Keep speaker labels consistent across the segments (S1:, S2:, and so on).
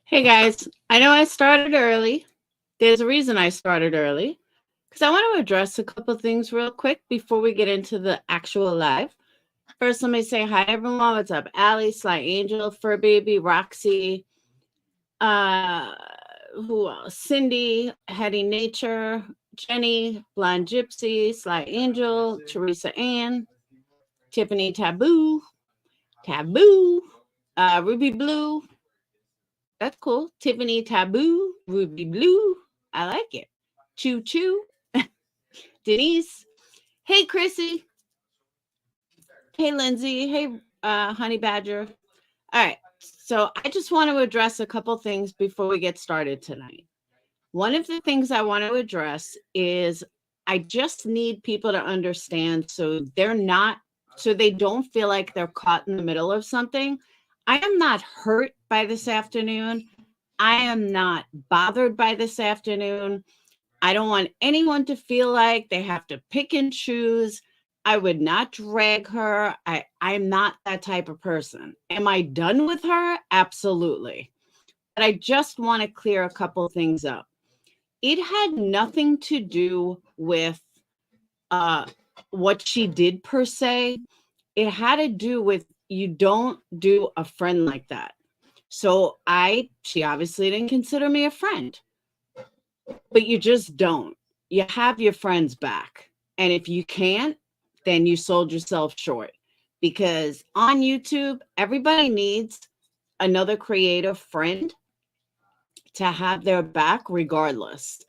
S1: Hey guys, I know I started early. There's a reason I started early because I want to address a couple things real quick before we get into the actual live. First, let me say hi everyone. What's up? Allie, Sly Angel, Fur Baby, Roxy, uh, who else? Cindy, Hetty Nature, Jenny, Blonde Gypsy, Sly Angel, Teresa Ann, Tiffany Taboo, Ruby Blue. That's cool. Tiffany Taboo, Ruby Blue. I like it. Choo Choo. Denise. Hey, Chrissy. Hey, Lindsay. Hey, Honey Badger. All right. So I just want to address a couple things before we get started tonight. One of the things I want to address is I just need people to understand so they don't feel like they're caught in the middle of something. I am not hurt by this afternoon. I am not bothered by this afternoon. I don't want anyone to feel like they have to pick and choose. I would not drag her. I'm not that type of person. Am I done with her? Absolutely. But I just want to clear a couple things up. It had nothing to do with what she did per se. It had to do with you don't do a friend like that. So she obviously didn't consider me a friend, but you just don't. You have your friends back. And if you can't, then you sold yourself short, because on YouTube, everybody needs another creative friend to have their back regardless.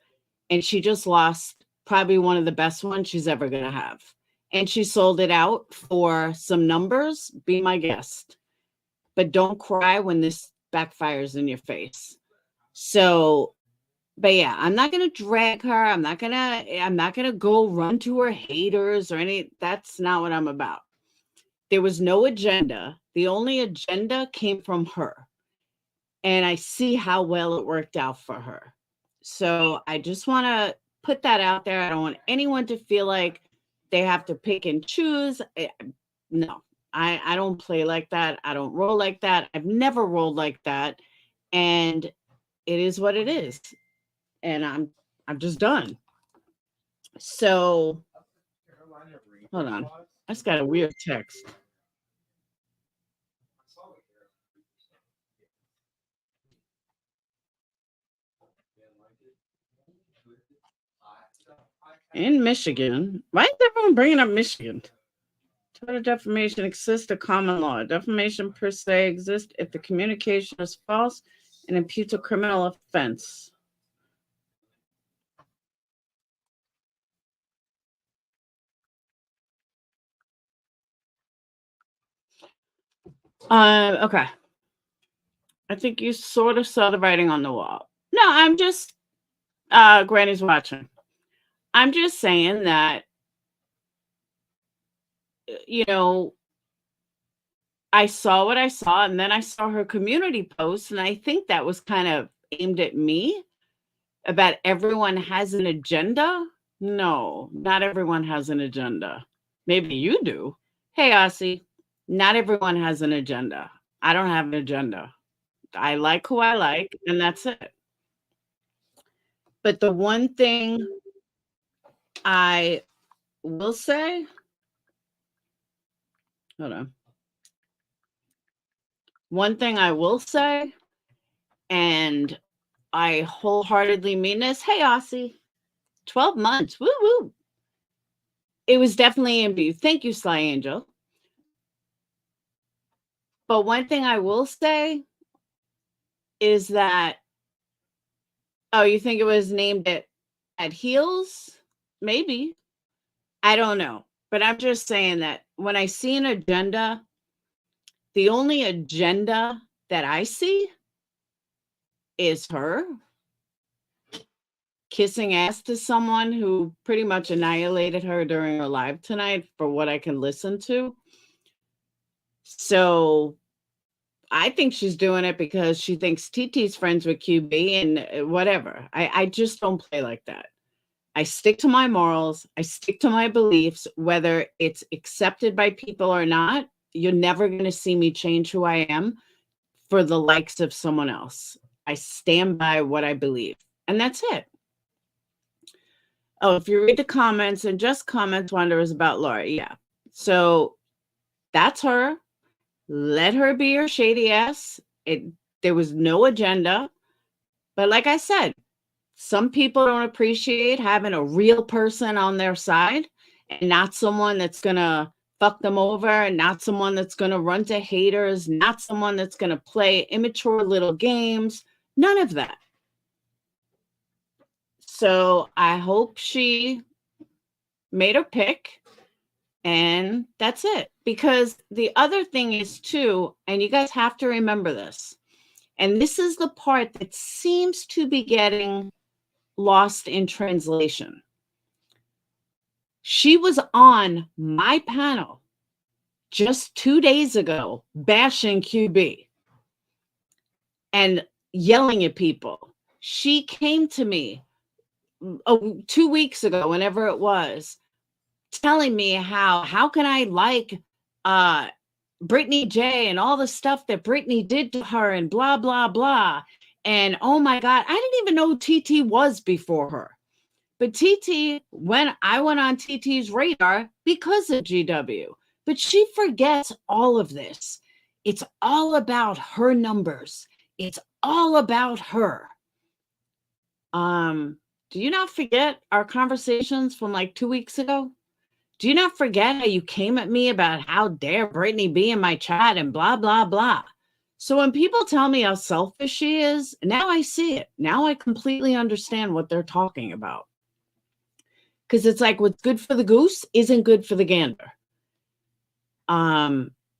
S1: And she just lost probably one of the best ones she's ever going to have. And she sold it out for some numbers. Be my guest. But don't cry when this backfires in your face. So, but yeah, I'm not going to drag her. I'm not going to go run to her haters or any. That's not what I'm about. There was no agenda. The only agenda came from her. And I see how well it worked out for her. So I just want to put that out there. I don't want anyone to feel like they have to pick and choose. No, I don't play like that. I don't roll like that. I've never rolled like that. And it is what it is. And I'm just done. So hold on. I just got a weird text. In Michigan. Why is everyone bringing up Michigan? Total defamation exists a common law. Defamation per se exists if the communication is false and imputes a criminal offense. Okay. I think you sort of saw the writing on the wall. No, I'm just Granny's watching. I'm just saying that, I saw what I saw, and then I saw her community post, and I think that was kind of aimed at me about everyone has an agenda. No, not everyone has an agenda. Maybe you do. Hey, Aussie, not everyone has an agenda. I don't have an agenda. I like who I like, and that's it. But the one thing I will say, hold on. One thing I will say, and I wholeheartedly mean this. Hey, Aussie, 12 months. Woo woo. It was definitely imbued. Thank you, Sly Angel. But one thing I will say is that, oh, you think it was named at heels? Maybe. I don't know. But I'm just saying that when I see an agenda, the only agenda that I see is her kissing ass to someone who pretty much annihilated her during her live tonight, for what I can listen to. So I think she's doing it because she thinks TT's friends with QB and whatever. I just don't play like that. I stick to my morals. I stick to my beliefs, whether it's accepted by people or not. You're never going to see me change who I am for the likes of someone else. I stand by what I believe. And that's it. Oh, if you read the comments, and just comments, Wonder is about Laura. Yeah. So that's her. Let her be your shady ass. There was no agenda. But like I said, some people don't appreciate having a real person on their side and not someone that's going to fuck them over, not someone that's going to run to haters, not someone that's going to play immature little games. None of that. So I hope she made her pick, and that's it. Because the other thing is too, and you guys have to remember this, and this is the part that seems to be getting lost in translation. She was on my panel just 2 days ago bashing QB and yelling at people. She came to me 2 weeks ago, whenever it was, telling me how can I like Brittany J and all the stuff that Brittany did to her and blah, blah, blah. And oh my God, I didn't even know who TT was before her. But TT, when I went on TT's radar because of GW, but she forgets all of this. It's all about her numbers. It's all about her. Do you not forget our conversations from like 2 weeks ago? Do you not forget how you came at me about how dare Brittany be in my chat and blah, blah, blah? So when people tell me how selfish she is, now I see it. Now I completely understand what they're talking about. Because it's like what's good for the goose isn't good for the gander.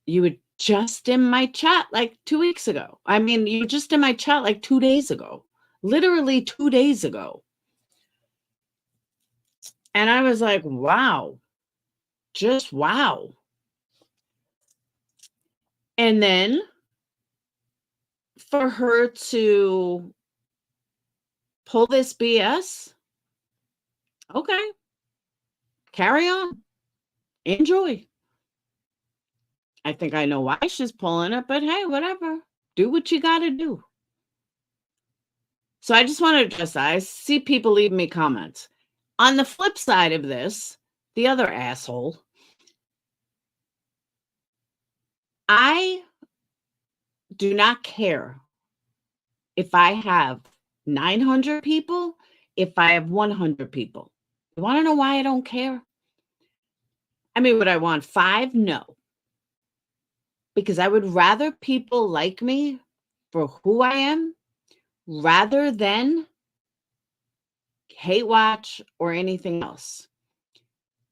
S1: You were just in my chat like 2 weeks ago. I mean, you were just in my chat like 2 days ago. Literally 2 days ago. And I was like, wow. Just wow. And then for her to pull this BS, okay, carry on, enjoy. I think I know why she's pulling it, but hey, whatever. Do what you got to do. So I just want to address that. I see people leave me comments. On the flip side of this, the other asshole, I do not care if I have 900 people, if I have 100 people. You want to know why I don't care? I mean, would I want 5? No. Because I would rather people like me for who I am rather than hate watch or anything else.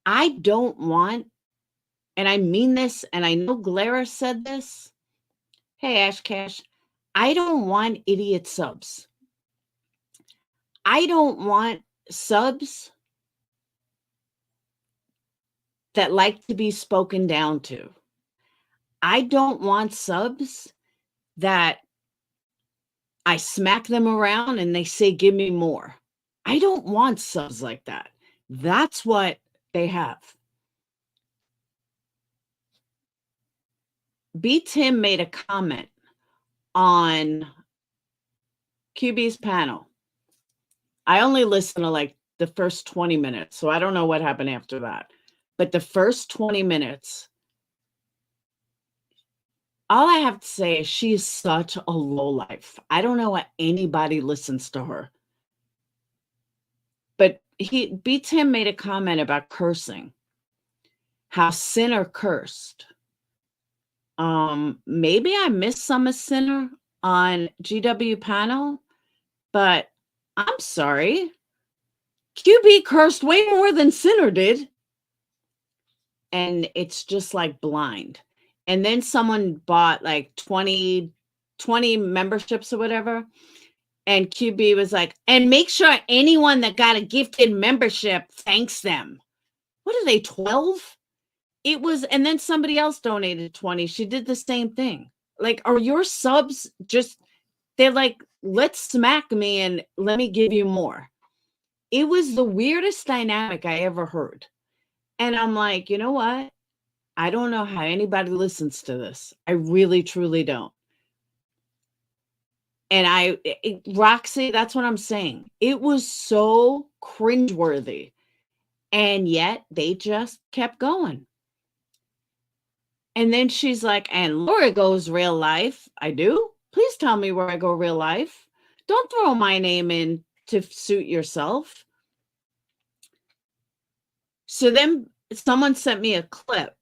S1: I don't want, and I mean this, and I know Glara said this. Hey, Ash Cash, I don't want idiot subs. I don't want subs that like to be spoken down to. I don't want subs that I smack them around and they say, give me more. I don't want subs like that. That's what they have. B. Tim made a comment on QB's panel. I only listened to like the first 20 minutes, so I don't know what happened after that. But the first 20 minutes, all I have to say is she's such a lowlife. I don't know why anybody listens to her. But B. Tim made a comment about cursing, how Sinner cursed. Maybe I missed some of Sinner on GW panel, but I'm sorry. QB cursed way more than Sinner did. And it's just like blind. And then someone bought like 20 memberships or whatever. And QB was like, and make sure anyone that got a gifted membership thanks them. What are they, 12? It was, and then somebody else donated 20. She did the same thing. Like, are your subs just, they're like, let's smack me and let me give you more. It was the weirdest dynamic I ever heard. And I'm like, you know what? I don't know how anybody listens to this. I really, truly don't. And Roxy, that's what I'm saying. It was so cringeworthy. And yet they just kept going. And then she's like, and Laura goes real life. I do? Please tell me where I go real life. Don't throw my name in to suit yourself. So then someone sent me a clip.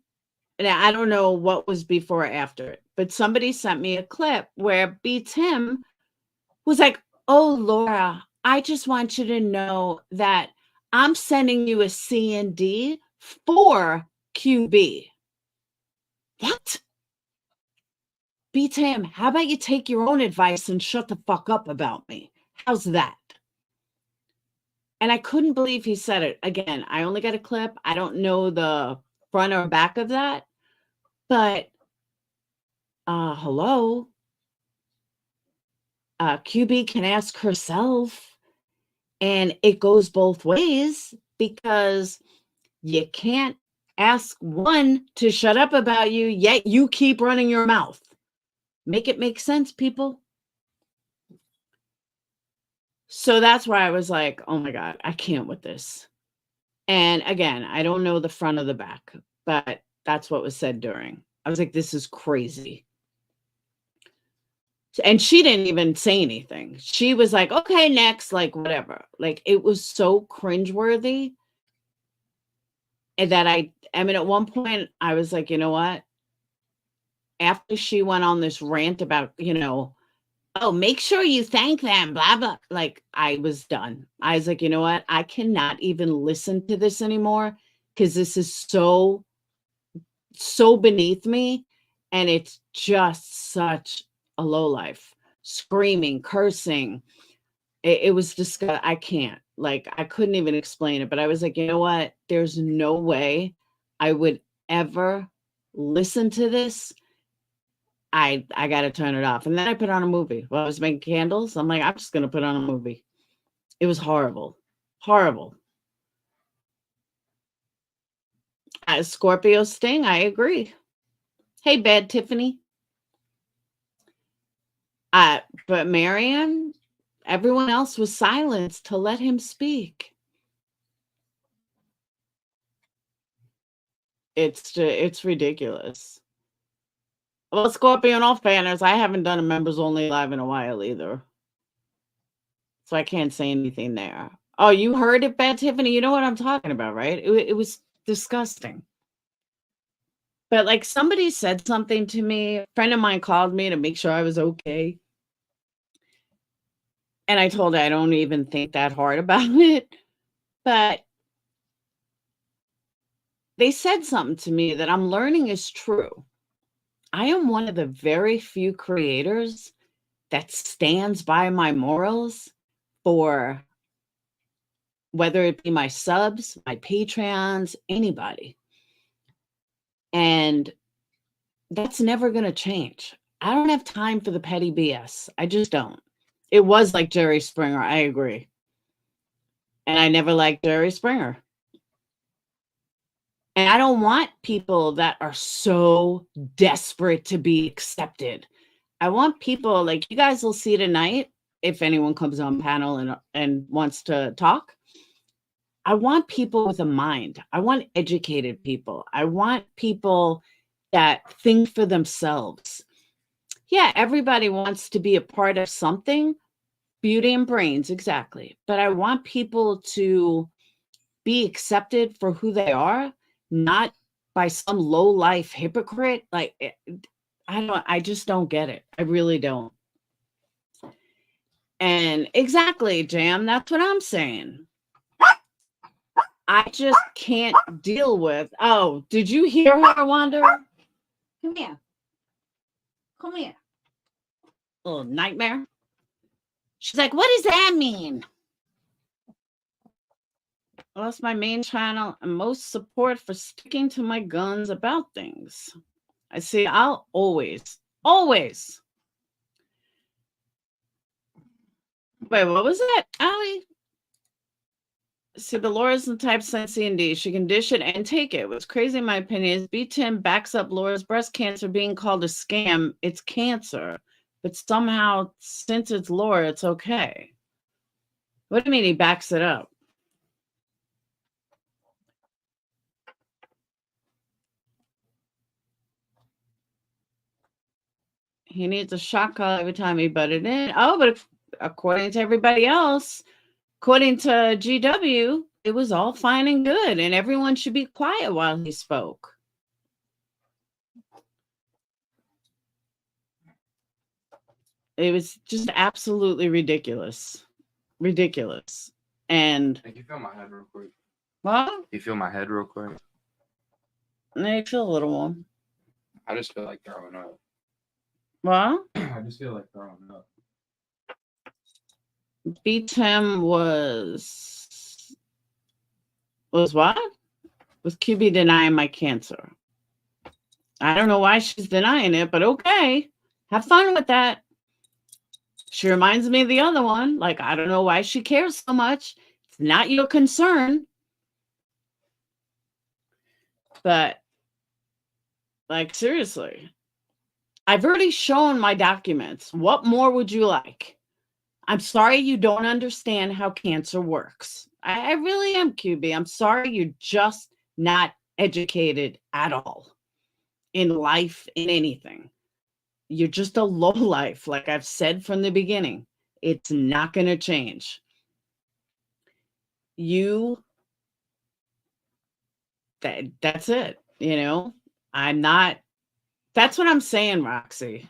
S1: And I don't know what was before or after it, but somebody sent me a clip where B. Tim was like, oh, Laura, I just want you to know that I'm sending you a C&D for QB. What? B. Tim, how about you take your own advice and shut the fuck up about me? How's that? And I couldn't believe he said it. Again, I only got a clip. I don't know the front or back of that. But, hello? QB can ask herself. And it goes both ways, because you can't ask one to shut up about you, yet you keep running your mouth. Make it make sense, people. So that's why I was like, oh my God, I can't with this. And again, I don't know the front or the back, but that's what was said during. I was like, this is crazy. And she didn't even say anything. She was like, okay, next, like whatever. Like, it was so cringeworthy. And that I mean, at one point I was like, you know what? After she went on this rant about, oh, make sure you thank them, blah, blah. Like, I was done. I was like, you know what? I cannot even listen to this anymore, because this is so beneath me. And it's just such a low life. Screaming, cursing. It was disgusting. I can't. Like, I couldn't even explain it. But I was like, you know what? There's no way I would ever listen to this. I got to turn it off. And then I put on a movie. While I was making candles, I'm like, I'm just going to put on a movie. It was horrible. Horrible. Scorpio sting, I agree. Hey, Bad Tiffany. But Marianne, everyone else was silenced to let him speak. It's ridiculous. Well, Scorpio, in all fairness, I haven't done a members only live in a while either. So I can't say anything there. Oh, you heard it, Bad Tiffany? You know what I'm talking about, right? It was disgusting. But like, somebody said something to me. A friend of mine called me to make sure I was okay. And I told her I don't even think that hard about it. But they said something to me that I'm learning is true. I am one of the very few creators that stands by my morals, for whether it be my subs, my Patreons, anybody. And that's never going to change. I don't have time for the petty BS. I just don't. It was like Jerry Springer. I agree. And I never liked Jerry Springer. And I don't want people that are so desperate to be accepted. I want people like you guys will see tonight, if anyone comes on panel and wants to talk. I want people with a mind. I want educated people. I want people that think for themselves. Yeah, everybody wants to be a part of something. Beauty and brains, exactly. But I want people to be accepted for who they are, not by some low life hypocrite. Like, I just don't get it. I really don't. And exactly, Jam, that's what I'm saying. I just can't deal with. Oh, did you hear her, Wanda? Come here. Come here. Little nightmare. She's like, what does that mean? Well, that's my main channel and most support for sticking to my guns about things. I see, I'll always. Wait, what was that, Allie? See, the Laura's the type sent C&D. She can dish it and take it. What's crazy, in my opinion, is B10 backs up Laura's breast cancer being called a scam. It's cancer. but somehow, since it's lore, it's okay. What do you mean he backs it up? He needs a shot call every time he butted in. Oh, but according to everybody else, according to GW, it was all fine and good, and everyone should be quiet while he spoke. It was just absolutely ridiculous. Ridiculous. And
S2: can you feel my head real quick?
S1: What?
S2: You feel my head real quick?
S1: I feel a little warm.
S2: I just feel like throwing up.
S1: What?
S2: I just feel like throwing up.
S1: B10 was what? Was QB denying my cancer? I don't know why she's denying it, but okay. Have fun with that. She reminds me of the other one. Like, I don't know why she cares so much. It's not your concern. But, like, seriously, I've already shown my documents. What more would you like? I'm sorry you don't understand how cancer works. I really am, QB. I'm sorry you're just not educated at all in life, in anything. You're just a lowlife, like I've said from the beginning. It's not going to change. That's it. You know, I'm not, that's what I'm saying, Roxy.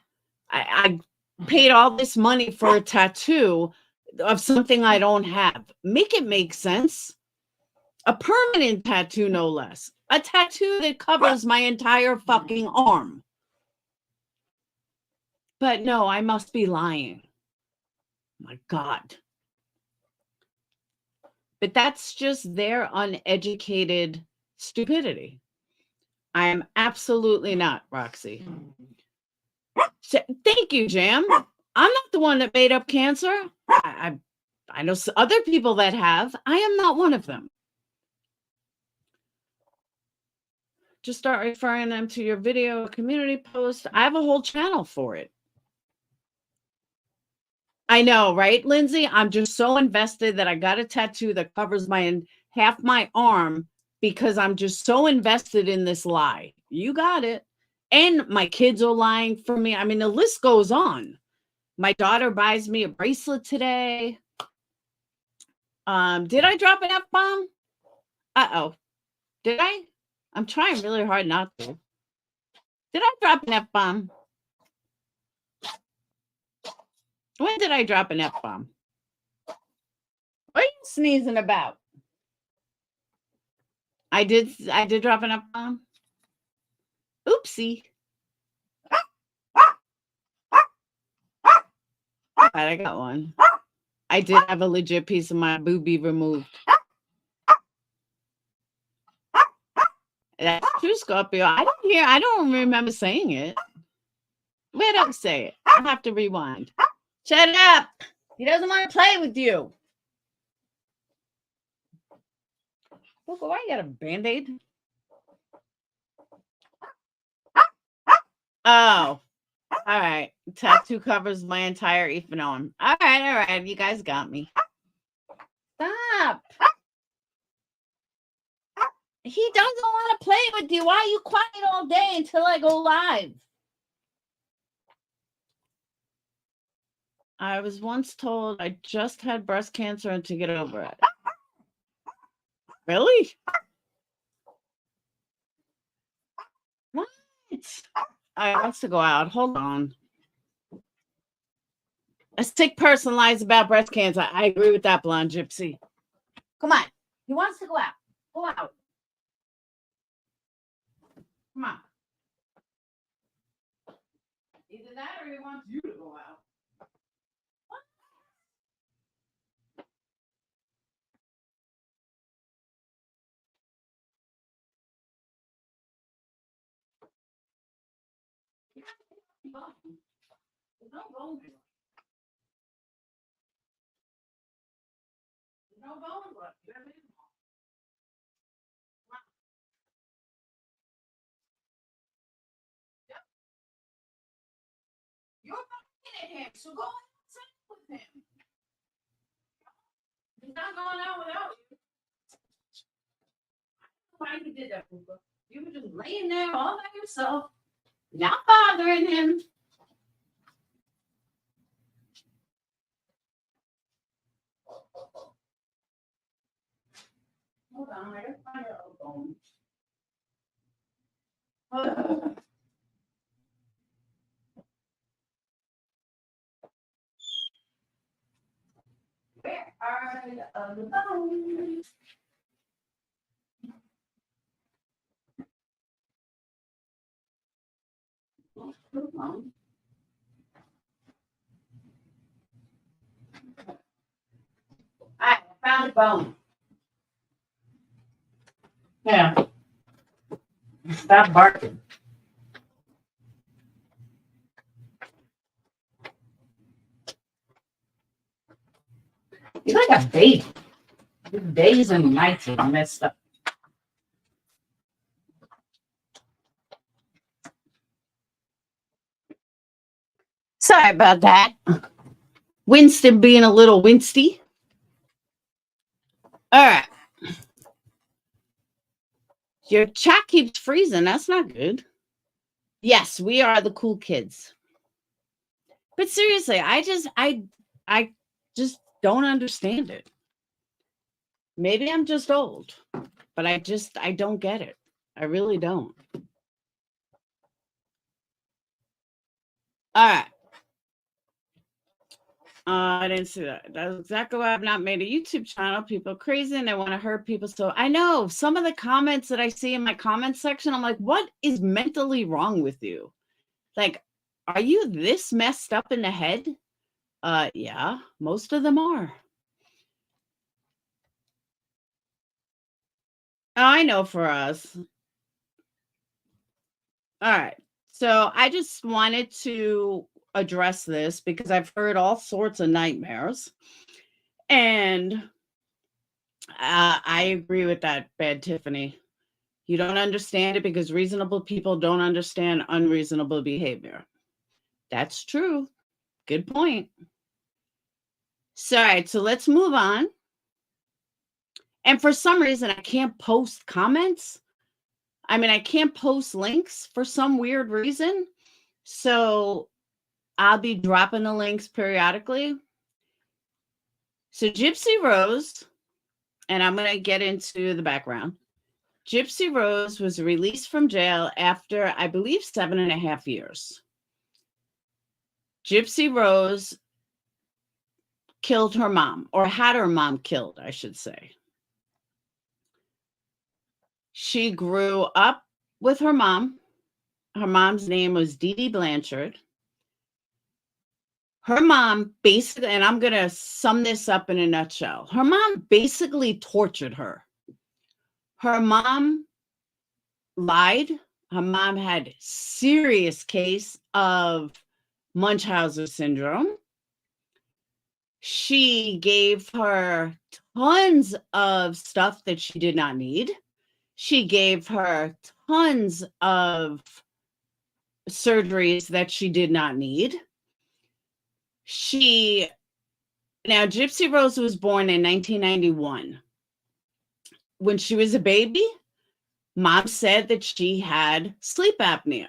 S1: I paid all this money for a tattoo of something I don't have. Make it make sense. A permanent tattoo, no less. A tattoo that covers my entire fucking arm. But no, I must be lying. My God. But that's just their uneducated stupidity. I am absolutely not, Roxy. So, thank you, Jam. I'm not the one that made up cancer. I know other people that have. I am not one of them. Just start referring them to your video community post. I have a whole channel for it. I know, right, Lindsay? I'm just so invested that I got a tattoo that covers half my arm because I'm just so invested in this lie. You got it. And my kids are lying for me. I mean, the list goes on. My daughter buys me a bracelet today. Did I drop an F-bomb? Uh-oh. Did I? I'm trying really hard not to. Did I drop an F-bomb? When did I drop an F-bomb? What are you sneezing about? I did drop an F-bomb. Oopsie. All right, I got one. I did have a legit piece of my boobie removed. That's true, Scorpio. I don't remember saying it. Where did I say it? I'll have to rewind. Shut up. He doesn't want to play with you. Look, why you got a Band-Aid? Oh. All right. Tattoo covers my entire even arm. All right. You guys got me. Stop. He doesn't want to play with you. Why are you quiet all day until I go live? I was once told I just had breast cancer and to get over it. Really? What? I want to go out. Hold on. A sick person lies about breast cancer. I agree with that, blonde gypsy. Come on. He wants to go out. Go out. Come on. Either that or he wants you to go out. What? There's no bone here. There's no bone left. You have it. You're fucking him. So go outside with him. He's not going out without you. Why you did that, Poopa? You were just laying there all by yourself, not bothering him. Hold on, I gotta find your other bone. Where are the other bones? I found a bone. Yeah. Stop barking. You're like a baby. Your days and nights are messed up. Sorry about that. Winston being a little winsty. All right. Your chat keeps freezing. That's not good. Yes, we are the cool kids. But seriously, I just don't understand it. Maybe I'm just old, but I don't get it. I really don't. All right. I didn't see that. That's exactly why I've not made a YouTube channel. People are crazy and they want to hurt people. So I know some of the comments that I see in my comment section, I'm like, what is mentally wrong with you? Like, are you this messed up in the head? Yeah, most of them are. I know for us. All right. So I just wanted to address this because I've heard all sorts of nightmares. And I agree with that, Bad Tiffany. You don't understand it because reasonable people don't understand unreasonable behavior. That's true. Good point. So, all right, so let's move on. And for some reason, I can't post comments. I mean, I can't post links for some weird reason. So I'll be dropping the links periodically. So Gypsy Rose, and I'm going to get into the background. Gypsy Rose was released from jail after, I believe, 7.5 years. Gypsy Rose killed her mom, or had her mom killed, I should say. She grew up with her mom. Her mom's name was Dee Dee Blanchard. Her mom basically, and I'm going to sum this up in a nutshell. Her mom basically tortured her. Her mom lied. Her mom had serious case of Munchausen syndrome. She gave her tons of stuff that she did not need. She gave her tons of surgeries that she did not need. Now, Gypsy Rose was born in 1991. When she was a baby, mom said that she had sleep apnea.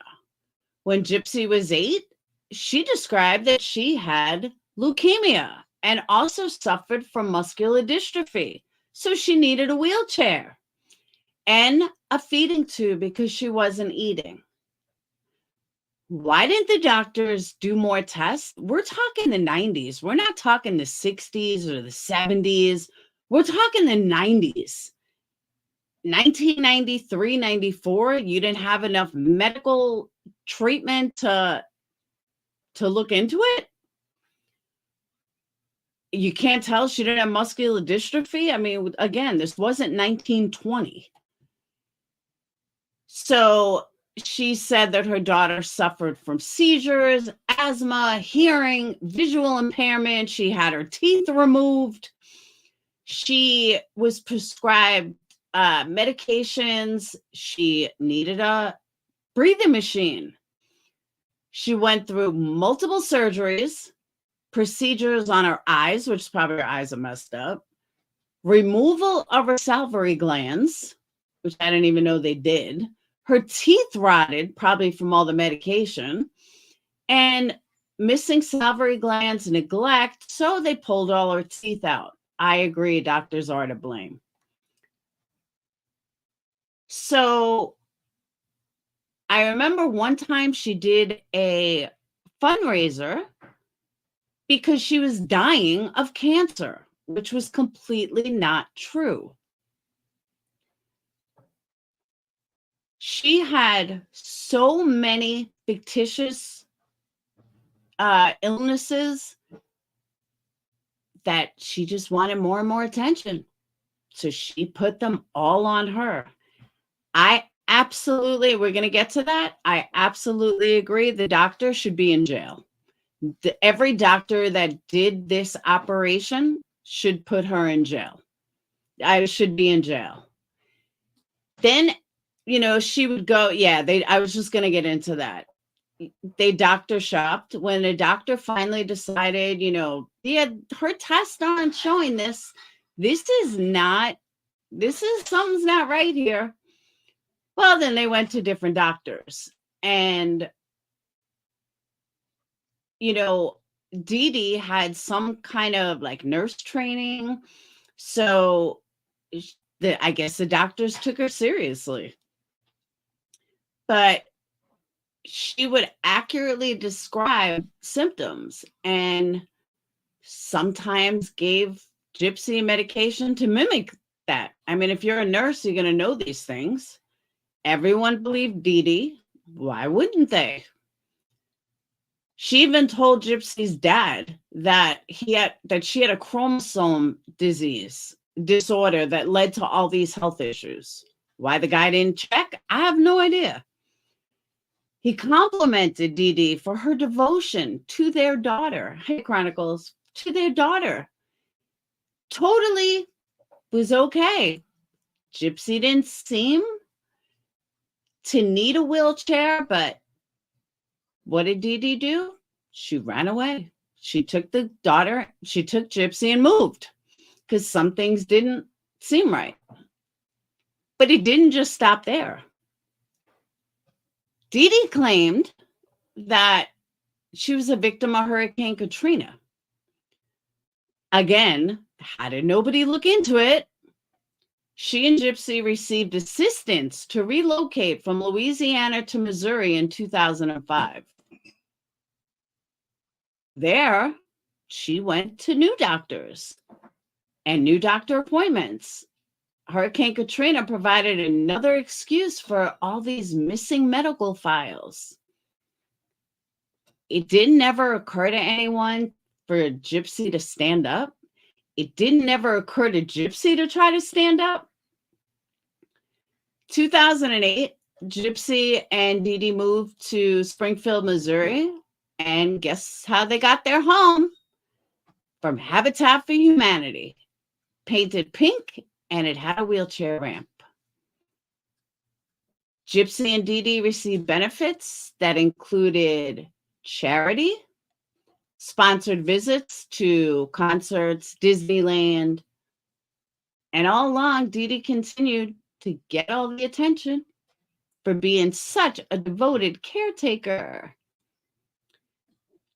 S1: When Gypsy was 8, she described that she had leukemia and also suffered from muscular dystrophy. So she needed a wheelchair and a feeding tube because she wasn't eating. Why didn't the doctors do more tests? We're talking the 90s. We're not talking the 60s or the 70s. We're talking the 90s. 1993, 94, you didn't have enough medical treatment to look into it. You can't tell she didn't have muscular dystrophy. I mean, again, this wasn't 1920. So she said that her daughter suffered from seizures, asthma, hearing, visual impairment. She had her teeth removed. She was prescribed medications. She needed a breathing machine. She went through multiple surgeries. procedures on her eyes, which probably her eyes are messed up, removal of her salivary glands, which I didn't even know they did, her teeth rotted, probably from all the medication, and missing salivary glands, neglect, so they pulled all her teeth out. I agree, doctors are to blame. So I remember one time she did a fundraiser because she was dying of cancer, which was completely not true. She had so many fictitious illnesses that she just wanted more and more attention. So she put them all on her. We're going to get to that. I absolutely agree. The doctor should be in jail. Every doctor that did this operation should put her in jail. I should be in jail. Then, she would go, I was just going to get into that. They doctor shopped. When a doctor finally decided, her tests aren't showing this. Something's not right here. Well, then they went to different doctors. And, Dee Dee had some kind of like nurse training. So I guess the doctors took her seriously. But she would accurately describe symptoms and sometimes gave Gypsy medication to mimic that. I mean, if you're a nurse, you're going to know these things. Everyone believed Dee Dee. Why wouldn't they? She even told Gypsy's dad that she had a chromosome disorder that led to all these health issues. Why the guy didn't check, I have no idea. He complimented Dee Dee for her devotion to their daughter. Hey, Chronicles, to their daughter. Totally was okay. Gypsy didn't seem to need a wheelchair, but what did Dee Dee do? She ran away. She took Gypsy and moved because some things didn't seem right. But it didn't just stop there. Dee Dee claimed that she was a victim of Hurricane Katrina. Again, how did nobody look into it? She and Gypsy received assistance to relocate from Louisiana to Missouri in 2005. There, she went to new doctors and new doctor appointments. Hurricane Katrina provided another excuse for all these missing medical files. It didn't ever occur to anyone for Gypsy to stand up. It didn't ever occur to Gypsy to try to stand up. 2008, Gypsy and Dee Dee moved to Springfield, Missouri. And guess how they got their home? From Habitat for Humanity. Painted pink, and it had a wheelchair ramp. Gypsy and Dee Dee received benefits that included charity, sponsored visits to concerts, Disneyland, and all along, Dee Dee continued to get all the attention for being such a devoted caretaker.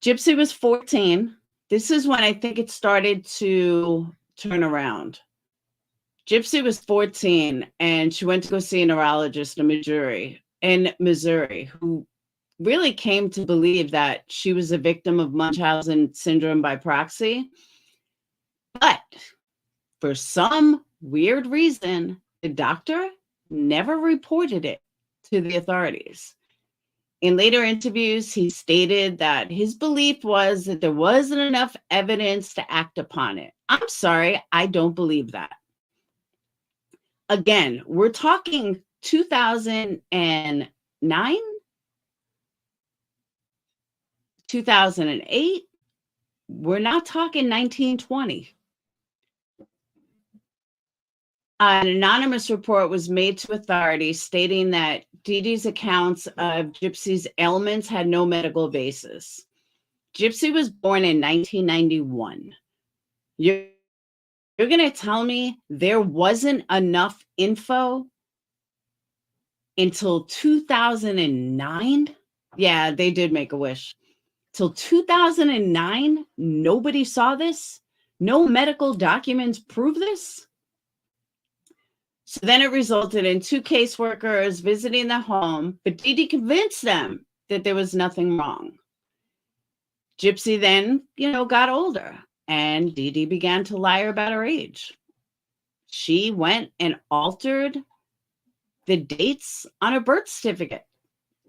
S1: Gypsy was 14. This is when I think it started to turn around. Gypsy was 14, and she went to go see a neurologist in Missouri, who really came to believe that she was a victim of Munchausen syndrome by proxy. But for some weird reason, the doctor never reported it to the authorities. In later interviews, he stated that his belief was that there wasn't enough evidence to act upon it. I'm sorry, I don't believe that. Again, we're talking 2009, 2008. We're not talking 1920. An anonymous report was made to authorities stating that Dee Dee's accounts of Gypsy's ailments had no medical basis. Gypsy was born in 1991. You're going to tell me there wasn't enough info until 2009? Yeah, they did make a wish. Till 2009, nobody saw this? No medical documents prove this? So then it resulted in 2 caseworkers visiting the home, but Dee Dee convinced them that there was nothing wrong. Gypsy then, got older, and Dee Dee began to lie about her age. She went and altered the dates on her birth certificate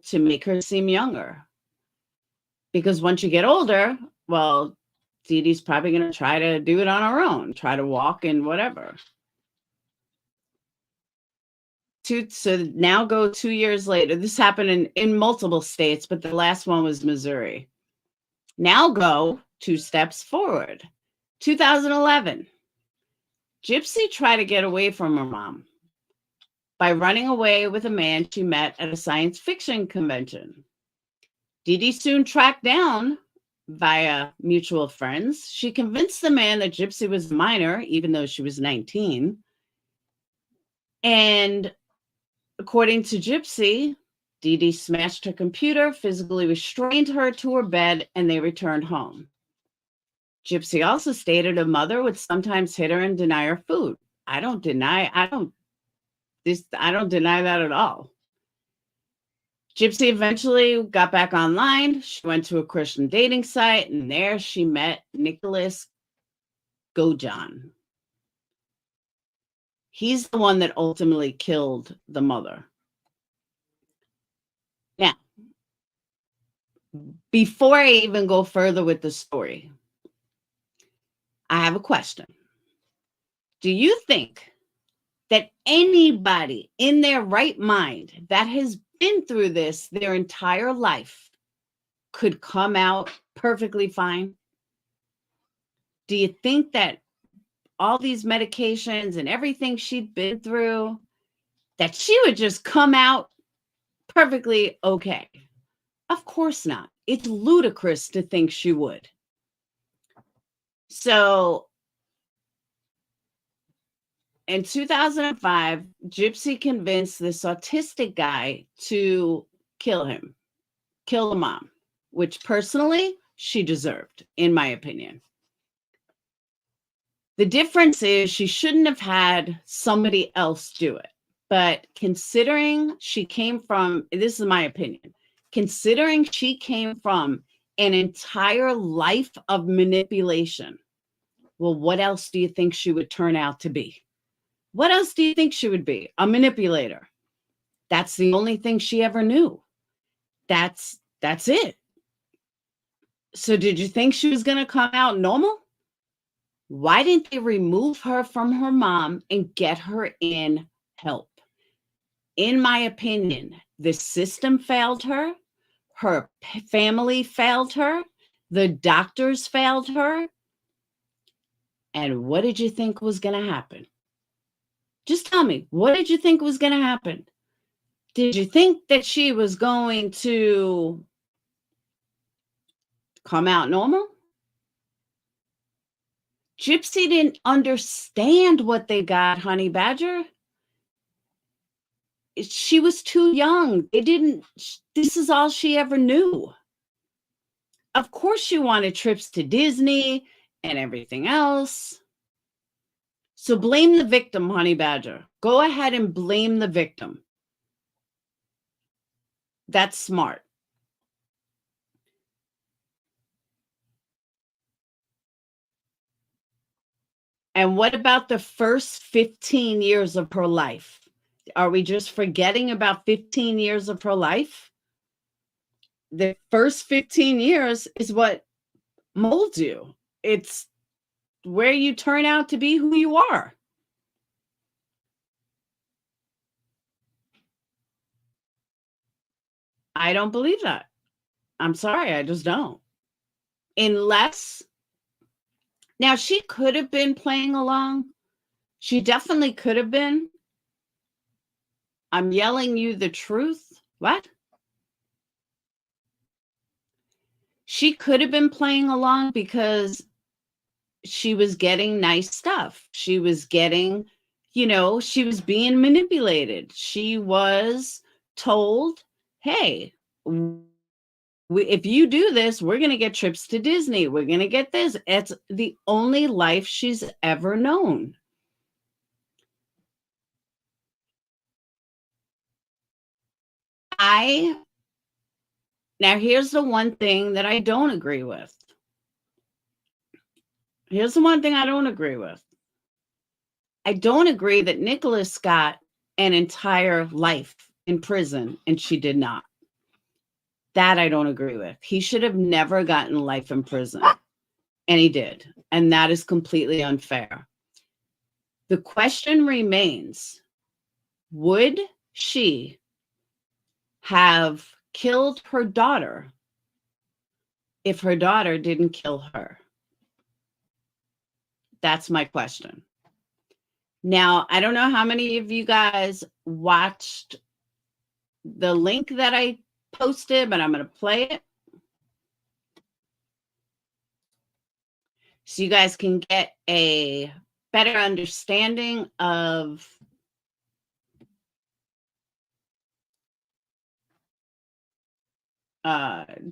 S1: to make her seem younger. Because once you get older, well, Dee Dee's probably going to try to do it on her own, try to walk and whatever. So now go 2 years later. This happened in multiple states, but the last one was Missouri. Now go 2 steps forward. 2011. Gypsy tried to get away from her mom by running away with a man she met at a science fiction convention. Dee Dee soon tracked down via mutual friends. She convinced the man that Gypsy was a minor, even though she was 19. And according to Gypsy, Dee Dee smashed her computer, physically restrained her to her bed, and they returned home. Gypsy also stated her mother would sometimes hit her and deny her food. I don't deny that at all. Gypsy eventually got back online. She went to a Christian dating site, and there she met Nicholas Godejohn. He's the one that ultimately killed the mother. Now, before I even go further with the story, I have a question. Do you think that anybody in their right mind that has been through this their entire life could come out perfectly fine? Do you think that all these medications and everything she'd been through, that she would just come out perfectly okay? Of course not. It's ludicrous to think she would. So in 2005, Gypsy convinced this autistic guy to kill the mom, which personally she deserved, in my opinion. The difference is she shouldn't have had somebody else do it. But considering she came from, this is my opinion, considering she came from an entire life of manipulation, well, what else do you think she would turn out to be? What else do you think she would be? A manipulator. That's the only thing she ever knew. That's it. So did you think she was going to come out normal? Why didn't they remove her from her mom and get her in help? In my opinion, the system failed her. Her family failed her. The doctors failed her. And what did you think was going to happen? Just tell me, what did you think was going to happen? Did you think that she was going to come out normal? Gypsy didn't understand what they got, Honey Badger. She was too young. This is all she ever knew. Of course she wanted trips to Disney and everything else. So blame the victim, Honey Badger. Go ahead and blame the victim. That's smart. And what about the first 15 years of her life? Are we just forgetting about 15 years of her life? The first 15 years is what molds you. It's where you turn out to be who you are. I don't believe that. I'm sorry, I just don't. Unless, now she could have been playing along. She definitely could have been. I'm yelling you the truth. What? She could have been playing along because she was getting nice stuff. She was getting, she was being manipulated. She was told, hey, if you do this, we're going to get trips to Disney. We're going to get this. It's the only life she's ever known. Now here's the one thing that I don't agree with. Here's the one thing I don't agree with. I don't agree that Nicholas got an entire life in prison and she did not. That I don't agree with. He should have never gotten life in prison, and he did. And that is completely unfair. The question remains, would she have killed her daughter if her daughter didn't kill her? That's my question. Now, I don't know how many of you guys watched the link that I posted, but I'm going to play it so you guys can get a better understanding of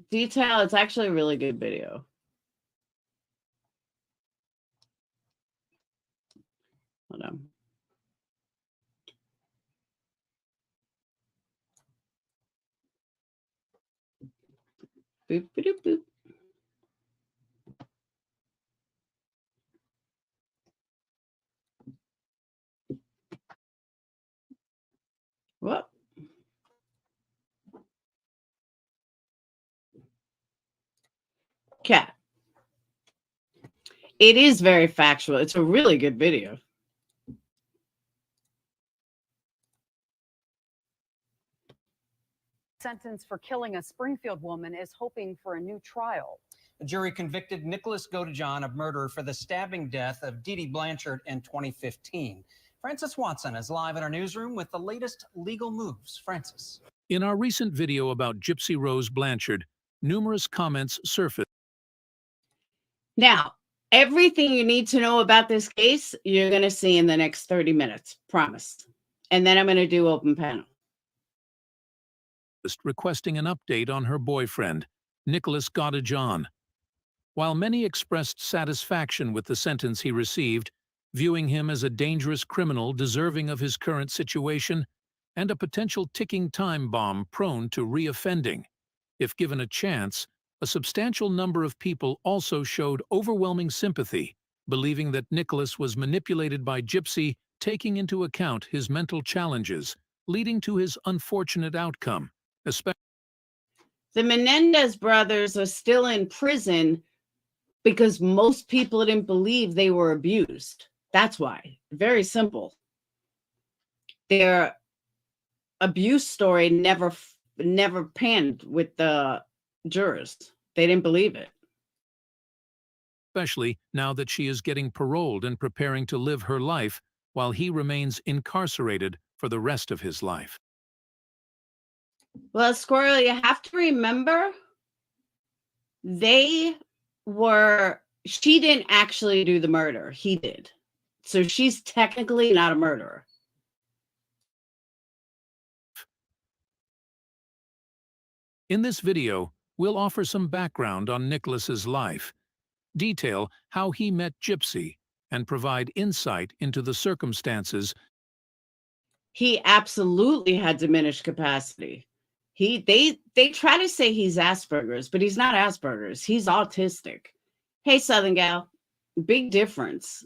S1: detail. It's actually a really good video. Hold on. Boop, boop, boop. Whoop. Okay. It is very factual. It's a really good video.
S3: Sentence for killing a Springfield woman is hoping for a new trial.
S4: The jury convicted Nicholas Godejohn of murder for the stabbing death of Dee Dee Blanchard in 2015. Francis Watson is live in our newsroom with the latest legal moves. Francis.
S5: In our recent video about Gypsy Rose Blanchard, numerous comments surfaced.
S1: Now, everything you need to know about this case, you're going to see in the next 30 minutes, promise. And then I'm going to do open panel.
S5: Requesting an update on her boyfriend, Nicholas Godejohn. While many expressed satisfaction with the sentence he received, viewing him as a dangerous criminal deserving of his current situation and a potential ticking time bomb prone to reoffending, if given a chance, a substantial number of people also showed overwhelming sympathy, believing that Nicholas was manipulated by Gypsy, taking into account his mental challenges, leading to his unfortunate outcome.
S1: The Menendez brothers are still in prison because most people didn't believe they were abused. That's why. Very simple. Their abuse story never panned with the jurors. They didn't believe it.
S5: Especially now that she is getting paroled and preparing to live her life while he remains incarcerated for the rest of his life.
S1: Well, Squirrel, you have to remember, she didn't actually do the murder. He did. So she's technically not a murderer.
S5: In this video, we'll offer some background on Nicholas's life, detail how he met Gypsy, and provide insight into the circumstances.
S1: He absolutely had diminished capacity. They try to say he's Asperger's, but he's not Asperger's. He's autistic. Hey, Southern gal, big difference.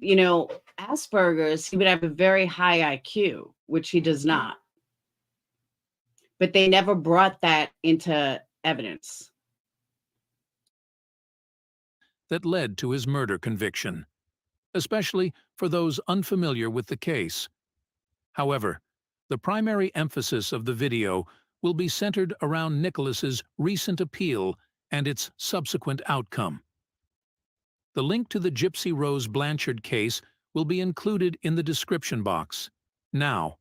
S1: Asperger's, he would have a very high IQ, which he does not. But they never brought that into evidence.
S5: That led to his murder conviction, especially for those unfamiliar with the case. However, the primary emphasis of the video will be centered around Nicholas's recent appeal and its subsequent outcome. The link to the Gypsy Rose Blanchard case will be included in the description box. Now,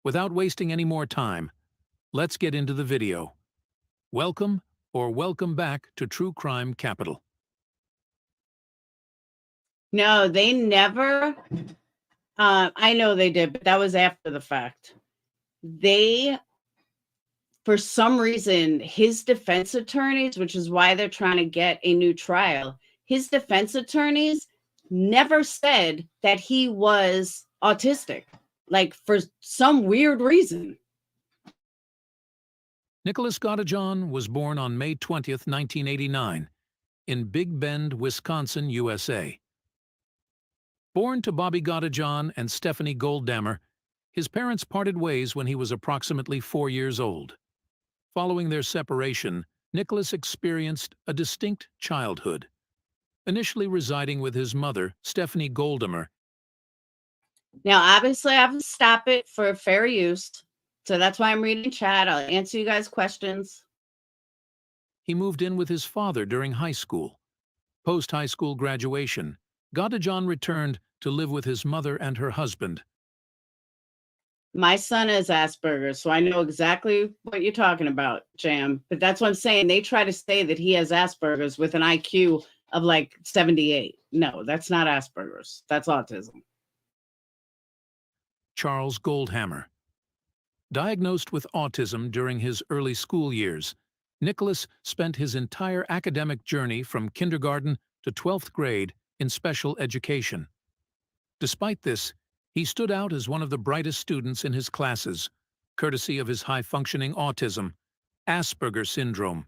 S5: without wasting any more time, let's get into the video. Welcome or welcome back to true crime capital.
S1: No, they never. I know they did, but that was after the fact. They, for some reason, his defense attorneys, which is why they're trying to get a new trial, his defense attorneys never said that he was autistic, like for some weird reason.
S5: Nicholas Godejohn was born on May 20th, 1989, in Big Bend, Wisconsin, USA. Born to Bobby Godejohn and Stephanie Goldammer, his parents parted ways when he was approximately 4 years old. Following their separation, Nicholas experienced a distinct childhood. Initially residing with his mother, Stephanie Goldammer.
S1: Now, obviously, I have to stop it for fair use. So that's why I'm reading chat. I'll answer you guys' questions.
S5: He moved in with his father during high school. Post-high school graduation, Godejohn returned to live with his mother and her husband.
S1: My son has Asperger's, so I know exactly what you're talking about, Jam. But that's what I'm saying. They try to say that he has Asperger's with an IQ of like 78. No, that's not Asperger's. That's autism.
S5: Charles Goldhammer. Diagnosed with autism during his early school years, Nicholas spent his entire academic journey from kindergarten to 12th grade in special education. Despite this, he stood out as one of the brightest students in his classes, courtesy of his high-functioning autism, Asperger syndrome.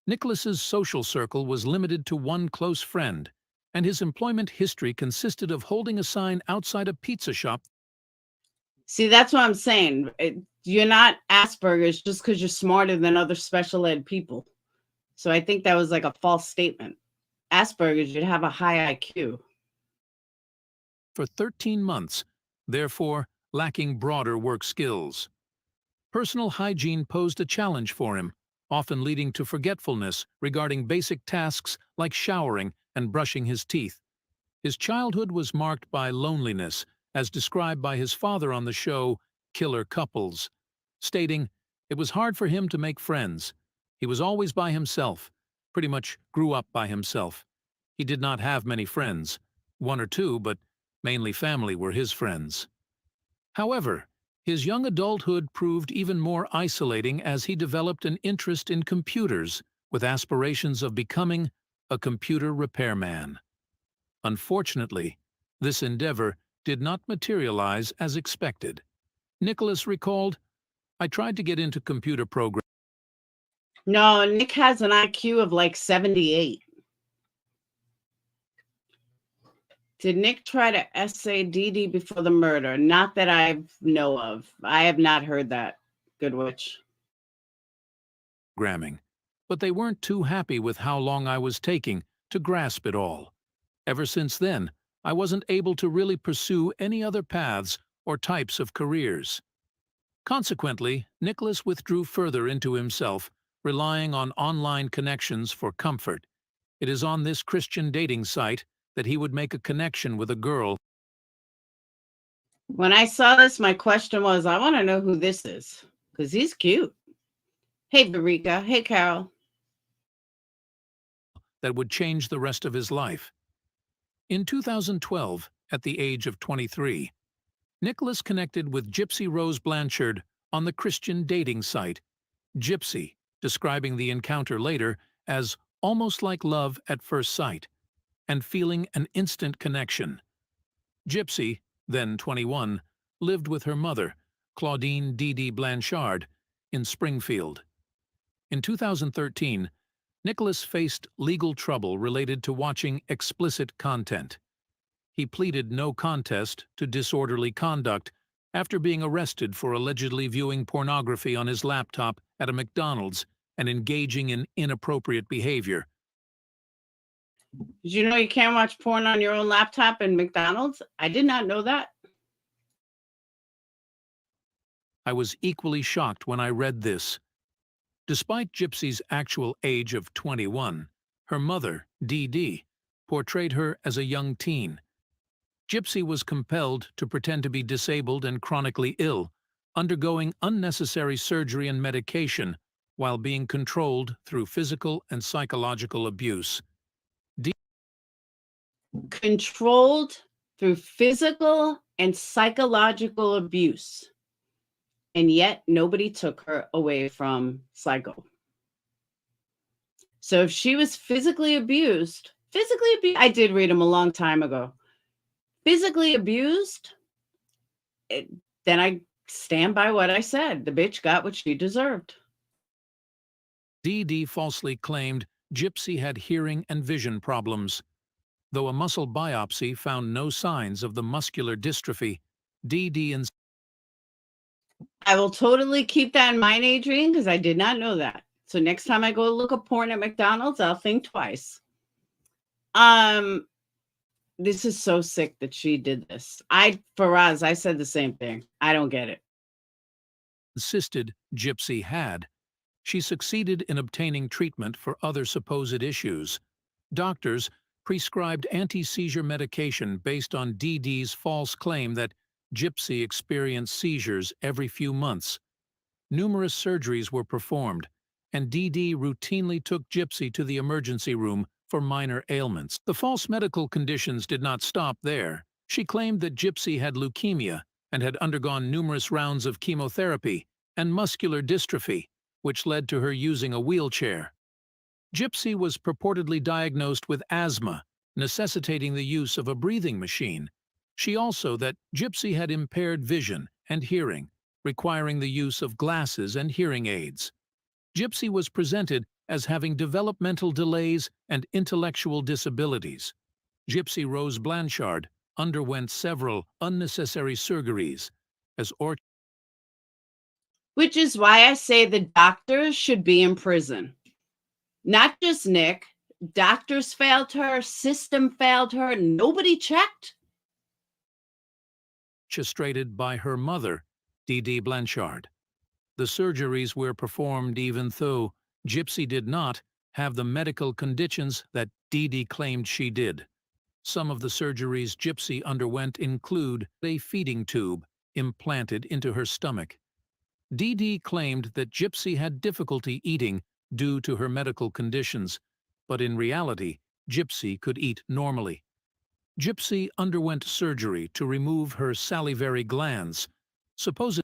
S5: Nicholas's social circle was limited to one close friend, and his employment history consisted of holding a sign outside a pizza shop.
S1: See, that's what I'm saying. You're not Asperger's just because you're smarter than other special ed people. So I think that was like a false statement. Asperger's, you'd have a high IQ.
S5: For 13 months, therefore lacking broader work skills. Personal hygiene posed a challenge for him, often leading to forgetfulness regarding basic tasks like showering and brushing his teeth. His childhood was marked by loneliness, as described by his father on the show Killer Couples, stating, "It was hard for him to make friends. He was always by himself, pretty much grew up by himself. He did not have many friends, one or two, but mainly family were his friends." However, his young adulthood proved even more isolating as he developed an interest in computers with aspirations of becoming a computer repairman. Unfortunately, this endeavor did not materialize as expected. Nicholas recalled, "I tried to get into computer programming."
S1: No, Nick has an IQ of like 78. Did Nick try to essay Dee Dee before the murder? Not that I know of. I have not heard that, Good Witch.
S5: But they weren't too happy with how long I was taking to grasp it all. Ever since then, I wasn't able to really pursue any other paths or types of careers. Consequently, Nicholas withdrew further into himself, relying on online connections for comfort. It is on this Christian dating site that he would make a connection with a girl.
S1: When I saw this, my question was, I want to know who this is, because he's cute. Hey, Barika. Hey, Carol.
S5: That would change the rest of his life. In 2012, at the age of 23, Nicholas connected with Gypsy Rose Blanchard on the Christian dating site, Gypsy, describing the encounter later as almost like love at first sight, and feeling an instant connection. Gypsy, then 21, lived with her mother, Claudine Dee Dee Blanchard, in Springfield. In 2013, Nicholas faced legal trouble related to watching explicit content. He pleaded no contest to disorderly conduct after being arrested for allegedly viewing pornography on his laptop at a McDonald's and engaging in inappropriate behavior.
S1: Did you know you can't watch porn on your own laptop in McDonald's? I did not know that.
S5: I was equally shocked when I read this. Despite Gypsy's actual age of 21, her mother, Dee Dee, portrayed her as a young teen. Gypsy was compelled to pretend to be disabled and chronically ill, undergoing unnecessary surgery and medication, while being controlled through physical and psychological abuse.
S1: Controlled through physical and psychological abuse. And yet nobody took her away from psycho. So if she was physically abused, I did read them a long time ago. Physically abused, then I stand by what I said. The bitch got what she deserved.
S5: Dee Dee falsely claimed Gypsy had hearing and vision problems. Though a muscle biopsy found no signs of the muscular dystrophy, Dee Dee
S1: I will totally keep that in mind, Adrian, because I did not know that. So next time I go look at porn at McDonald's, I'll think twice. This is so sick that she did this. Faraz, I said the same thing. I don't get it.
S5: insisted Gypsy had. She succeeded in obtaining treatment for other supposed issues. Doctors prescribed anti-seizure medication based on Dee Dee's false claim that Gypsy experienced seizures every few months. Numerous surgeries were performed, and Dee Dee routinely took Gypsy to the emergency room for minor ailments. The false medical conditions did not stop there. She claimed that Gypsy had leukemia and had undergone numerous rounds of chemotherapy and muscular dystrophy, which led to her using a wheelchair. Gypsy was purportedly diagnosed with asthma, necessitating the use of a breathing machine. She also that Gypsy had impaired vision and hearing, requiring the use of glasses and hearing aids. Gypsy was presented as having developmental delays and intellectual disabilities. Gypsy Rose Blanchard underwent several unnecessary surgeries,
S1: Which is why I say the doctors should be in prison. Not just Nick. Doctors failed her, system failed her, nobody checked.
S5: orchestrated by her mother, Dee Dee Blanchard. The surgeries were performed even though Gypsy did not have the medical conditions that Dee Dee claimed she did. Some of the surgeries Gypsy underwent include a feeding tube implanted into her stomach. Dee Dee claimed that Gypsy had difficulty eating due to her medical conditions, but in reality, Gypsy could eat normally. Gypsy underwent surgery to remove her salivary glands, supposedly.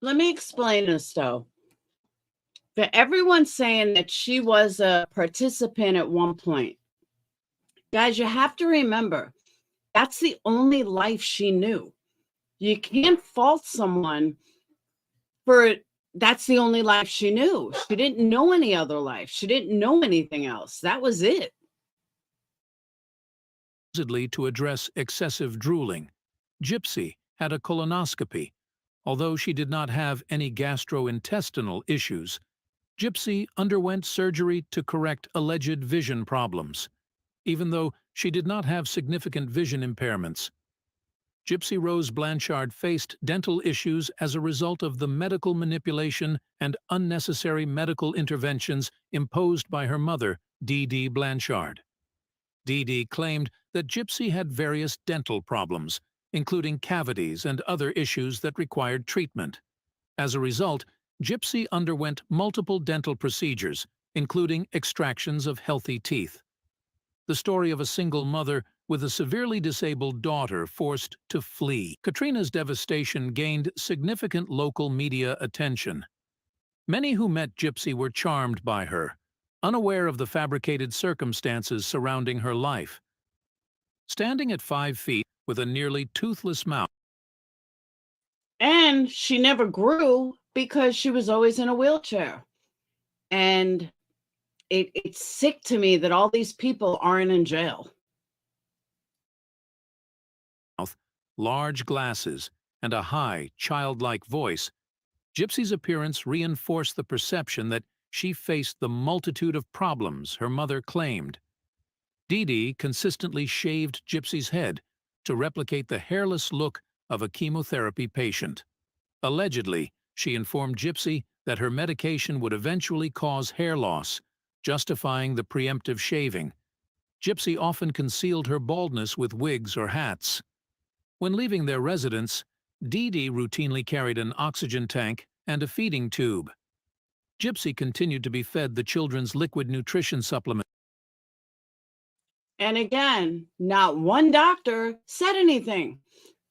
S1: Let me explain this, though. For everyone saying that she was a participant at one point, guys, you have to remember, that's the only life she knew. You can't fault someone for that's the only life she knew. She didn't know any other life. She didn't know anything else. That was it.
S5: Supposedly to address excessive drooling. Gypsy had a colonoscopy. Although she did not have any gastrointestinal issues, Gypsy underwent surgery to correct alleged vision problems, even though she did not have significant vision impairments. Gypsy Rose Blanchard faced dental issues as a result of the medical manipulation and unnecessary medical interventions imposed by her mother, Dee Dee Blanchard. Dee Dee claimed that Gypsy had various dental problems, including cavities and other issues that required treatment. As a result, Gypsy underwent multiple dental procedures, including extractions of healthy teeth. The story of a single mother with a severely disabled daughter forced to flee. Katrina's devastation gained significant local media attention. Many who met Gypsy were charmed by her, unaware of the fabricated circumstances surrounding her life. Standing at 5 feet with a nearly toothless mouth.
S1: And she never grew because she was always in a wheelchair. And it's sick to me that all these people aren't in jail.
S5: Large glasses, and a high, childlike voice, Gypsy's appearance reinforced the perception that she faced the multitude of problems her mother claimed. Dee Dee consistently shaved Gypsy's head to replicate the hairless look of a chemotherapy patient. Allegedly, she informed Gypsy that her medication would eventually cause hair loss, justifying the preemptive shaving. Gypsy often concealed her baldness with wigs or hats. When leaving their residence, Dee Dee routinely carried an oxygen tank and a feeding tube. Gypsy continued to be fed the children's liquid nutrition supplement.
S1: And again, not one doctor said anything.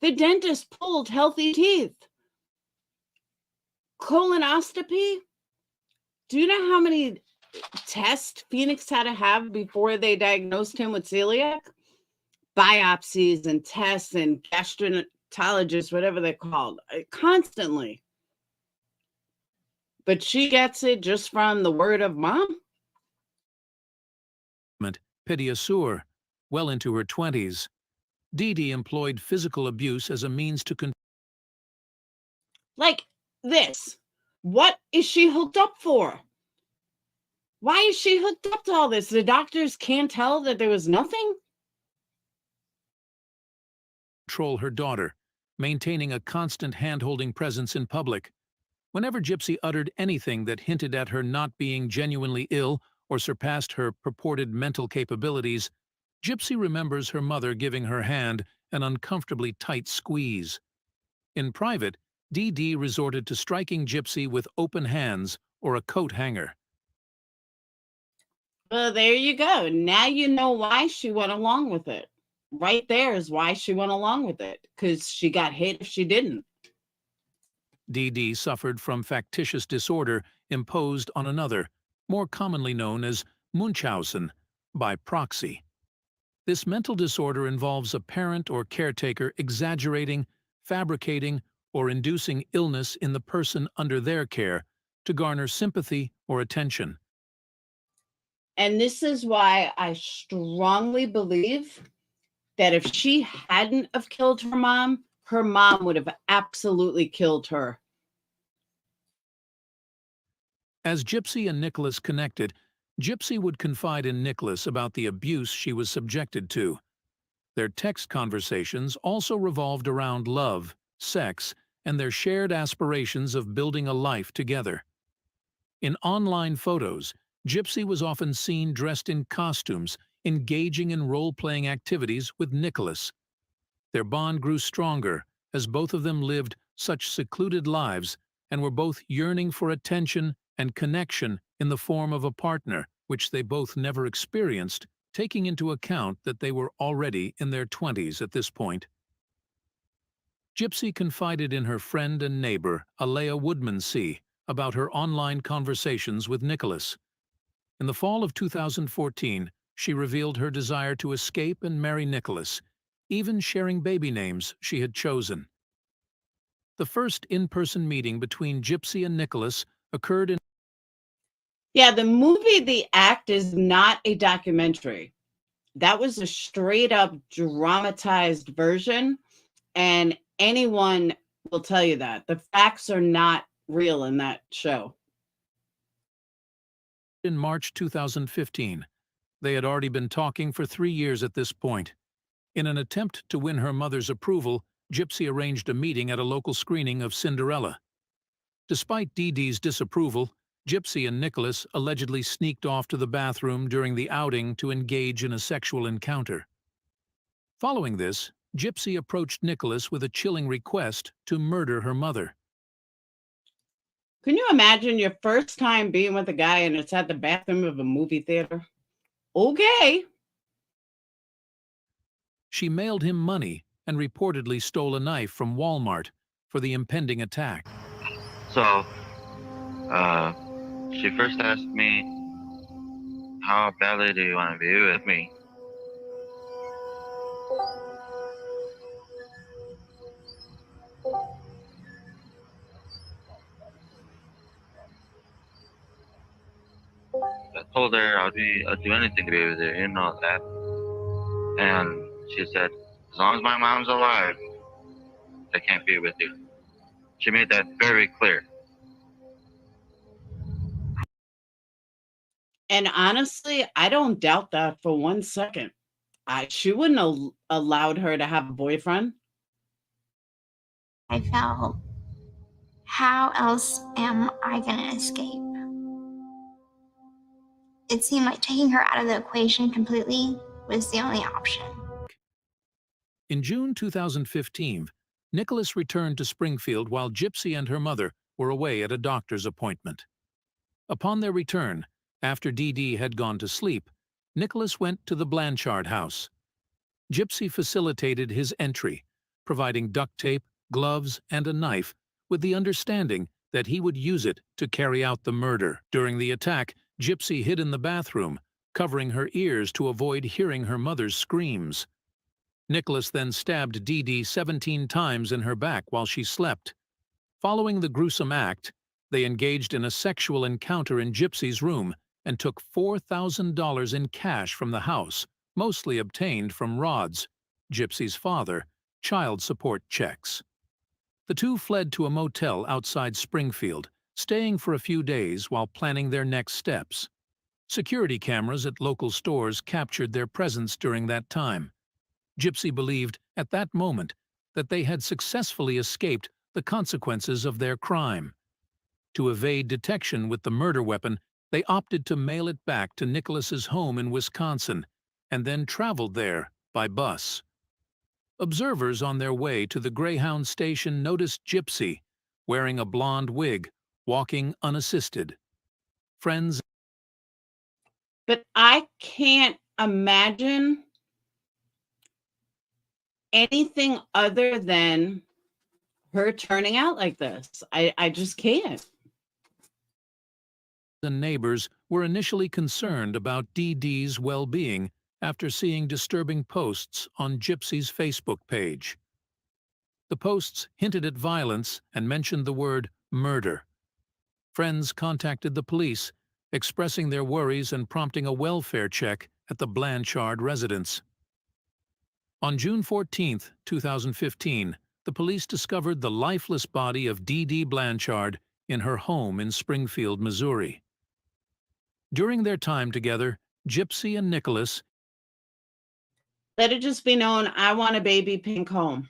S1: The dentist pulled healthy teeth. Colonoscopy? Do you know how many tests Phoenix had to have before they diagnosed him with celiac? Biopsies and tests and gastroenterologists, whatever they're called, constantly. But she gets it just from the word of mom?
S5: Pediasure, well into her 20s. Dee Dee employed physical abuse as a means to
S1: Like this. What is she hooked up for? Why is she hooked up to all this? The doctors can't tell that there was nothing?
S5: control her daughter, maintaining a constant hand-holding presence in public. Whenever Gypsy uttered anything that hinted at her not being genuinely ill or surpassed her purported mental capabilities, Gypsy remembers her mother giving her hand an uncomfortably tight squeeze. In private, Dee Dee resorted to striking Gypsy with open hands or a coat hanger.
S1: Well, there you go. Now you know why she went along with it. Right there is why she went along with it, because she got hit if she didn't.
S5: Dee Dee suffered from factitious disorder imposed on another, more commonly known as Munchausen, by proxy. This mental disorder involves a parent or caretaker exaggerating, fabricating, or inducing illness in the person under their care to garner sympathy or attention.
S1: And this is why I strongly believe that if she hadn't have killed her mom would have absolutely killed her.
S5: As Gypsy and Nicholas connected, Gypsy would confide in Nicholas about the abuse she was subjected to. Their text conversations also revolved around love, sex, and their shared aspirations of building a life together. In online photos, Gypsy was often seen dressed in costumes, engaging in role-playing activities with Nicholas. Their bond grew stronger as both of them lived such secluded lives and were both yearning for attention and connection in the form of a partner, which they both never experienced, taking into account that they were already in their 20s at this point. Gypsy confided in her friend and neighbor, Alea Woodmansee, about her online conversations with Nicholas. In the fall of 2014, she revealed her desire to escape and marry Nicholas, even sharing baby names she had chosen. The first in-person meeting between Gypsy and Nicholas occurred in
S1: Yeah, the movie The Act is not a documentary. That was a straight up dramatized version, and anyone will tell you that. The facts are not real in that show.
S5: in March 2015. They had already been talking for 3 years at this point. In an attempt to win her mother's approval, Gypsy arranged a meeting at a local screening of Cinderella. Despite Dee Dee's disapproval, Gypsy and Nicholas allegedly sneaked off to the bathroom during the outing to engage in a sexual encounter. Following this, Gypsy approached Nicholas with a chilling request to murder her mother.
S1: Can you imagine your first time being with a guy and it's at the bathroom of a movie theater? Okay.
S5: She mailed him money and reportedly stole a knife from Walmart for the impending attack.
S6: So, she first asked me, how badly do you want to be with me? I told her I'd do anything to be with her, you know that. And she said, as long as my mom's alive, I can't be with you. She made that very clear.
S1: And honestly, I don't doubt that for 1 second. She wouldn't have allowed her to have a boyfriend.
S7: I felt, how else am I going to escape? It seemed like taking her out of the equation completely was the only option.
S5: In June 2015, Nicholas returned to Springfield while Gypsy and her mother were away at a doctor's appointment. Upon their return, after Dee Dee had gone to sleep, Nicholas went to the Blanchard house. Gypsy facilitated his entry, providing duct tape, gloves, and a knife, with the understanding that he would use it to carry out the murder. During the attack, Gypsy hid in the bathroom, covering her ears to avoid hearing her mother's screams. Nicholas then stabbed Dee Dee 17 times in her back while she slept. Following the gruesome act, they engaged in a sexual encounter in Gypsy's room and took $4,000 in cash from the house, mostly obtained from Rod's, Gypsy's father, child support checks. The two fled to a motel outside Springfield, staying for a few days while planning their next steps. Security cameras at local stores captured their presence during that time. Gypsy believed at that moment that they had successfully escaped the consequences of their crime. To evade detection with the murder weapon, they opted to mail it back to Nicholas's home in Wisconsin and then traveled there by bus. Observers on their way to the Greyhound station noticed Gypsy, wearing a blonde wig, walking unassisted. Friends.
S1: But I can't imagine anything other than her turning out like this. I just can't.
S5: And neighbors were initially concerned about Dee Dee's well-being after seeing disturbing posts on Gypsy's Facebook page. The posts hinted at violence and mentioned the word murder. Friends contacted the police, expressing their worries and prompting a welfare check at the Blanchard residence. On June 14, 2015, the police discovered the lifeless body of Dee Dee Blanchard in her home in Springfield, Missouri. During their time together, Gypsy and Nicholas
S1: Let it just be known, I want a baby pink home.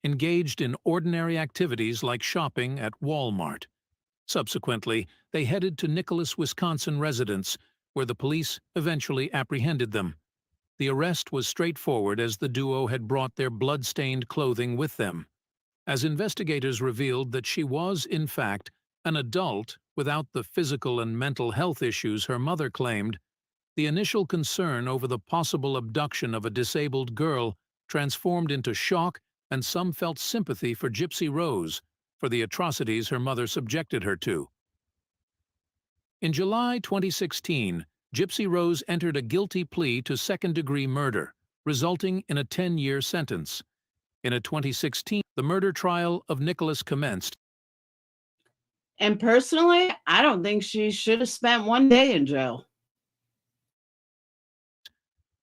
S5: engaged in ordinary activities like shopping at Walmart. Subsequently, they headed to Nicholas, Wisconsin residence, where the police eventually apprehended them. The arrest was straightforward as the duo had brought their blood-stained clothing with them. As investigators revealed that she was, in fact, an adult without the physical and mental health issues her mother claimed, the initial concern over the possible abduction of a disabled girl transformed into shock, and some felt sympathy for Gypsy Rose for the atrocities her mother subjected her to. In July 2016, Gypsy Rose entered a guilty plea to second-degree murder, resulting in a 10-year sentence. In a 2016, the murder trial of Nicholas commenced.
S1: And personally, I don't think she should have spent one day in jail.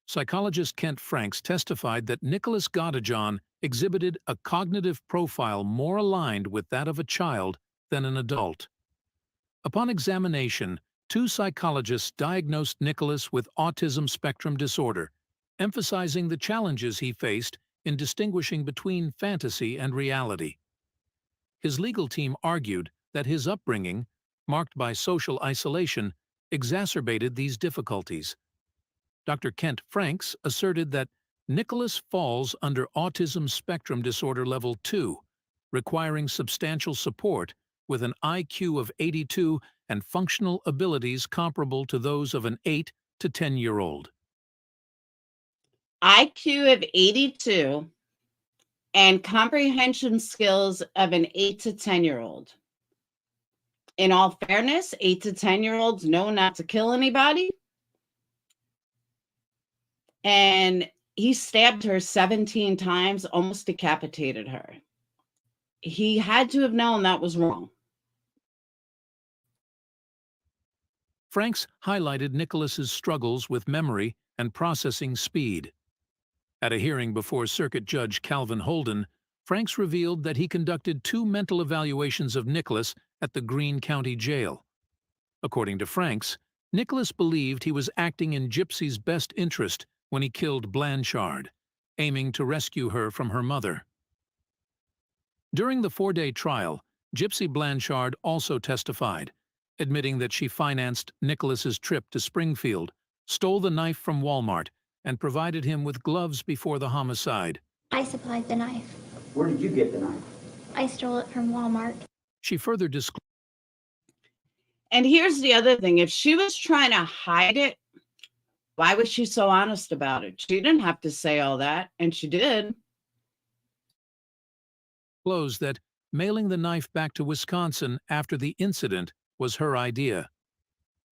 S5: Psychologist Kent Franks testified that Nicholas Godejohn exhibited a cognitive profile more aligned with that of a child than an adult. Upon examination, two psychologists diagnosed Nicholas with autism spectrum disorder, emphasizing the challenges he faced in distinguishing between fantasy and reality. His legal team argued that his upbringing, marked by social isolation, exacerbated these difficulties. Dr. Kent Franks asserted that Nicholas falls under autism spectrum disorder level 2, requiring substantial support with an IQ of 82 and functional abilities comparable to those of an 8 to 10-year-old.
S1: IQ of 82 and comprehension skills of an 8 to 10-year-old. In all fairness, 8 to 10-year-olds know not to kill anybody. And he stabbed her 17 times, almost decapitated her. He had to have known that was wrong.
S5: Franks highlighted Nicholas's struggles with memory and processing speed. At a hearing before Circuit Judge Calvin Holden, Franks revealed that he conducted 2 mental evaluations of Nicholas at the Greene County Jail. According to Franks, Nicholas believed he was acting in Gypsy's best interest when he killed Blanchard, aiming to rescue her from her mother. During the 4-day trial, Gypsy Blanchard also testified, admitting that she financed Nicholas's trip to Springfield, stole the knife from Walmart, and provided him with gloves before the homicide.
S7: I supplied the knife.
S8: Where did you get the knife?
S7: I stole it from Walmart.
S5: She further disclosed.
S1: And here's the other thing. If she was trying to hide it, why was she so honest about it? She didn't have to say all that, and she did.
S5: Disclosed that mailing the knife back to Wisconsin after the incident was her idea.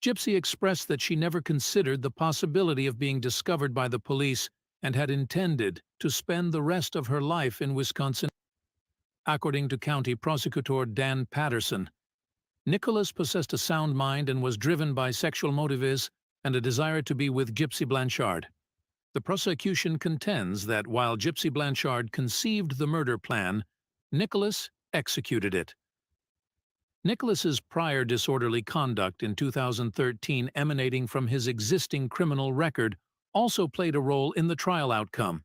S5: Gypsy expressed that she never considered the possibility of being discovered by the police and had intended to spend the rest of her life in Wisconsin. According to County Prosecutor Dan Patterson, Nicholas possessed a sound mind and was driven by sexual motives and a desire to be with Gypsy Blanchard. The prosecution contends that while Gypsy Blanchard conceived the murder plan, Nicholas executed it. Nicholas's prior disorderly conduct in 2013 emanating from his existing criminal record also played a role in the trial outcome.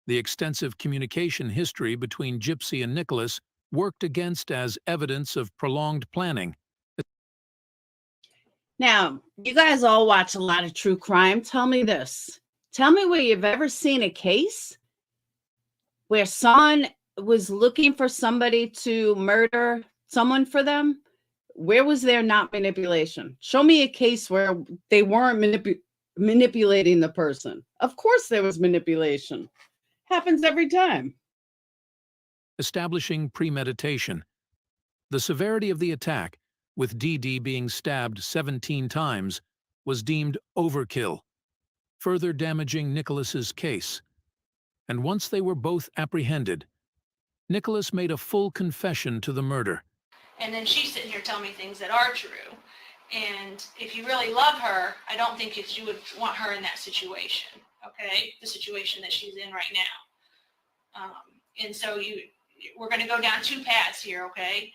S5: The extensive communication history between Gypsy and Nicholas worked against as evidence of prolonged planning.
S1: Now, you guys all watch a lot of true crime. Tell me this. Tell me where you've ever seen a case where someone was looking for somebody to murder someone for them. Where was there not manipulation? Show me a case where they weren't manipulating the person. Of course there was manipulation. Happens every time.
S5: Establishing premeditation. The severity of the attack, with Dee Dee being stabbed 17 times, was deemed overkill, further damaging Nicholas's case. And once they were both apprehended, Nicholas made a full confession to the murder.
S8: And then she's sitting here telling me things that are true. And if you really love her, I don't think you would want her in that situation, okay? The situation that she's in right now. And so we're going to go down two paths here, okay?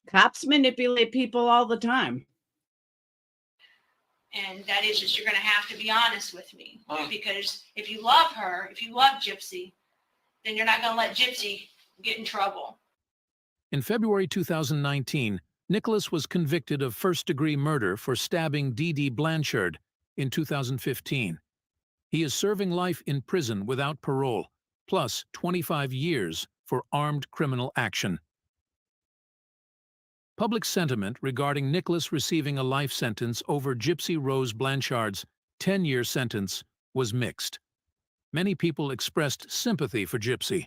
S1: Cops manipulate people all the time.
S8: And that is just, you're going to have to be honest with me. Because if you love her, if you love Gypsy, then you're not going to let Gypsy get in trouble.
S5: In February 2019, Nicholas was convicted of first-degree murder for stabbing Dee Dee Blanchard in 2015. He is serving life in prison without parole, plus 25 years for armed criminal action. Public sentiment regarding Nicholas receiving a life sentence over Gypsy Rose Blanchard's 10-year sentence was mixed. Many people expressed sympathy for Gypsy,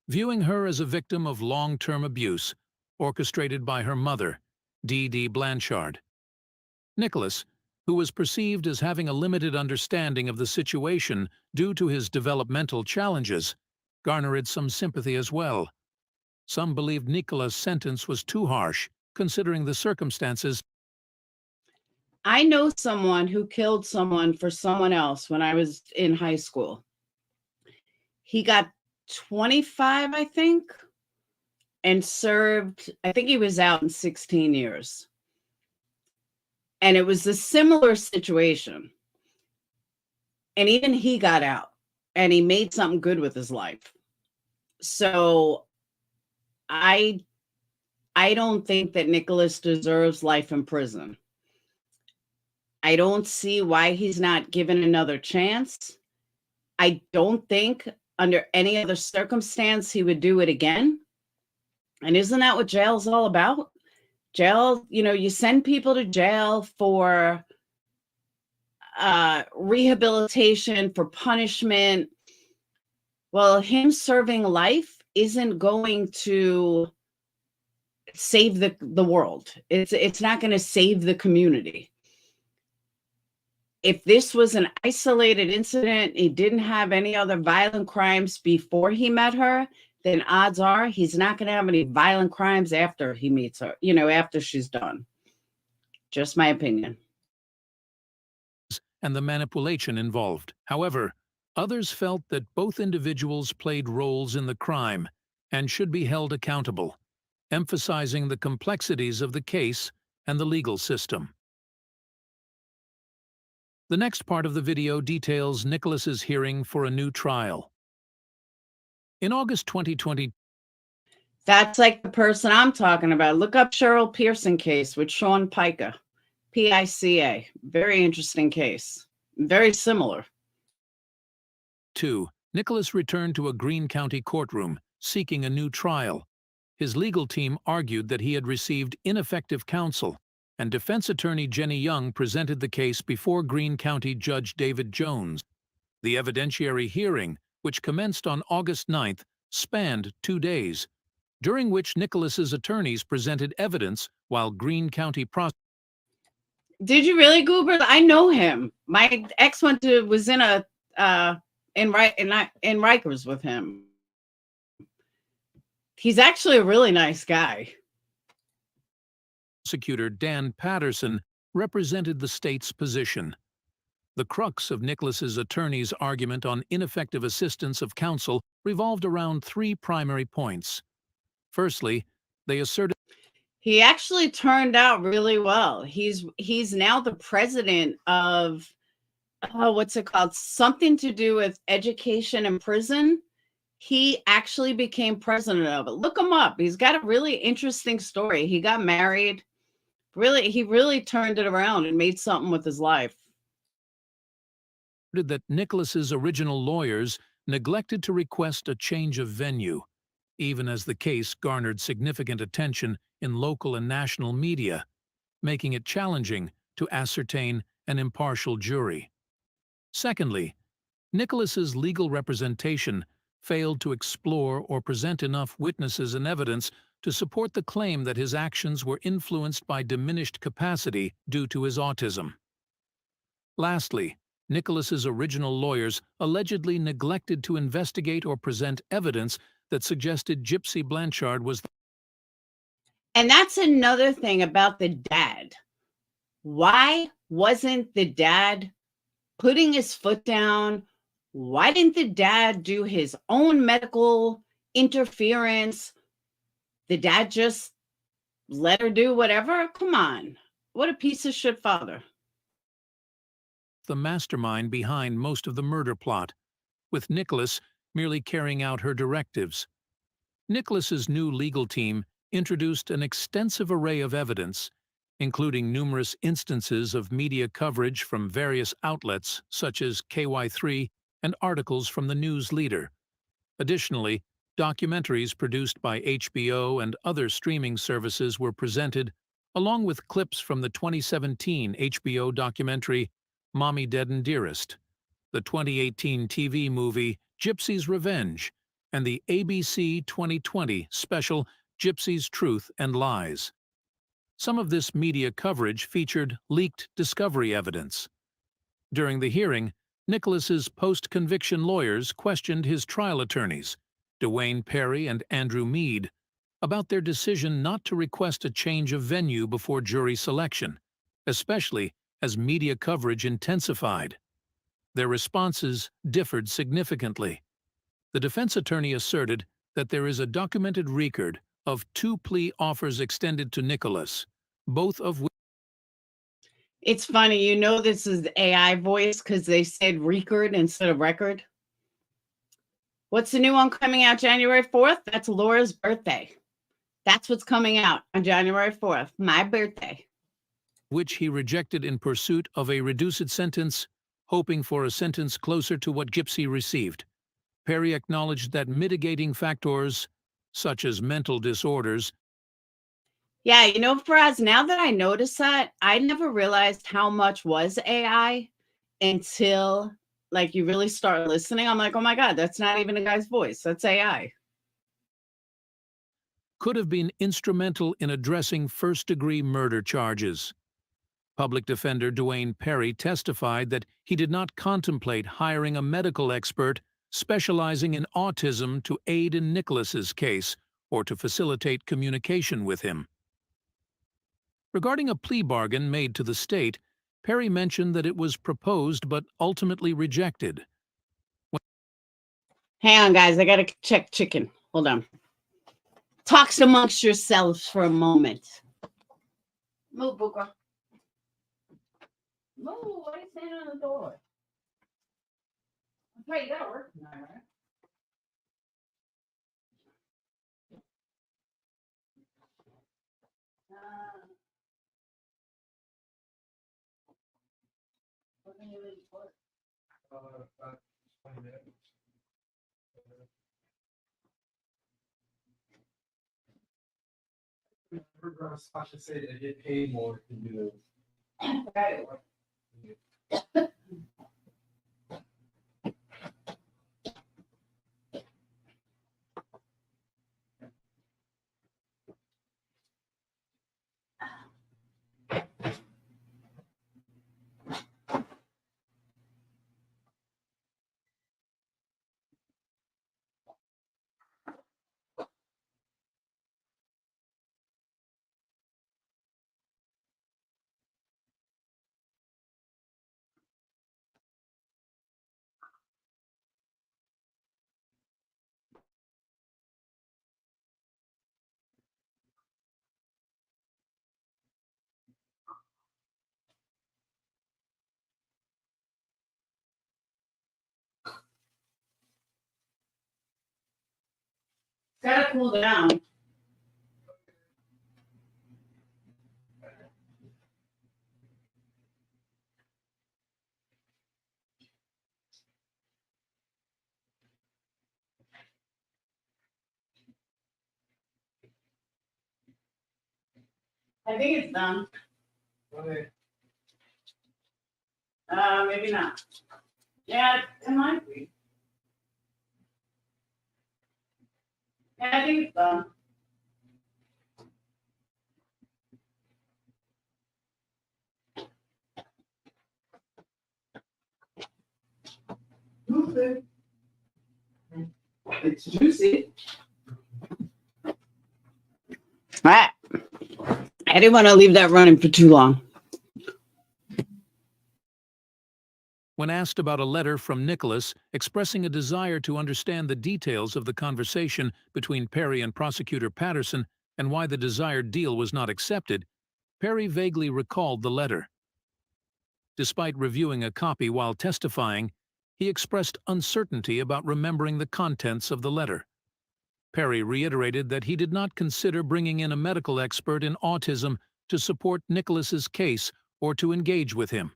S5: viewing her as a victim of long-term abuse orchestrated by her mother, Dee Dee Blanchard. Nicholas, who was perceived as having a limited understanding of the situation due to his developmental challenges, garnered some sympathy as well. Some believed Nicholas' sentence was too harsh, considering the circumstances.
S1: I know someone who killed someone for someone else when I was in high school. He got 25, I think, and served, I think he was out in 16 years. And it was a similar situation. And even he got out and he made something good with his life. So I don't think that Nicholas deserves life in prison. I don't see why he's not given another chance. I don't think under any other circumstance he would do it again. And isn't that what jail's all about? Jail, you send people to jail for rehabilitation, for punishment. Well, him serving life isn't going to save the world. It's not going to save the community. If this was an isolated incident, he didn't have any other violent crimes before he met her, then odds are he's not going to have any violent crimes after he meets her, after she's done. Just my opinion.
S5: And the manipulation involved. However, others felt that both individuals played roles in the crime and should be held accountable, emphasizing the complexities of the case and the legal system. The next part of the video details Nicholas's hearing for a new trial. In August 2020,
S1: that's like the person I'm talking about. Look up Cheryl Pearson case with Sean Pica, P-I-C-A. Very interesting case. Very similar.
S5: 2. Nicholas returned to a Greene County courtroom seeking a new trial. His legal team argued that he had received ineffective counsel, and defense attorney Jenny Young presented the case before Greene County Judge David Jones. The evidentiary hearing, which commenced on August 9th, spanned 2 days, during which Nicholas's attorneys presented evidence while Greene County prosecutors.
S1: Did you really, Goober? I know him. My ex was in a in Rikers with him. He's actually a really nice guy.
S5: Prosecutor Dan Patterson represented the state's position. The crux of Nicholas's attorney's argument on ineffective assistance of counsel revolved around 3 primary points. Firstly, they asserted
S1: he actually turned out really well. He's now the president of what's it called? Something to do with education in prison. He actually became president of it. Look him up. He's got a really interesting story. He got married. He really turned it around and made something with his life.
S5: that Nicholas's original lawyers neglected to request a change of venue, even as the case garnered significant attention in local and national media, making it challenging to ascertain an impartial jury. Secondly, Nicholas's legal representation failed to explore or present enough witnesses and evidence to support the claim that his actions were influenced by diminished capacity due to his autism. Lastly, Nicholas's original lawyers allegedly neglected to investigate or present evidence that suggested Gypsy Blanchard was.
S1: And that's another thing about the dad. Why wasn't the dad putting his foot down? Why didn't the dad do his own medical interference? The dad just let her do whatever? Come on. What a piece of shit father.
S5: The mastermind behind most of the murder plot, with Nicholas merely carrying out her directives. Nicholas's new legal team introduced an extensive array of evidence, including numerous instances of media coverage from various outlets such as KY3 and articles from the News Leader. Additionally, documentaries produced by HBO and other streaming services were presented, along with clips from the 2017 HBO documentary Mommy Dead and Dearest, the 2018 TV movie Gypsy's Revenge, and the ABC 2020 special Gypsy's Truth and Lies. Some of this media coverage featured leaked discovery evidence. During the hearing, Nicholas's post-conviction lawyers questioned his trial attorneys, Dwayne Perry and Andrew Meade, about their decision not to request a change of venue before jury selection, especially as media coverage intensified. Their responses differed significantly. The defense attorney asserted that there is a documented record of 2 plea offers extended to Nicholas, both of which.
S1: It's funny, you know this is the AI voice because they said record instead of record. What's the new one coming out January 4th? That's Laura's birthday. That's what's coming out on January 4th, my birthday.
S5: Which he rejected in pursuit of a reduced sentence, hoping for a sentence closer to what Gypsy received. Perry acknowledged that mitigating factors, such as mental disorders.
S1: Yeah, you know, Faraz, now that I noticed that, I never realized how much was AI until, like, you really start listening. I'm like, oh my God, that's not even a guy's voice. That's AI.
S5: Could have been instrumental in addressing first-degree murder charges. Public defender Dwayne Perry testified that he did not contemplate hiring a medical expert specializing in autism to aid in Nicholas's case or to facilitate communication with him. Regarding a plea bargain made to the state, Perry mentioned that it was proposed but ultimately rejected.
S1: Hang on, guys. I got to check chicken. Hold on. Talks amongst yourselves for a moment. Move, Booker. Move. Why are you standing on the door? I'm afraid you got to work tonight, right? What can you leave for?
S2: 20 minutes. I should say they get paid more to do
S1: Gotta cool down. I think it's done.
S2: Okay.
S1: Maybe not. Yeah, it might be. Yeah, I think it's done. Okay. It's juicy. Ah, I didn't want to leave that running for too long.
S5: When asked about a letter from Nicholas expressing a desire to understand the details of the conversation between Perry and Prosecutor Patterson and why the desired deal was not accepted, Perry vaguely recalled the letter. Despite reviewing a copy while testifying, he expressed uncertainty about remembering the contents of the letter. Perry reiterated that he did not consider bringing in a medical expert in autism to support Nicholas's case or to engage with him.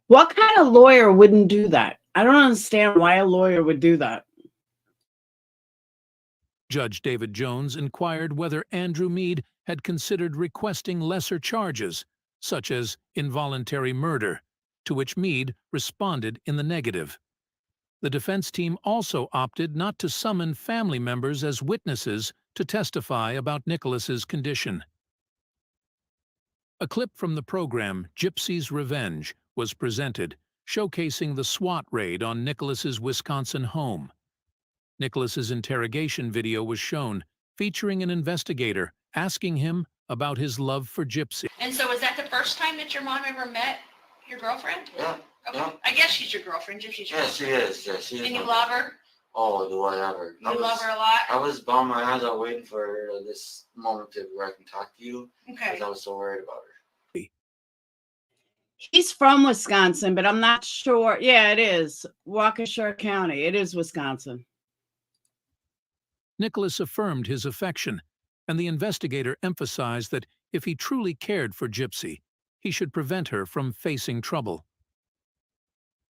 S1: What kind of lawyer wouldn't do that? I don't understand why a lawyer would do that.
S5: Judge David Jones inquired whether Andrew Meade had considered requesting lesser charges, such as involuntary murder, to which Meade responded in the negative. The defense team also opted not to summon family members as witnesses to testify about Nicholas's condition. A clip from the program Gypsy's Revenge was presented, showcasing the SWAT raid on Nicholas's Wisconsin home. Nicholas's interrogation video was shown, featuring an investigator asking him about his love for Gypsy.
S8: And so was that the first time that your mom ever met your girlfriend?
S6: Yeah.
S8: Okay.
S6: Yeah.
S8: I guess she's your girlfriend, Gypsy's your
S6: Yeah, she
S8: girlfriend.
S6: is. Yeah, she is.
S8: And you
S6: my-
S8: love her?
S6: Oh, do I ever?
S8: You love her a lot?
S6: I was bummed my eyes out waiting for this moment where I can talk to you
S8: Okay.
S6: because I was so worried about her.
S1: He's from Wisconsin, but I'm not sure. Yeah, it is. Waukesha County. It is Wisconsin.
S5: Nicholas affirmed his affection, and the investigator emphasized that if he truly cared for Gypsy, he should prevent her from facing trouble.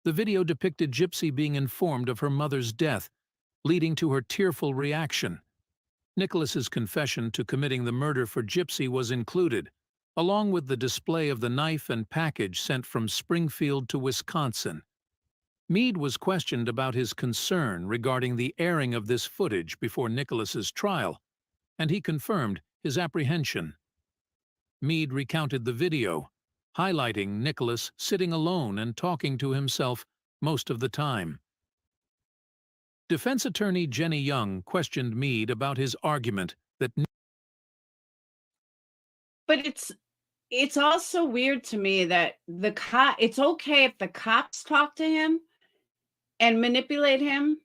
S5: The video depicted Gypsy being informed of her mother's death, leading to her tearful reaction. Nicholas's confession to committing the murder for Gypsy was included, along with the display of the knife and package sent from Springfield to Wisconsin. Meade was questioned about his concern regarding the airing of this footage before Nicholas's trial, and he confirmed his apprehension. Meade recounted the video, highlighting Nicholas sitting alone and talking to himself most of the time. Defense attorney Jenny Young questioned Meade about his argument that
S1: But it's also weird to me that it's okay if the cops talk to him and manipulate him.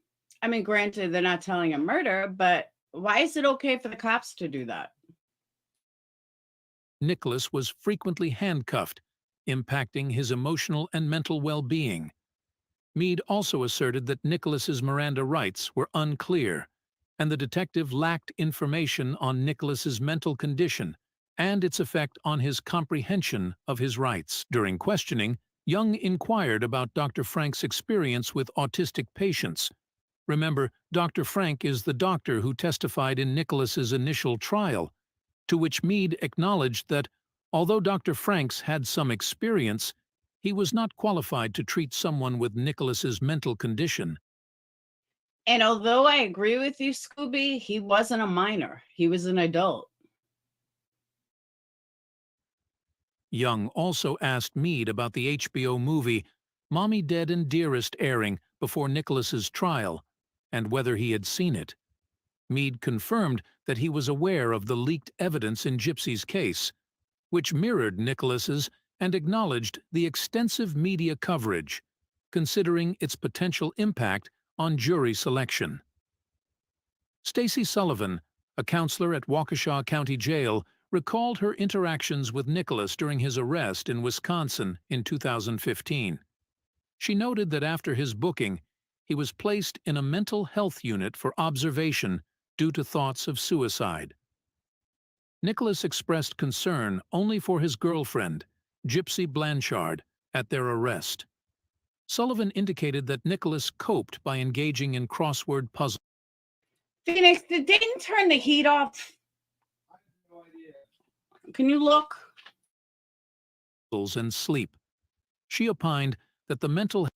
S1: I mean, granted, they're not telling him murder, but why is it okay for the cops to do that?
S5: Nicholas was frequently handcuffed, impacting his emotional and mental well-being. Meade also asserted that Nicholas's Miranda rights were unclear, and the detective lacked information on Nicholas's mental condition and its effect on his comprehension of his rights. During questioning, Young inquired about Dr. Frank's experience with autistic patients. Remember, Dr. Frank is the doctor who testified in Nicholas's initial trial, to which Mead acknowledged that, although Dr. Franks had some experience, he was not qualified to treat someone with Nicholas's mental condition.
S1: And although I agree with you, Scooby, he wasn't a minor. He was an adult.
S5: Young also asked Mead about the HBO movie Mommy Dead and Dearest airing before Nicholas's trial, and whether he had seen it. Mead confirmed that he was aware of the leaked evidence in Gypsy's case, which mirrored Nicholas's, and acknowledged the extensive media coverage, considering its potential impact on jury selection. Stacey Sullivan, a counselor at Waukesha County Jail, recalled her interactions with Nicholas during his arrest in Wisconsin in 2015. She noted that after his booking, he was placed in a mental health unit for observation due to thoughts of suicide. Nicholas expressed concern only for his girlfriend, Gypsy Blanchard, at their arrest. Sullivan indicated that Nicholas coped by engaging in crossword puzzles.
S1: Phoenix, did Dayton turn the heat off?
S2: I have no idea.
S1: Can you look?
S5: And sleep. She opined that the mental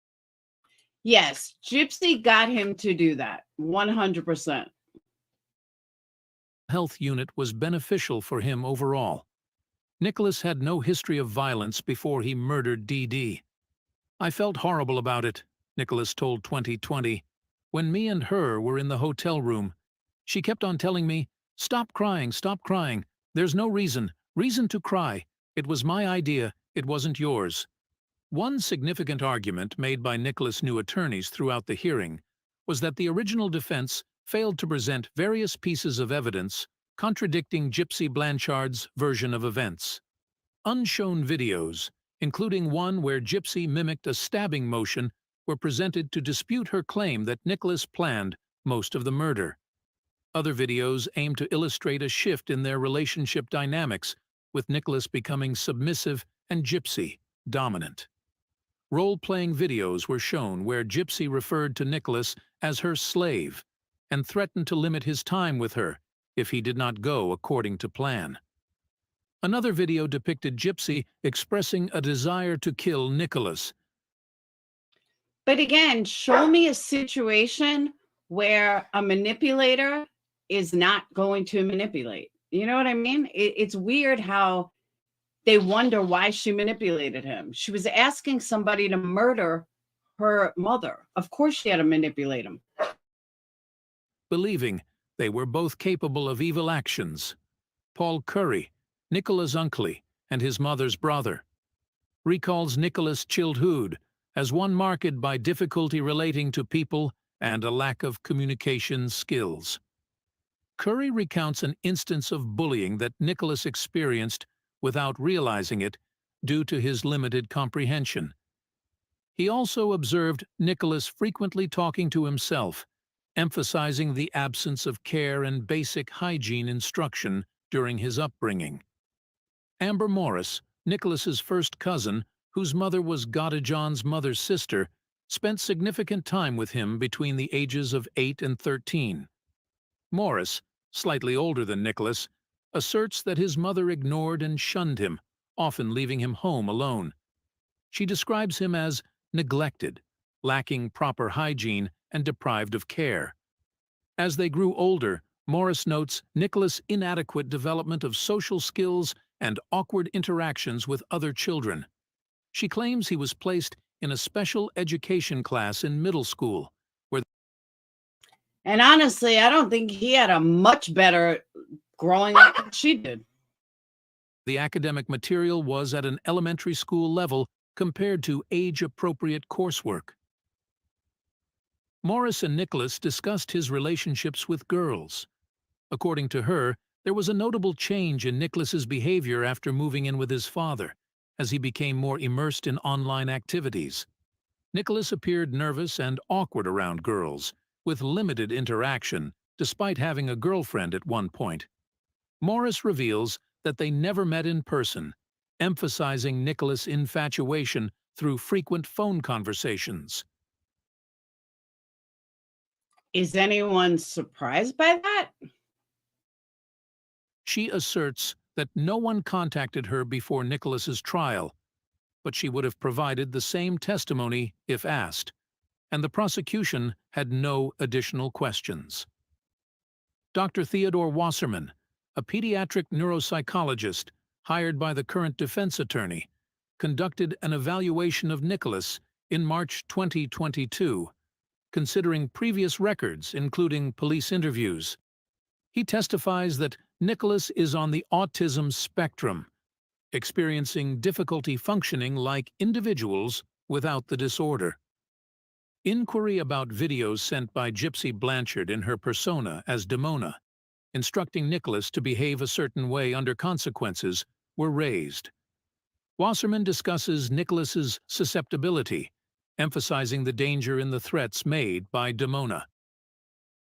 S1: Yes, Gypsy got him to do that. 100%.
S5: health unit was beneficial for him overall. Nicholas had no history of violence before he murdered Dee Dee. I felt horrible about it, Nicholas told 2020. When me and her were in the hotel room, she kept on telling me, stop crying, there's no reason to cry. It was my idea, it wasn't yours. One significant argument made by Nicholas' new attorneys throughout the hearing was that the original defense failed to present various pieces of evidence contradicting Gypsy Blanchard's version of events. Unshown videos, including one where Gypsy mimicked a stabbing motion, were presented to dispute her claim that Nicholas planned most of the murder. Other videos aimed to illustrate a shift in their relationship dynamics, with Nicholas becoming submissive and Gypsy dominant. Role-playing videos were shown where Gypsy referred to Nicholas as her slave and threatened to limit his time with her if he did not go according to plan. Another video depicted Gypsy expressing a desire to kill Nicholas.
S1: But again, show me a situation where a manipulator is not going to manipulate. You know what I mean? It's weird how they wonder why she manipulated him. She was asking somebody to murder her mother. Of course she had to manipulate him.
S5: Believing they were both capable of evil actions. Paul Curry, Nicholas' uncle and his mother's brother, recalls Nicholas' childhood as one marked by difficulty relating to people and a lack of communication skills. Curry recounts an instance of bullying that Nicholas experienced without realizing it due to his limited comprehension. He also observed Nicholas frequently talking to himself, emphasizing the absence of care and basic hygiene instruction during his upbringing. Amber Morris, Nicholas's first cousin, whose mother was Godejohn's mother's sister, spent significant time with him between the ages of 8 and 13. Morris, slightly older than Nicholas, asserts that his mother ignored and shunned him, often leaving him home alone. She describes him as neglected, lacking proper hygiene, and deprived of care. As they grew older, Morris notes Nicholas' inadequate development of social skills and awkward interactions with other children. She claims he was placed in a special education class in middle school, where
S1: And honestly, I don't think he had a much better growing up than she did.
S5: the academic material was at an elementary school level compared to age-appropriate coursework. Morris and Nicholas discussed his relationships with girls. According to her, there was a notable change in Nicholas's behavior after moving in with his father, as he became more immersed in online activities. Nicholas appeared nervous and awkward around girls, with limited interaction, despite having a girlfriend at one point. Morris reveals that they never met in person, emphasizing Nicholas' infatuation through frequent phone conversations.
S1: Is anyone surprised by that?
S5: She asserts that no one contacted her before Nicholas's trial, but she would have provided the same testimony if asked, and the prosecution had no additional questions. Dr. Theodore Wasserman, a pediatric neuropsychologist hired by the current defense attorney, conducted an evaluation of Nicholas in March 2022, considering previous records, including police interviews. He testifies that Nicholas is on the autism spectrum, experiencing difficulty functioning like individuals without the disorder. Inquiry about videos sent by Gypsy Blanchard in her persona as Demona, instructing Nicholas to behave a certain way under consequences, were raised. Wasserman discusses Nicholas's susceptibility, emphasizing the danger in the threats made by Demona.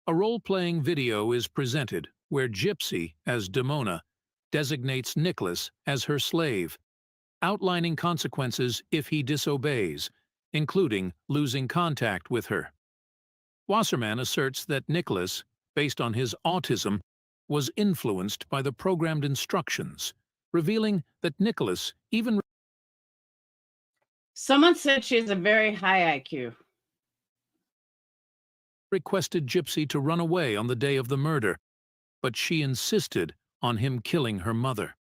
S5: A role-playing video is presented where Gypsy, as Demona, designates Nicholas as her slave, outlining consequences if he disobeys, including losing contact with her. Wasserman asserts that Nicholas, based on his autism, was influenced by the programmed instructions, revealing that Nicholas even
S1: Someone said she has a very high IQ.
S5: requested Gypsy to run away on the day of the murder, but she insisted on him killing her mother.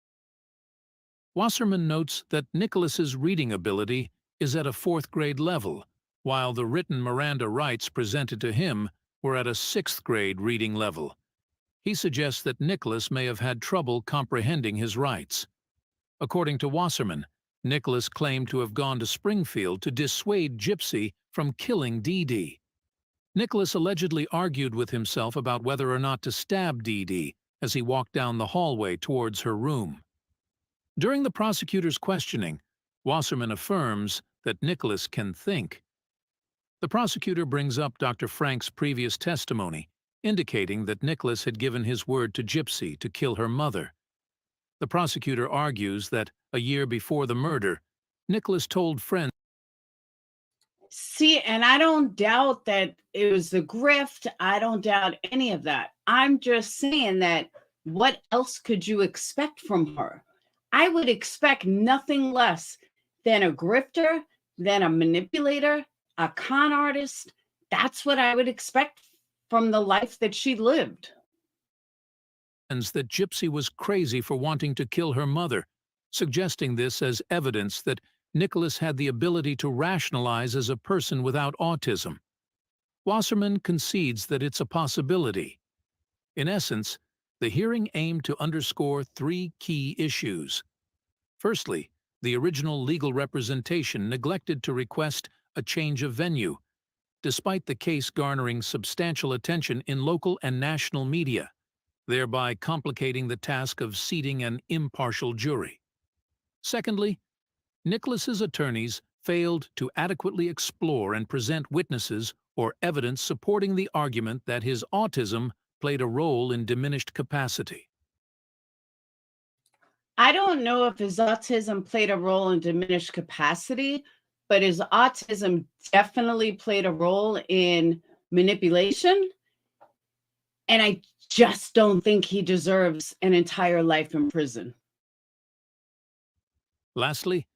S5: Wasserman notes that Nicholas's reading ability is at a 4th grade level, while the written Miranda rights presented to him were at a 6th grade reading level. He suggests that Nicholas may have had trouble comprehending his rights. According to Wasserman, Nicholas claimed to have gone to Springfield to dissuade Gypsy from killing Dee Dee. Nicholas allegedly argued with himself about whether or not to stab Dee Dee as he walked down the hallway towards her room. During the prosecutor's questioning, Wasserman affirms that Nicholas can think. The prosecutor brings up Dr. Frank's previous testimony, indicating that Nicholas had given his word to Gypsy to kill her mother. The prosecutor argues that a year before the murder, Nicholas told friends.
S1: See, and I don't doubt that it was the grift. I don't doubt any of that. I'm just saying that what else could you expect from her? I would expect nothing less than a grifter, than a manipulator, a con artist. That's what I would expect from the life that she lived.
S5: That Gypsy was crazy for wanting to kill her mother, suggesting this as evidence that Nicholas had the ability to rationalize as a person without autism. Wasserman concedes that it's a possibility. In essence, the hearing aimed to underscore 3 key issues. Firstly, the original legal representation neglected to request a change of venue, despite the case garnering substantial attention in local and national media, thereby complicating the task of seating an impartial jury. Secondly, Nicholas's attorneys failed to adequately explore and present witnesses or evidence supporting the argument that his autism played a role in diminished capacity.
S1: I don't know if his autism played a role in diminished capacity, but his autism definitely played a role in manipulation. And I just don't think he deserves an entire life in prison.
S5: Lastly,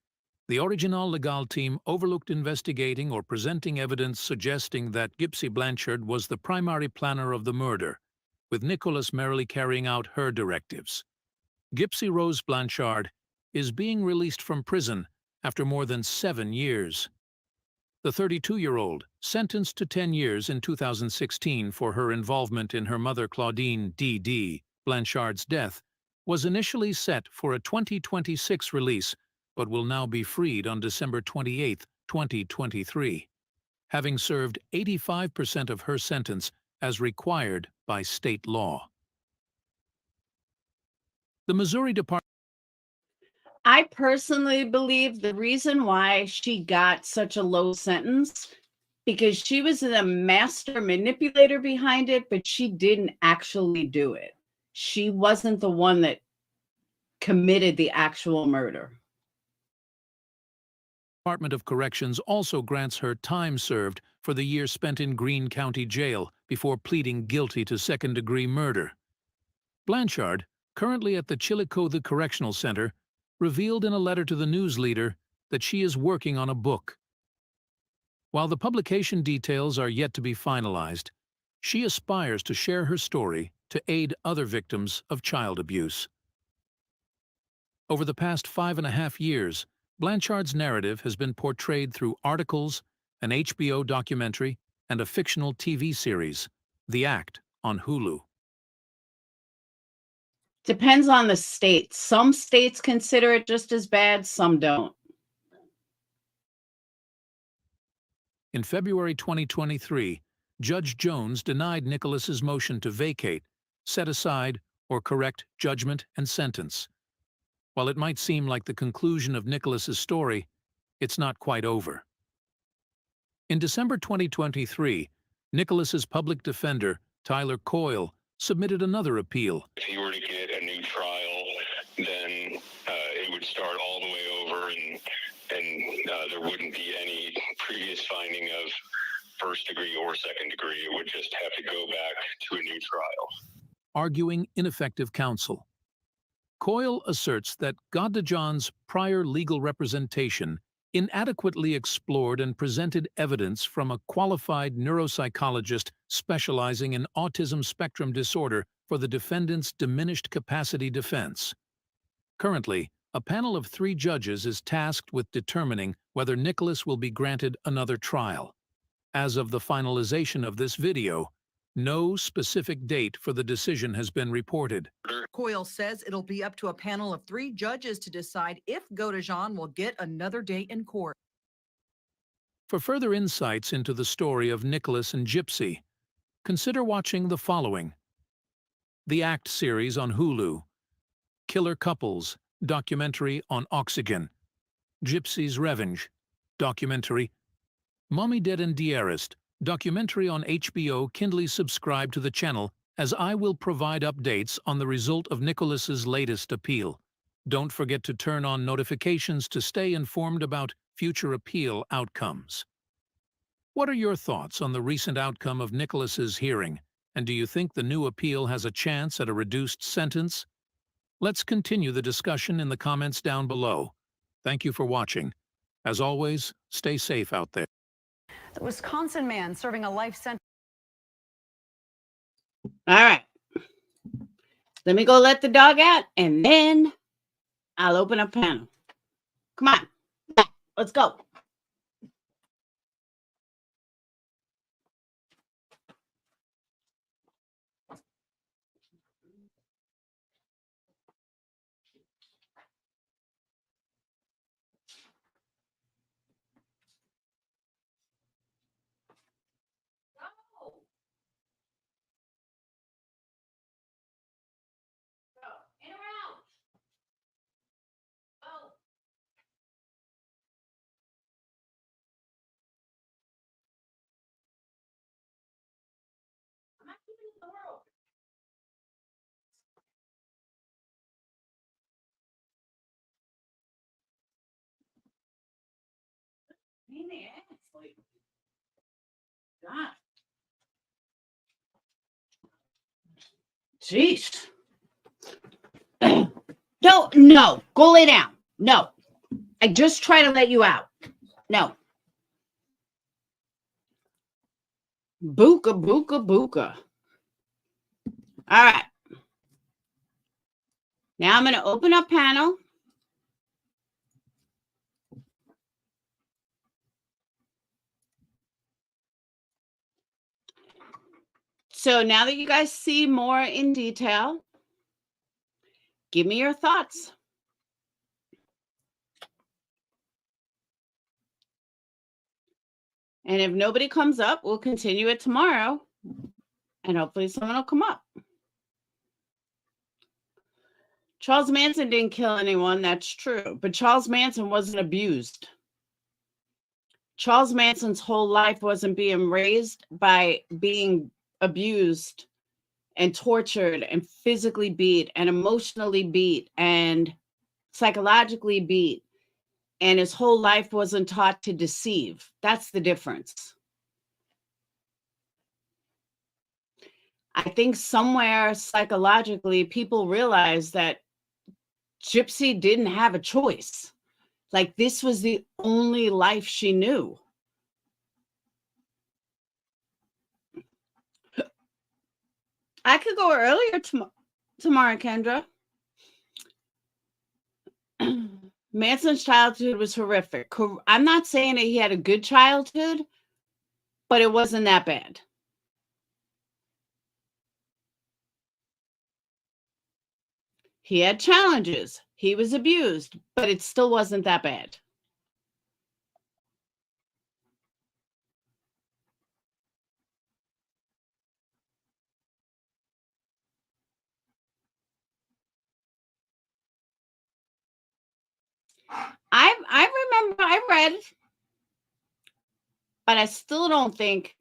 S5: the Original Legal team overlooked investigating or presenting evidence suggesting that Gypsy Blanchard was the primary planner of the murder, with Nicholas merely carrying out her directives. Gypsy Rose Blanchard is being released from prison after more than 7 years. The 32-year-old, sentenced to 10 years in 2016 for her involvement in her mother Claudine Dee Dee Blanchard's death, was initially set for a 2026 release, but will now be freed on December 28, 2023, having served 85% of her sentence as required by state law. The Missouri Department.
S1: I personally believe the reason why she got such a low sentence, because she was the master manipulator behind it, but she didn't actually do it. She wasn't the one that committed the actual murder.
S5: Department of Corrections also grants her time served for the year spent in Greene County Jail before pleading guilty to second-degree murder. Blanchard, currently at the Chillicothe Correctional Center, revealed in a letter to the news leader that she is working on a book. While the publication details are yet to be finalized, she aspires to share her story to aid other victims of child abuse. Over the past 5.5 years, Blanchard's narrative has been portrayed through articles, an HBO documentary, and a fictional TV series, The Act, on Hulu.
S1: Depends on the state. Some states consider it just as bad, some don't.
S5: In February 2023, Judge Jones denied Nicholas's motion to vacate, set aside, or correct judgment and sentence. While it might seem like the conclusion of Nicholas's story, it's not quite over. In December 2023, Nicholas's public defender, Tyler Coyle, submitted another appeal.
S9: If he were to get a new trial, then it would start all the way over, and there wouldn't be any previous finding of first degree or second degree. It would just have to go back to a new trial.
S5: Arguing ineffective counsel. Coyle asserts that Godejohn's prior legal representation inadequately explored and presented evidence from a qualified neuropsychologist specializing in autism spectrum disorder for the defendant's diminished capacity defense. Currently, a panel of 3 judges is tasked with determining whether Nicholas will be granted another trial. As of the finalization of this video, no specific date for the decision has been reported.
S10: Coyle says it'll be up to a panel of 3 judges to decide if Godejohn will get another date in court.
S5: For further insights into the story of Nicholas and Gypsy, consider watching the following: The Act series on Hulu, Killer Couples, documentary on Oxygen, Gypsy's Revenge, documentary, Mommy Dead and Dearest, documentary on HBO. Kindly subscribe to the channel, as I will provide updates on the result of Nicholas's latest appeal. Don't forget to turn on notifications to stay informed about future appeal outcomes. What are your thoughts on the recent outcome of Nicholas's hearing, and do you think the new appeal has a chance at a reduced sentence? Let's continue the discussion in the comments down below. Thank you for watching. As always, stay safe out there.
S3: The Wisconsin man serving a life sentence.
S1: All right. Let me go let the dog out, and then I'll open up panel. Come on. Let's go. God. Jeez. No, go lay down. No. I just try to let you out. No. Booka, booka, booka. All right. Now I'm going to open up panel. So now that you guys see more in detail, give me your thoughts. And if nobody comes up, we'll continue it tomorrow. And hopefully someone will come up. Charles Manson didn't kill anyone, that's true. But Charles Manson wasn't abused. Charles Manson's whole life wasn't being raised by being abused and tortured and physically beat and emotionally beat and psychologically beat. And his whole life wasn't taught to deceive. That's the difference. I think somewhere psychologically, people realize that Gypsy didn't have a choice. Like, this was the only life she knew. I could go earlier tomorrow, Kendra. Manson's childhood was horrific. I'm not saying that he had a good childhood, but it wasn't that bad. He had challenges. He was abused, but it still wasn't that bad. I remember I read, but I still don't think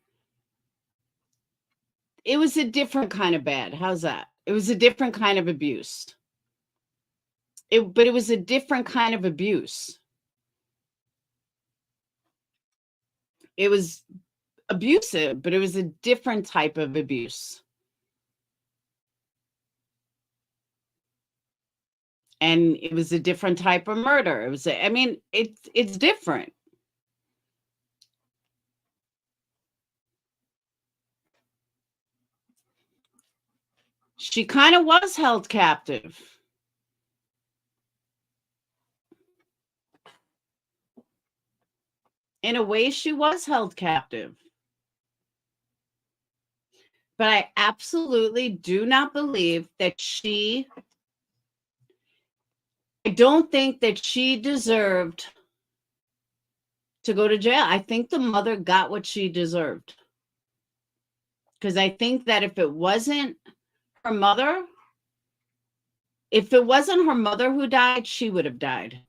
S1: it was a different kind of bad. How's that? It was a different kind of abuse. But it was a different kind of abuse. It was abusive, but it was a different type of abuse. And it was a different type of murder. It was, I mean, it's different. She kind of was held captive. In a way, she was held captive. But I absolutely do not believe that I don't think that she deserved to go to jail. I think the mother got what she deserved. Because I think that if it wasn't her mother who died, she would have died.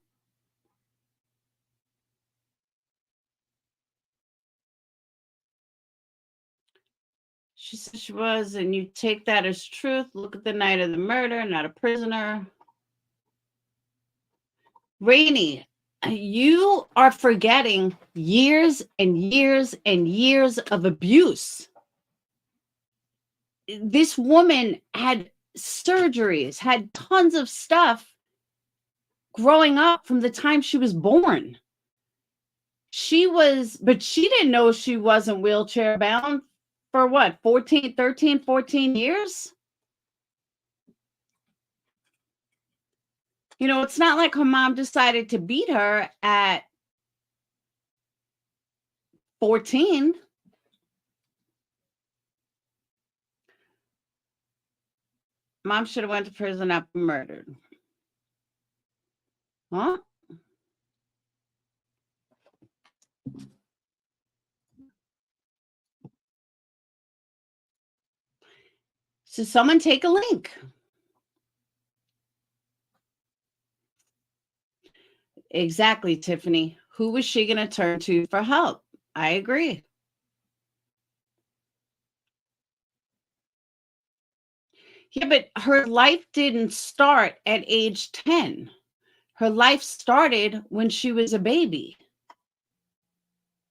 S1: She said she was, and you take that as truth. Look at the night of the murder, not a prisoner. Rainey, you are forgetting years and years and years of abuse. This woman had surgeries, had tons of stuff growing up from the time she was born. But she didn't know she wasn't wheelchair bound for what, 14 years? You know, it's not like her mom decided to beat her at 14. Mom should have went to prison after murdered. Huh? So someone take a link. Exactly, Tiffany. Who was she going to turn to for help? I agree. Yeah, but her life didn't start at age 10. Her life started when she was a baby.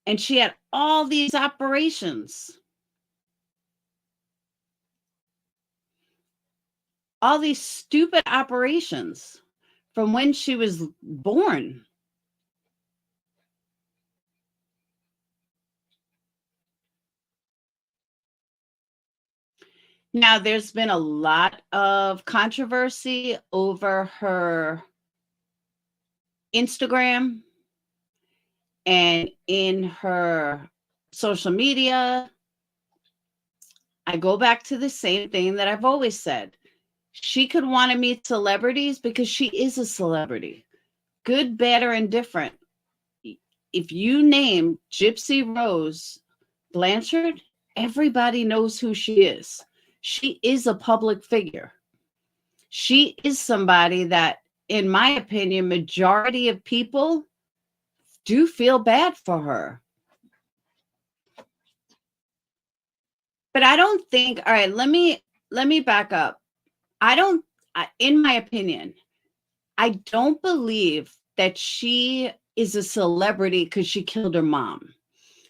S1: And she had all these operations. All these stupid operations from when she was born. Now, there's been a lot of controversy over her Instagram and in her social media. I go back to the same thing that I've always said. She could want to meet celebrities because she is a celebrity. Good, bad, or indifferent. If you name Gypsy Rose Blanchard, everybody knows who she is. She is a public figure. She is somebody that, in my opinion, majority of people do feel bad for her. But I don't think, all right, let me back up. In my opinion, I don't believe that she is a celebrity because she killed her mom.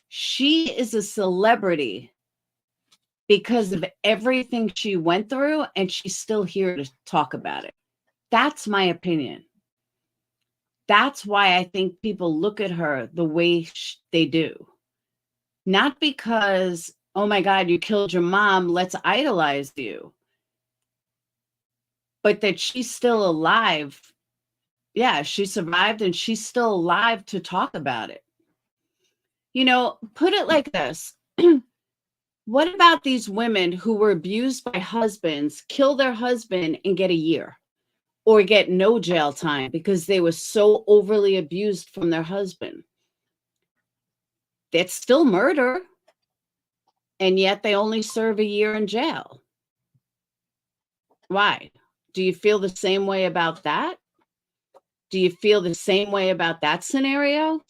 S1: She is a celebrity because of everything she went through, and she's still here to talk about it. That's my opinion. That's why I think people look at her the way they do. Not because, oh my God, you killed your mom, let's idolize you. But that she's still alive. Yeah, she survived and she's still alive to talk about it. You know, put it like this. What about these women who were abused by husbands, kill their husband and get a year or get no jail time because they were so overly abused from their husband? That's still murder. And yet they only serve a year in jail. Why? Do you feel the same way about that? Do you feel the same way about that scenario?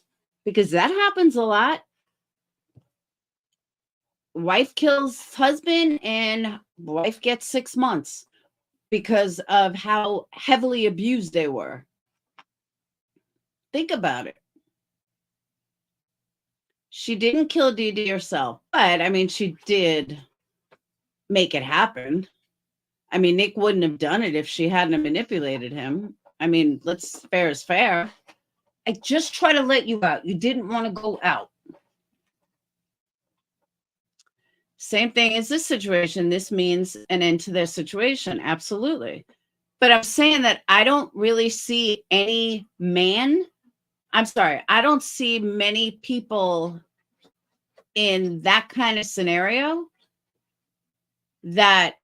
S1: Because that happens a lot. Wife kills husband and wife gets 6 months because of how heavily abused they were. Think about it. She didn't kill Dee Dee herself, but I mean, she did make it happen. I mean, Nick wouldn't have done it if she hadn't manipulated him. I mean, fair is fair. I just try to let you out. You didn't want to go out. Same thing as this situation. This means an end to their situation. Absolutely. But I'm saying that I don't really see any man. I'm sorry. I don't see many people in that kind of scenario that,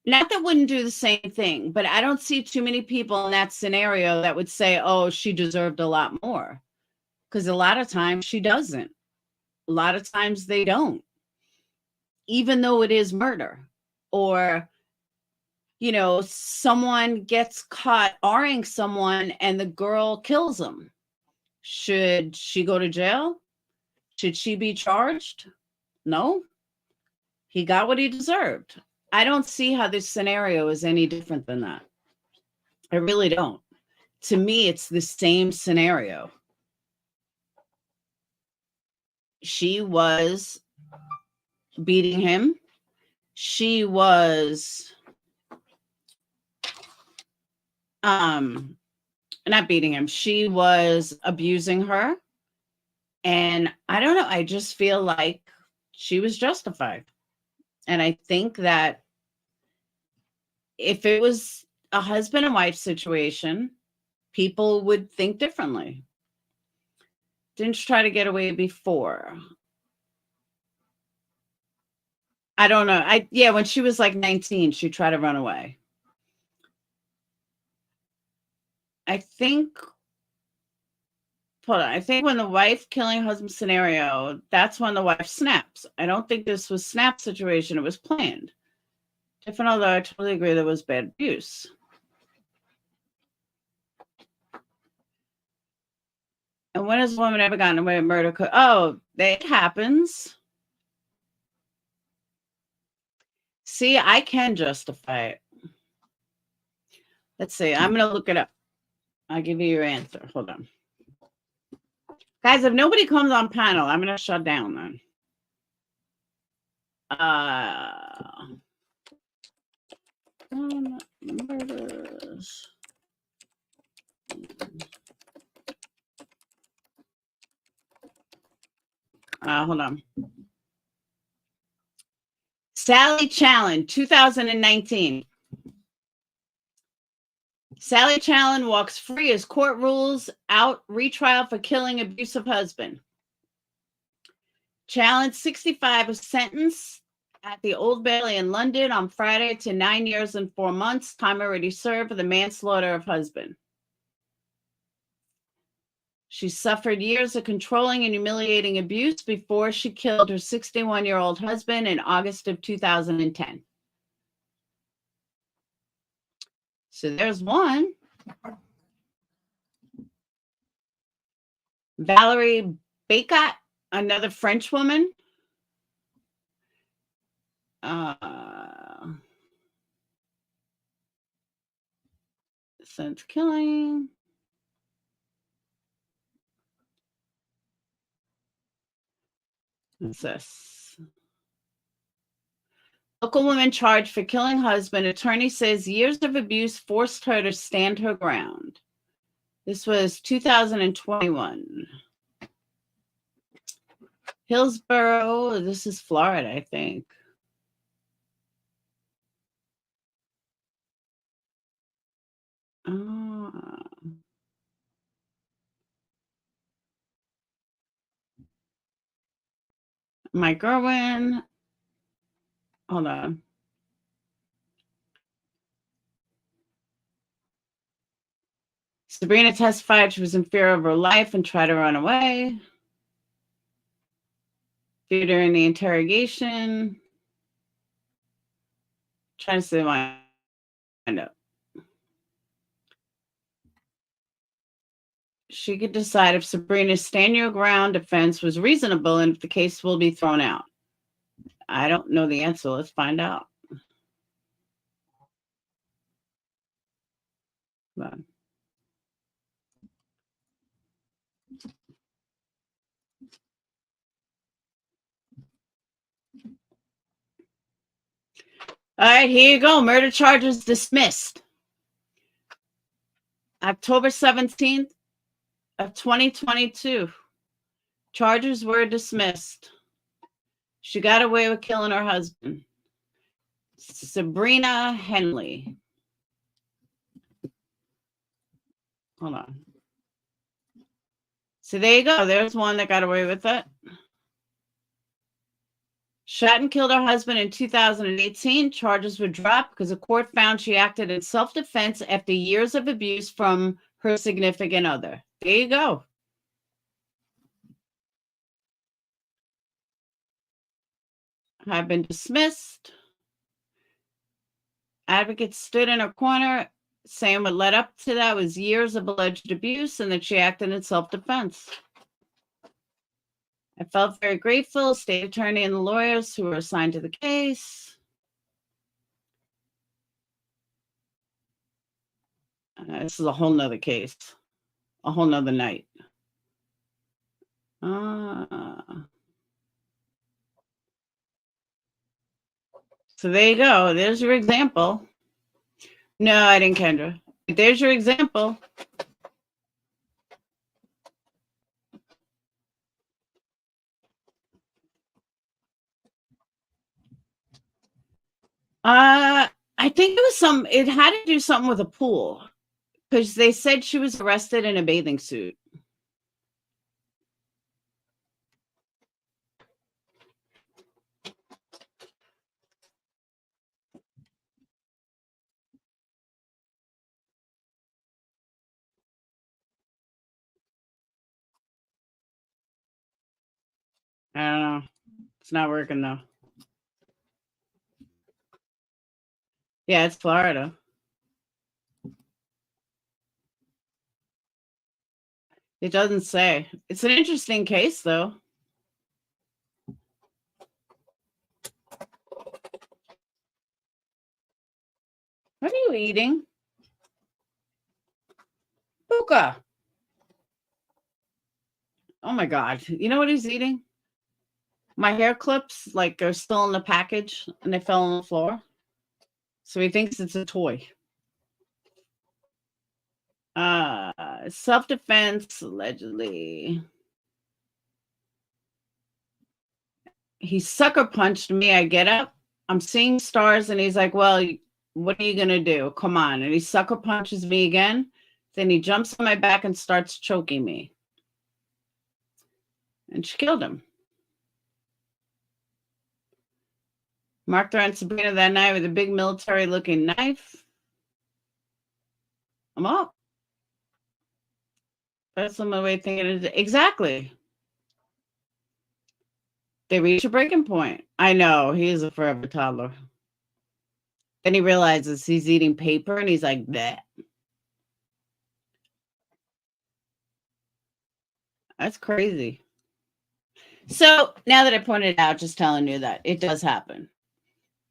S1: not that wouldn't do the same thing, but I don't see too many people in that scenario that would say, oh, she deserved a lot more. Because a lot of times she doesn't. A lot of times they don't. Even though it is murder. Or, you know, someone gets caught R-ing someone and the girl kills them. Should she go to jail? Should she be charged? No. He got what he deserved. I don't see how this scenario is any different than that. I really don't. To me, it's the same scenario. She was beating him. She was not beating him. She was abusing her. And I don't know. I just feel like she was justified. And I think that if it was a husband and wife situation, people would think differently. Didn't try to get away before. I don't know. Yeah, when she was like 19, she tried to run away. I think when the wife killing husband scenario, that's when the wife snaps. I don't think this was snap situation. It was planned. Different, although I totally agree there was bad abuse. And when has a woman ever gotten away with murder? Oh, it happens. See, I can justify it. Let's see. I'm going to look it up. I'll give you your answer. Hold on. Guys, if nobody comes on panel, I'm going to shut down then. Murders. Hold on. Sally Challen, 2019. Sally Challen walks free as court rules out retrial for killing abusive husband. Challen, 65, was sentenced at the Old Bailey in London on Friday to 9 years and 4 months. Time already served for the manslaughter of husband. She suffered years of controlling and humiliating abuse before she killed her 61-year-old husband in August of 2010. So there's one. Valerie Bacot, another French woman. Since killing. What's this? Local woman charged for killing husband. Attorney says years of abuse forced her to stand her ground. This was 2021. Hillsborough, this is Florida, I think. Mike Irwin. Hold on. Sabrina testified she was in fear of her life and tried to run away. During the interrogation. Trying to say why I know. She could decide if Sabrina's stand your ground defense was reasonable and if the case will be thrown out. I don't know the answer. Let's find out. Hold on. All right, here you go. Murder charges dismissed. October 17th of 2022. Charges were dismissed. She got away with killing her husband. Sabrina Henley. Hold on. So there you go. There's one that got away with it. Shot and killed her husband in 2018. Charges were dropped because the court found she acted in self-defense after years of abuse from her significant other. There you go. Have been dismissed. Advocate stood in her corner saying what led up to that was years of alleged abuse and that she acted in self-defense. I felt very grateful, state attorney and the lawyers who were assigned to the case. This is a whole nother case, a whole nother night. So there you go. There's your example. No, I didn't, Kendra. There's your example. I think it had to do something with a pool because they said she was arrested in a bathing suit. I don't know. It's not working though. Yeah, it's Florida. It doesn't say. It's an interesting case though. What are you eating? Puka. Oh my God. You know what he's eating? My hair clips, like, are still in the package and they fell on the floor. So he thinks it's a toy. Self-defense, allegedly. He sucker punched me. I get up. I'm seeing stars. And he's like, well, what are you going to do? Come on. And he sucker punches me again. Then he jumps on my back and starts choking me. And she killed him. Marked her and Sabrina that night with a big military-looking knife. I'm up. That's my way of thinking it is. Exactly. They reach a breaking point. I know. He is a forever toddler. Then he realizes he's eating paper and he's like, bleh. That's crazy. So now that I pointed out, just telling you that it does happen.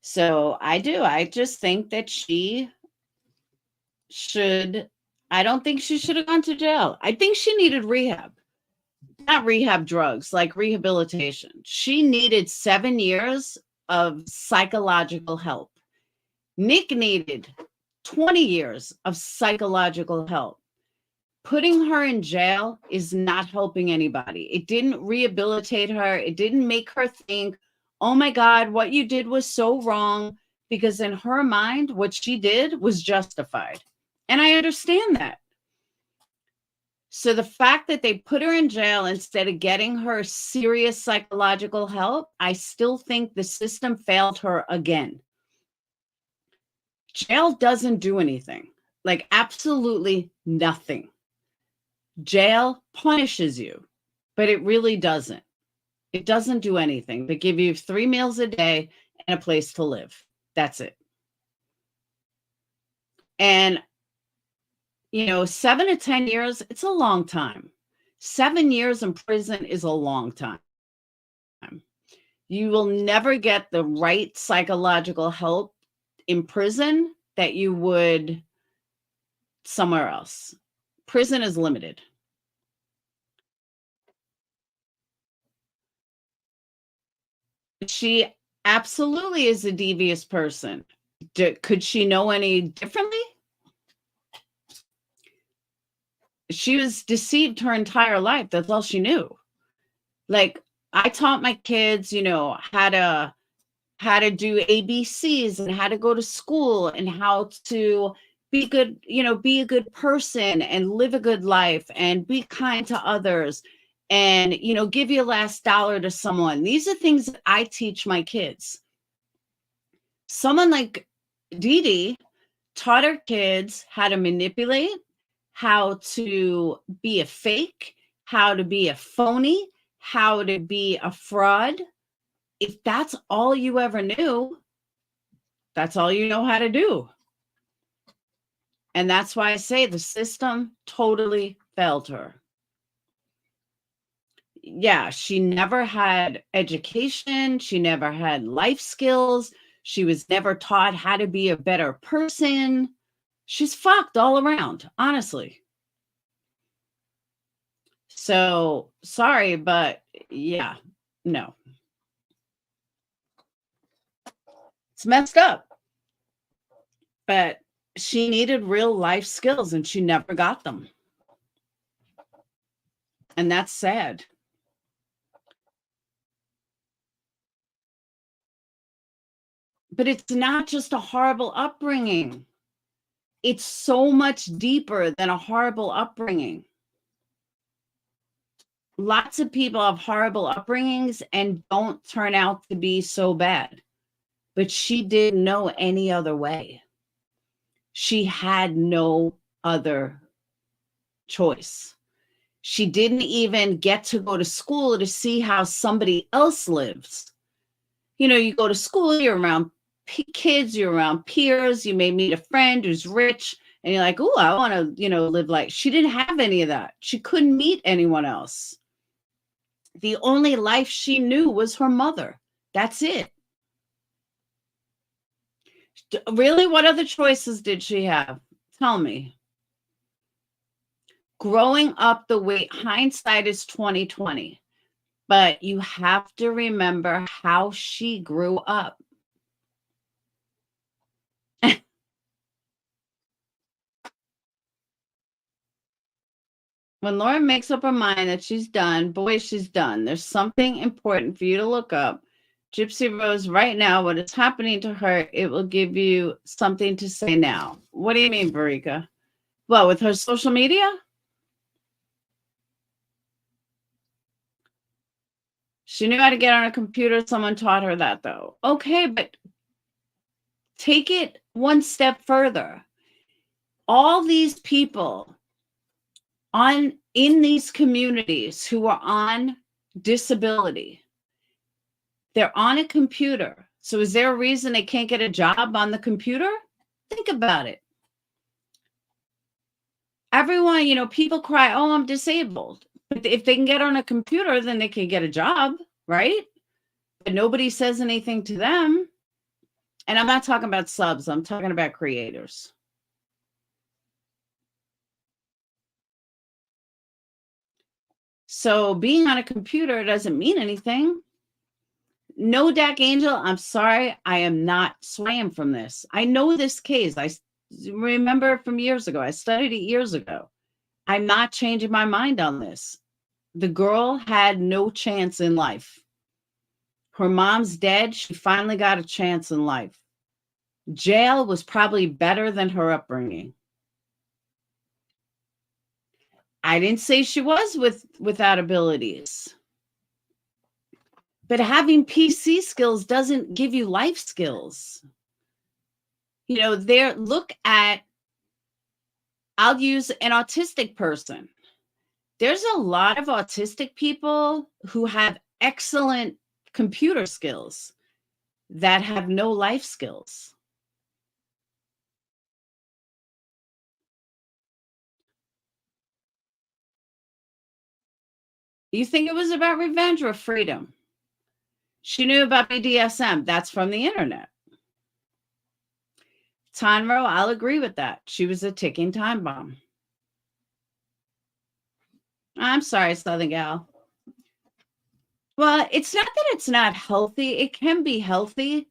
S1: So I do. I just think that she should, I don't think she should have gone to jail. I think she needed rehab. Not rehab drugs, like rehabilitation. She needed 7 years of psychological help. Nick needed 20 years of psychological help. Putting her in jail is not helping anybody. It didn't rehabilitate her. It didn't make her think, oh my God, what you did was so wrong, because in her mind, what she did was justified. And I understand that. So the fact that they put her in jail instead of getting her serious psychological help, I still think the system failed her again. Jail doesn't do anything, like absolutely nothing. Jail punishes you, but it really doesn't. It doesn't do anything but give you 3 meals a day and a place to live. That's it. And, 7 to 10 years, it's a long time. 7 years in prison is a long time. You will never get the right psychological help in prison that you would somewhere else. Prison is limited. She absolutely is a devious person. Could she know any differently? She was deceived her entire life. That's all she knew. Like, I taught my kids, how to do ABCs and how to go to school and how to be good, be a good person and live a good life and be kind to others and, give your last dollar to someone. These are things that I teach my kids. Someone like Dee Dee taught her kids how to manipulate, how to be a fake, how to be a phony, how to be a fraud. If that's all you ever knew, that's all you know how to do. And that's why I say the system totally failed her. Yeah, she never had education. She never had life skills. She was never taught how to be a better person. She's fucked all around, honestly. So sorry, but yeah, no. It's messed up. But she needed real life skills and she never got them. And that's sad. But it's not just a horrible upbringing. It's so much deeper than a horrible upbringing. Lots of people have horrible upbringings and don't turn out to be so bad. But she didn't know any other way. She had no other choice. She didn't even get to go to school to see how somebody else lives. You go to school, you're around kids, you're around peers, you may meet a friend who's rich, and you're like, oh, I want to, live like. She didn't have any of that. She couldn't meet anyone else. The only life she knew was her mother. That's it. Really, what other choices did she have? Tell me. Growing up the way, hindsight is 20/20, but you have to remember how she grew up. When Lauren makes up her mind that she's done, boy, she's done. There's something important for you to look up. Gypsy Rose, right now, what is happening to her, it will give you something to say now. What do you mean, Barika? Well, with her social media? She knew how to get on a computer. Someone taught her that, though. Okay, but take it one step further. All these people in these communities who are on disability, they're on a computer. So is there a reason they can't get a job on the computer? Think about it. Everyone, people cry, oh, I'm disabled. But if they can get on a computer, then they can get a job, right? But nobody says anything to them. And I'm not talking about subs. I'm talking about creators. So being on a computer doesn't mean anything. no, Dak Angel, I'm sorry. I am not swaying from this. I know this case. I remember from years ago. I studied it years ago. I'm not changing my mind on this. The girl had no chance in life. Her mom's dead. She finally got a chance in life. Jail was probably better than her upbringing. I didn't say she was without abilities. But having PC skills doesn't give you life skills. You know, I'll use an autistic person. There's a lot of autistic people who have excellent computer skills that have no life skills. You think it was about revenge or freedom? She knew about BDSM. That's from the internet. Tonro, I'll agree with that. She was a ticking time bomb. I'm sorry, Southern Gal. Well, it's not that it's not healthy. It can be healthy.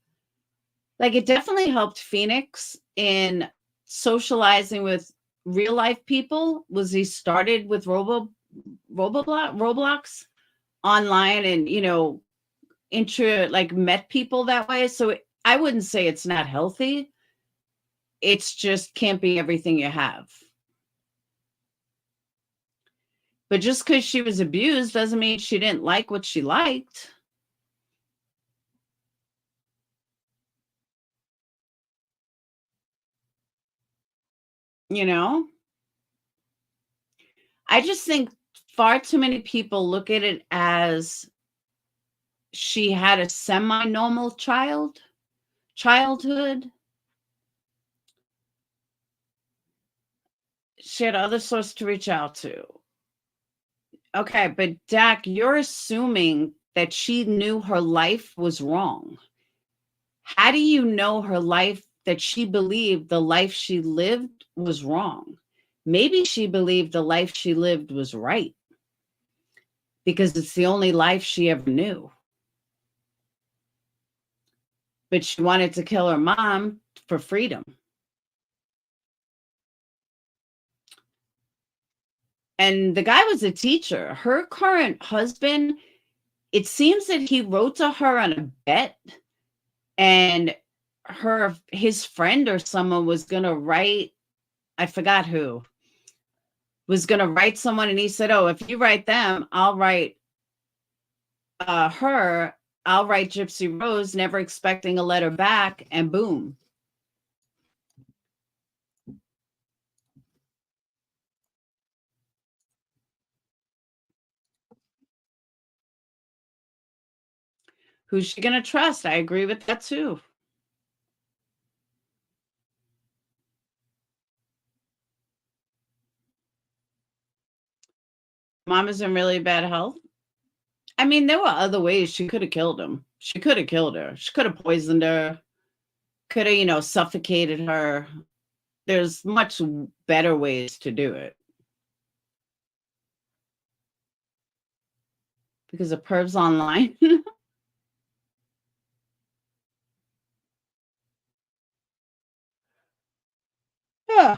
S1: Like, it definitely helped Phoenix in socializing with real life people. Was he started with Roblox online and, you know, met people that way. So I wouldn't say it's not healthy. It's just can't be everything you have. But just because she was abused doesn't mean she didn't like what she liked. You know? I just think far too many people look at it as she had a semi-normal childhood. She had other sources to reach out to. Okay, but Dak, you're assuming that she knew her life was wrong. How do you know her life, that she believed the life she lived was wrong? Maybe she believed the life she lived was right because it's the only life she ever knew. But she wanted to kill her mom for freedom. And the guy was a teacher. Her current husband, it seems that he wrote to her on a bet, and his friend or someone was going to write, I forgot who, was going to write someone, and he said, oh, if you write them, I'll write her. I'll write Gypsy Rose, never expecting a letter back, and boom. Who's she going to trust? I agree with that too. Mom is in really bad health. I mean, there were other ways she could have killed him. She could have killed her. She could have poisoned her. Could have, suffocated her. There's much better ways to do it. Because of pervs online. Yeah.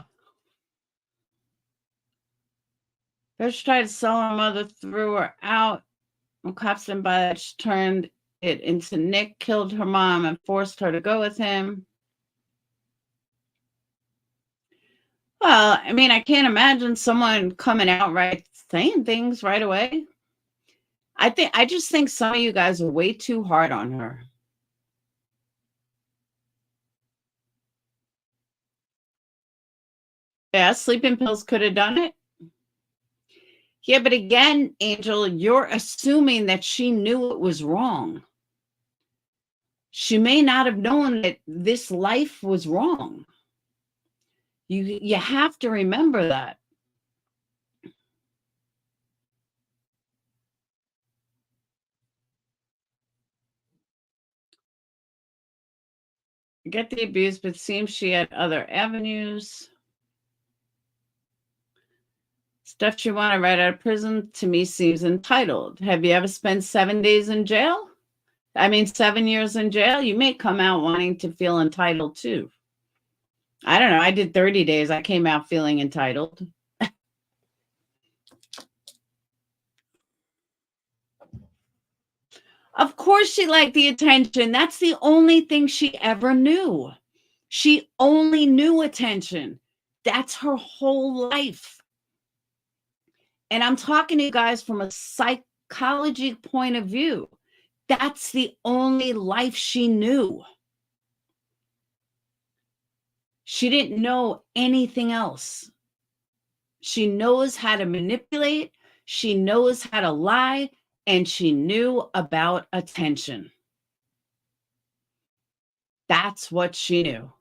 S1: First, she tried to sell her mother, threw her out. When cops didn't buy that, she turned it into Nick, killed her mom, and forced her to go with him. Well, I mean, I can't imagine someone coming out saying things right away. I just think some of you guys are way too hard on her. Yeah, sleeping pills could have done it. Yeah, but again, Angel, you're assuming that she knew it was wrong. She may not have known that this life was wrong. You have to remember that. Get the abuse, but seems she had other avenues. Stuff she wanted right out of prison to me seems entitled. Have you ever spent 7 days in jail? I mean, 7 years in jail, you may come out wanting to feel entitled too. I don't know. I did 30 days. I came out feeling entitled. Of course she liked the attention. That's the only thing she ever knew. She only knew attention. That's her whole life. And I'm talking to you guys from a psychology point of view. That's the only life she knew. She didn't know anything else. She knows how to manipulate. She knows how to lie. And she knew about attention. That's what she knew.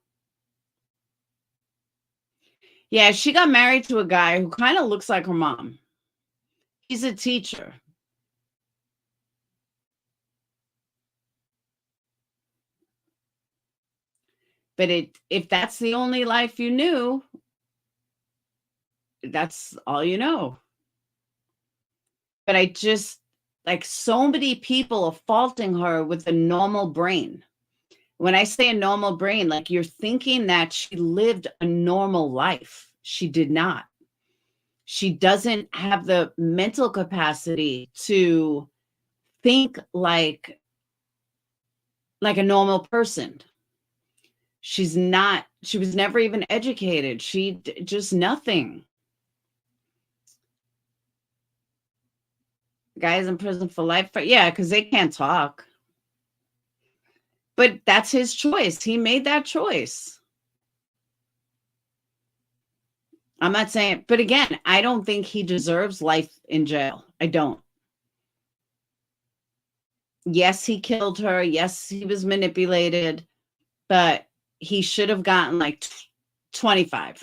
S1: Yeah, she got married to a guy who kind of looks like her mom. He's a teacher. But if that's the only life you knew, that's all you know. But I just, like, so many people are faulting her with a normal brain. When I say a normal brain, like, you're thinking that she lived a normal life. She did not. She doesn't have the mental capacity to think like a normal person. She's not, she was never even educated. She just nothing. Guys in prison for life. Yeah, because they can't talk. But that's his choice. He made that choice. I'm not saying, but again, I don't think he deserves life in jail. I don't. Yes, he killed her. Yes, he was manipulated, but he should have gotten like 25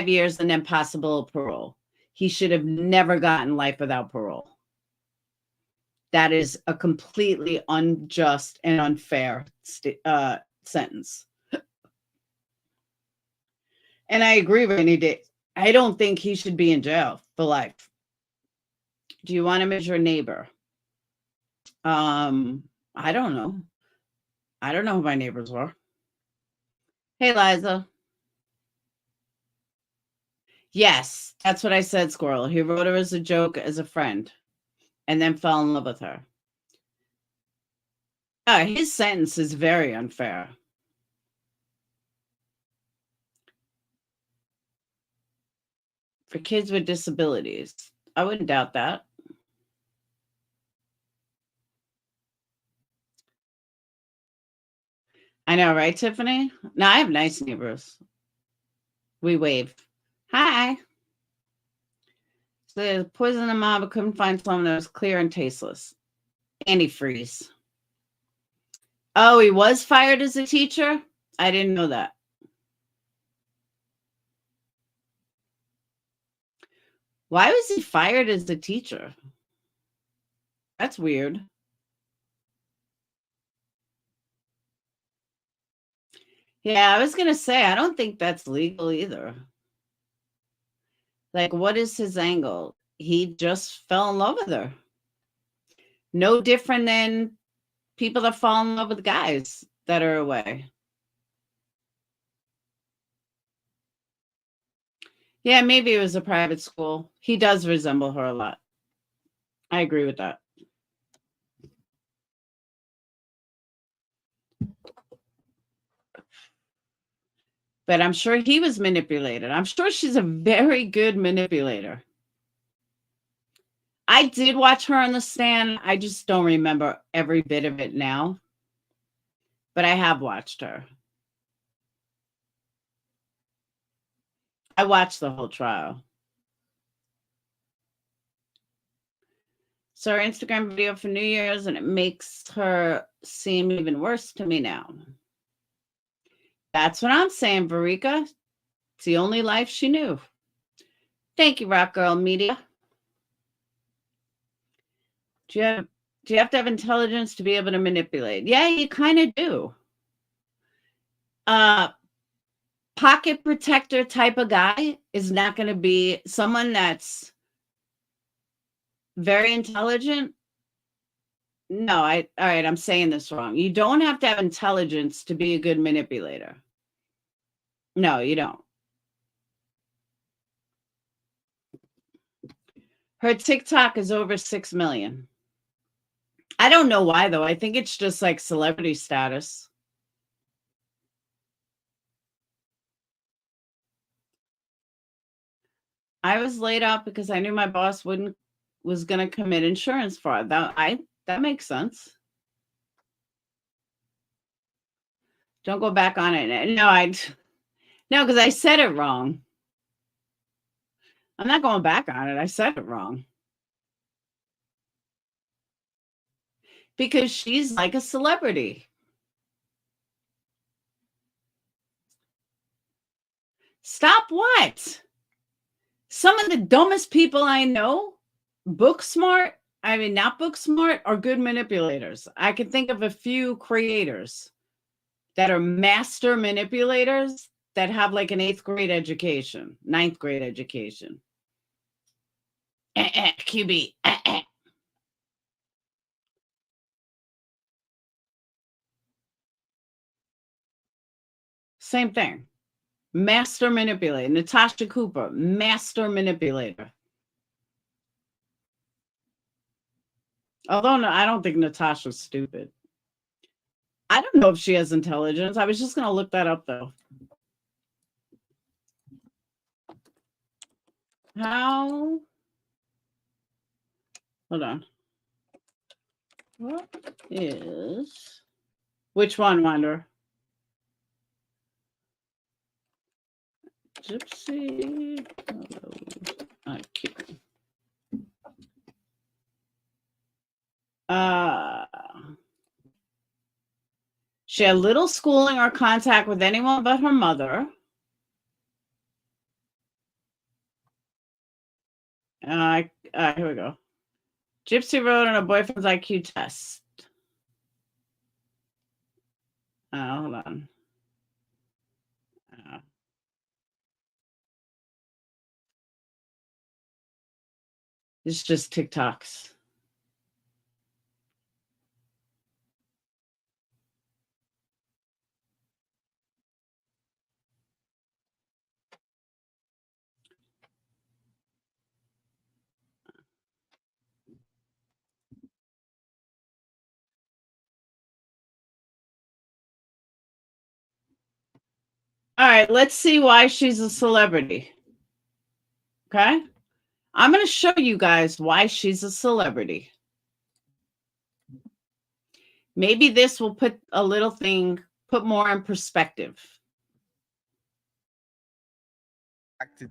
S1: years and then possible parole. He should have never gotten life without parole. That is a completely unjust and unfair sentence. And I agree, Rainy Day. I don't think he should be in jail for life. Do you want him as your neighbor? I don't know. I don't know who my neighbors were. Hey, Liza. Yes, that's what I said, Squirrel. He wrote her as a joke, as a friend, and then fell in love with her. His sentence is very unfair. For kids with disabilities. I wouldn't doubt that. I know, right, Tiffany? No, I have nice neighbors. We wave. Hi. So there's poison in the mob, but couldn't find something that was clear and tasteless. Antifreeze. Oh, he was fired as a teacher? I didn't know that. Why was he fired as a teacher? That's weird. Yeah, I was going to say, I don't think that's legal either. Like, what is his angle? He just fell in love with her. No different than people that fall in love with guys that are away. Yeah, maybe it was a private school. He does resemble her a lot. I agree with that. But I'm sure he was manipulated. I'm sure she's a very good manipulator. I did watch her on the stand. I just don't remember every bit of it now. But I have watched her. I watched the whole trial. So her Instagram video for New Year's, and it makes her seem even worse to me now. That's what I'm saying, Verika. It's the only life she knew. Thank you, Rock Girl Media. Do you have to have intelligence to be able to manipulate? Yeah, you kind of do. Pocket protector type of guy is not going to be someone that's very intelligent. No, all right, I'm saying this wrong. You don't have to have intelligence to be a good manipulator. No, you don't. Her TikTok is over 6 million. I don't know why, though. I think it's just like celebrity status. I was laid off because I knew my boss was going to commit insurance fraud. That makes sense. Don't go back on it. No, because I said it wrong. I'm not going back on it. I said it wrong. Because she's like a celebrity. Stop what? Some of the dumbest people I know, not book smart, are good manipulators. I can think of a few creators that are master manipulators that have like an 8th grade education, 9th grade education. QB. Same thing. Master manipulator. Natasha Cooper, master manipulator. Although I don't think Natasha's stupid. I don't know if she has intelligence. I was just going to look that up, though. How? Hold on. What is... Which one, Wander? Gypsy Rose IQ. She had little schooling or contact with anyone but her mother. Here we go. Gypsy wrote on her boyfriend's IQ test. Hold on. It's just TikToks. All right, let's see why she's a celebrity. Okay? I'm going to show you guys why she's a celebrity. Maybe this will put more in perspective.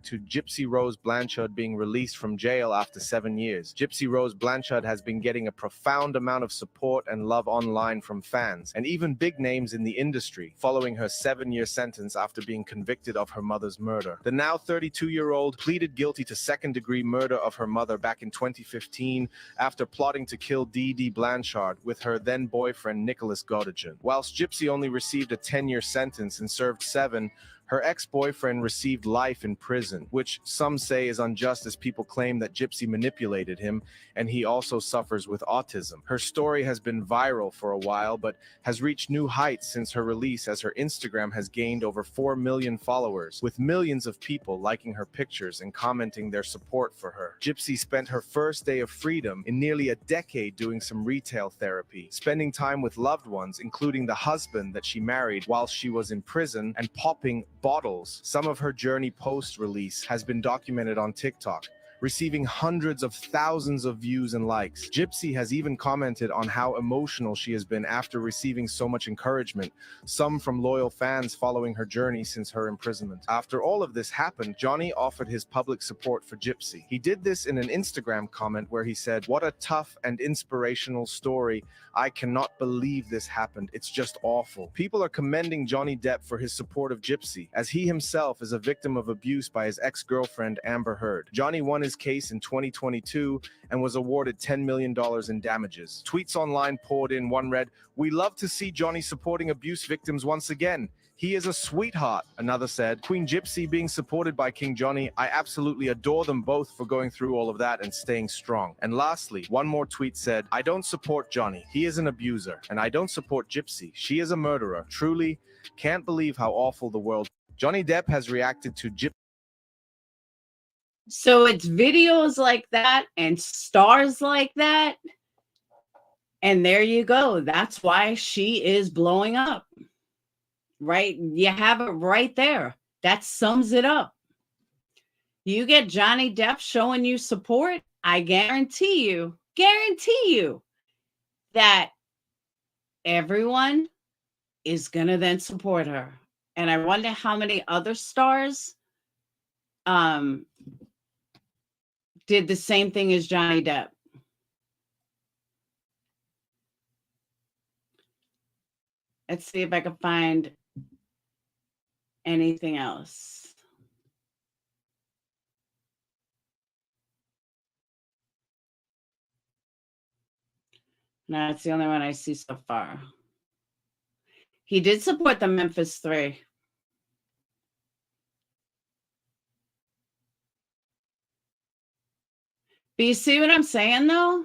S11: To Gypsy Rose Blanchard being released from jail after 7 years. Gypsy Rose Blanchard has been getting a profound amount of support and love online from fans, and even big names in the industry, following her 7-year sentence after being convicted of her mother's murder. The now 32-year-old pleaded guilty to second-degree murder of her mother back in 2015 after plotting to kill Dee Dee Blanchard with her then-boyfriend Nicholas Godejohn. Whilst Gypsy only received a 10-year sentence and served 7, her ex-boyfriend received life in prison, which some say is unjust as people claim that Gypsy manipulated him, and he also suffers with autism. Her story has been viral for a while, but has reached new heights since her release, as her Instagram has gained over 4 million followers, with millions of people liking her pictures and commenting their support for her. Gypsy spent her first day of freedom in nearly a decade doing some retail therapy, spending time with loved ones, including the husband that she married while she was in prison, and popping bottles. Some of her journey post-release has been documented on TikTok, receiving hundreds of thousands of views and likes. Gypsy has even commented on how emotional she has been after receiving so much encouragement, some from loyal fans following her journey since her imprisonment. After all of this happened, Johnny offered his public support for Gypsy. He did this in an Instagram comment where he said, "What a tough and inspirational story. I cannot believe this happened. It's just awful." People are commending Johnny Depp for his support of Gypsy, as he himself is a victim of abuse by his ex-girlfriend Amber Heard. Johnny won his case in 2022 and was awarded $10 million in damages. Tweets online poured in. One read, "We love to see Johnny supporting abuse victims once again. He is a sweetheart, another said. Queen Gypsy being supported by King Johnny. I absolutely adore them both for going through all of that and staying strong. And lastly, one more tweet said, I don't support Johnny. He is an abuser. And I don't support Gypsy. She is a murderer. Truly, can't believe how awful the world. Johnny Depp has reacted to Gypsy.
S1: So it's videos like that and stars like that. And there you go. That's why she is blowing up. Right? You have it right there. That sums it up. You get Johnny Depp showing you support, I guarantee you that everyone is going to then support her. And I wonder how many other stars did the same thing as Johnny Depp. Let's see if I can find anything else. No, it's the only one I see so far. He did support the Memphis 3. But you see what I'm saying, though?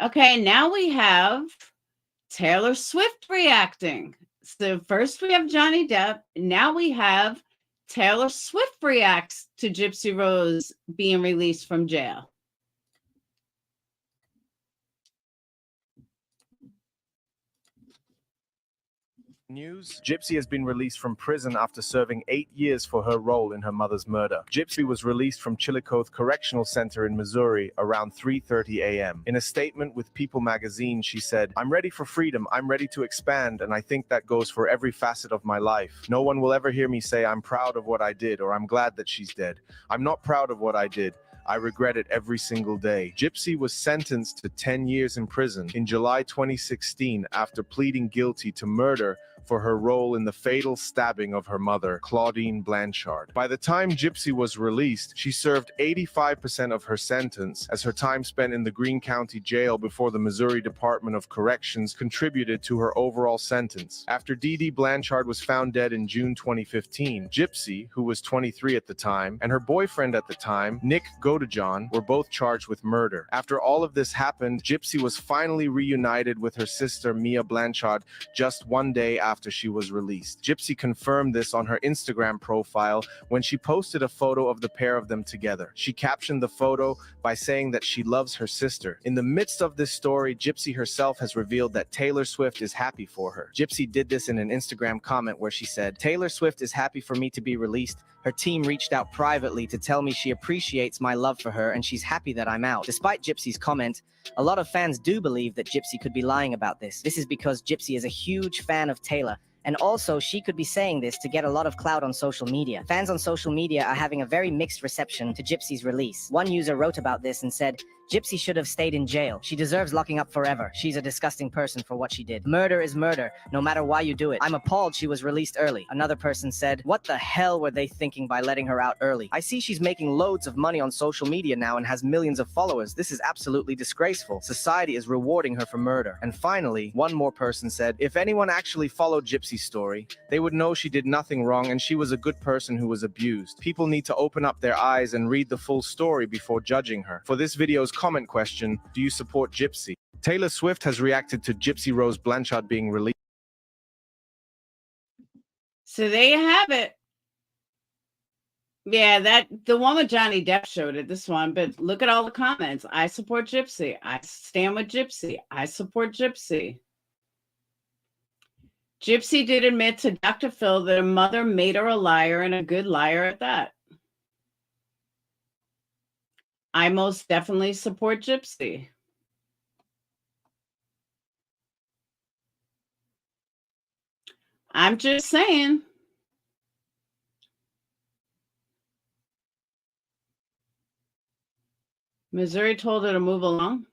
S1: Okay, now we have Taylor Swift reacting. So first we have Johnny Depp. Now we have Taylor Swift reacts to Gypsy Rose being released from jail.
S11: News. Gypsy has been released from prison after serving 8 years for her role in her mother's murder. Gypsy was released from Chillicothe Correctional Center in Missouri around 3:30 a.m. In a statement with People magazine, she said, I'm ready for freedom, I'm ready to expand, and I think that goes for every facet of my life. No one will ever hear me say I'm proud of what I did or I'm glad that she's dead. I'm not proud of what I did. I regret it every single day. Gypsy was sentenced to 10 years in prison in July 2016 after pleading guilty to murder for her role in the fatal stabbing of her mother, Claudine Blanchard. By the time Gypsy was released, she served 85% of her sentence, as her time spent in the Greene County Jail before the Missouri Department of Corrections contributed to her overall sentence. After Dee Dee Blanchard was found dead in June 2015, Gypsy, who was 23 at the time, and her boyfriend at the time, Nick Godejohn, were both charged with murder. After all of this happened, Gypsy was finally reunited with her sister Mia Blanchard just one day after she was released. Gypsy confirmed this on her Instagram profile when she posted a photo of the pair of them together. She captioned the photo by saying that she loves her sister. In the midst of this story, Gypsy herself has revealed that Taylor Swift is happy for her. Gypsy did this in an Instagram comment where she said, Taylor Swift is happy for me to be released. Her team reached out privately to tell me she appreciates my love for her and she's happy that I'm out. Despite Gypsy's comment, a lot of fans do believe that Gypsy could be lying about this. This is because Gypsy is a huge fan of Taylor, and also she could be saying this to get a lot of clout on social media. Fans on social media are having a very mixed reception to Gypsy's release. One user wrote about this and said, Gypsy should have stayed in jail. She deserves locking up forever. She's a disgusting person for what she did. Murder is murder, no matter why you do it. I'm appalled she was released early. Another person said, what the hell were they thinking by letting her out early? I see she's making loads of money on social media now and has millions of followers. This is absolutely disgraceful. Society is rewarding her for murder. And finally, one more person said, if anyone actually followed Gypsy's story, they would know she did nothing wrong and she was a good person who was abused. People need to open up their eyes and read the full story before judging her. For this video's comment question, do you support Gypsy? Taylor Swift has reacted to Gypsy Rose Blanchard being released.
S1: So there you have it. Yeah, the one with Johnny Depp showed it, this one, but look at all the comments. I support Gypsy. I stand with Gypsy. I support Gypsy. Gypsy did admit to Dr. Phil that her mother made her a liar and a good liar at that. I most definitely support Gypsy. I'm just saying. Missouri told her to move along.